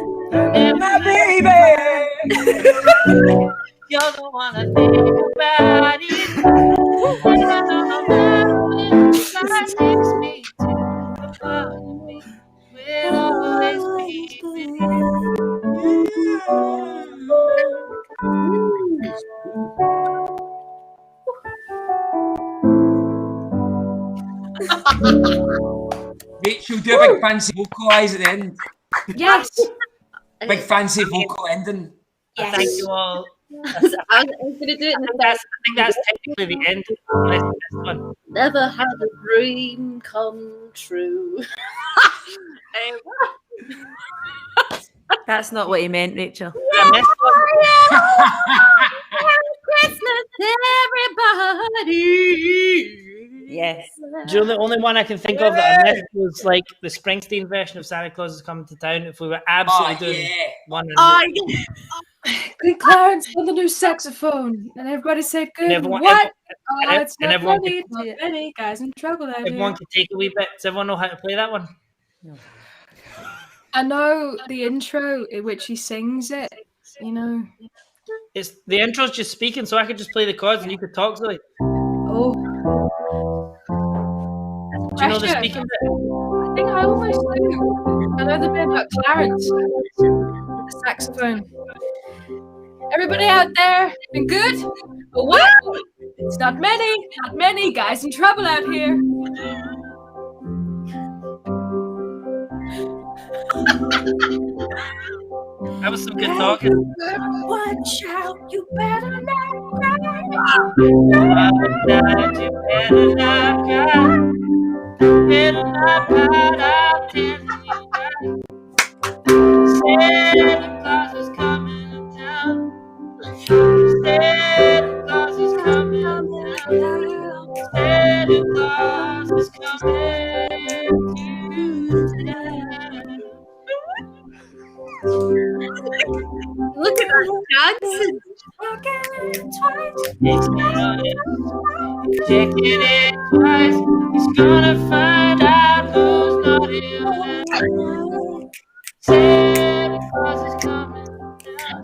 My baby. You're the one I think about. Life takes me to, a part of me will always be with Rachel, do a big fancy vocalize at the end. Yes. Big fancy vocal ending. Yes. Thank you all. I was going to do it in the I think that's technically the end. This one. Never had a dream come true. That's not what he meant, Rachel. Merry Christmas, everybody. Yes. Do you know the only one I can think of that I missed was like the Springsteen version of Santa Claus is Coming to Town. If we were absolutely doing one. Good Clarence on the new saxophone, and everybody said good. Everyone, what? and It's and not everyone funny. could- Not many guys in trouble out Everyone here. can take a wee bit. Does everyone know how to play that one? I know the intro in which he sings it. You know. It's the intro's just speaking, so I could just play the chords and you could talk, Zoe. Oh. Do you know the Pressure. speaking bit? I think I almost do. I know the bit about Clarence, the saxophone. Everybody out there, been good? But what? It's not many guys in trouble out here. That was some good talking. Watch out, you better not cry. You better not cry. Better not cry. I'm telling you that Santa Claus is coming. dancing. Checking it twice. He's gonna find out who's naughty or nice. Santa Claus is coming down.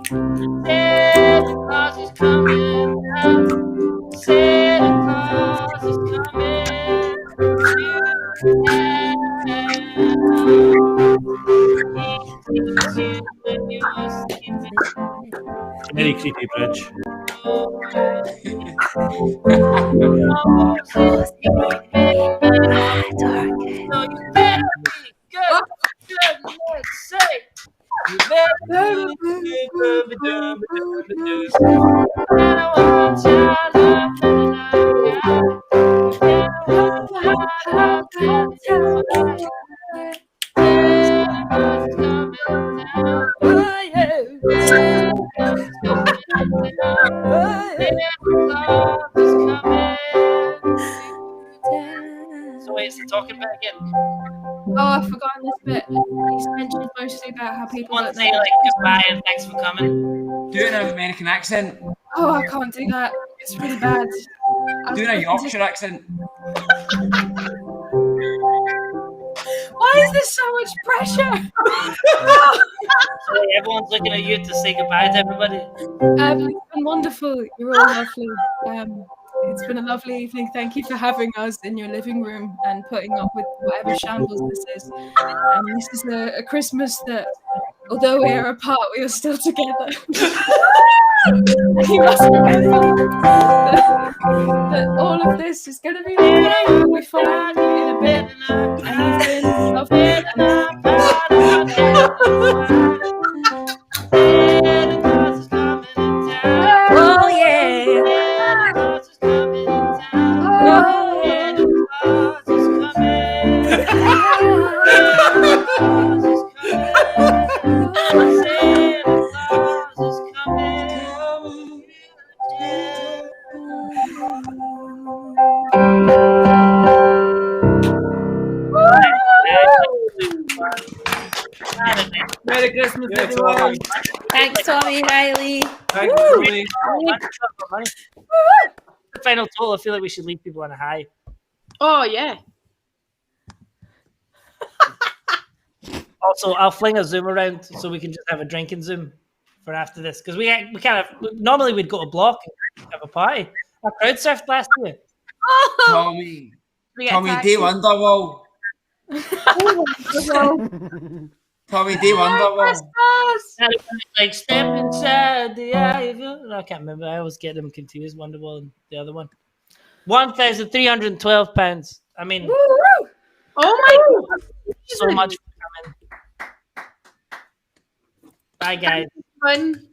Santa Claus is coming down. Santa Claus is coming to town. Very creepy bridge. So you better be good. Goodness sake. You better be good. And I want your love. So wait, is he talking about again? Oh, I've forgotten this bit. He's mentioned mostly about how people Want to say like goodbye and thanks for coming. Do an American accent. Oh, I can't do that. It's really bad. Do a Yorkshire accent. Why is there so much pressure? Sorry, everyone's looking at you to say goodbye to everybody. It's been wonderful. You're all lovely. It's been a lovely evening. Thank you for having us in your living room and putting up with whatever shambles this is. This is a Christmas that, although we are apart, we are still together. You must remember that all of this is going to be okay. We'll be fine in a bit. And you've been lovely. Oh, yeah. Merry Christmas, everyone. Thanks, Tommy Reilly. Thank you, Tommy. The final total, I feel like we should leave people on a high. Oh, yeah. Also, I'll fling a Zoom around so we can just have a drinking Zoom for after this. Because we kind of, normally we'd go to Block and have a party. I crowd surfed last year. Tommy, D Wonderwall. Tommy D Wonderwall. Like step inside the eye of your... I can't remember. I always get them confused. Wonderwall and the other one. £1,312. I mean, oh my God. So much for coming. Bye, guys. Fun.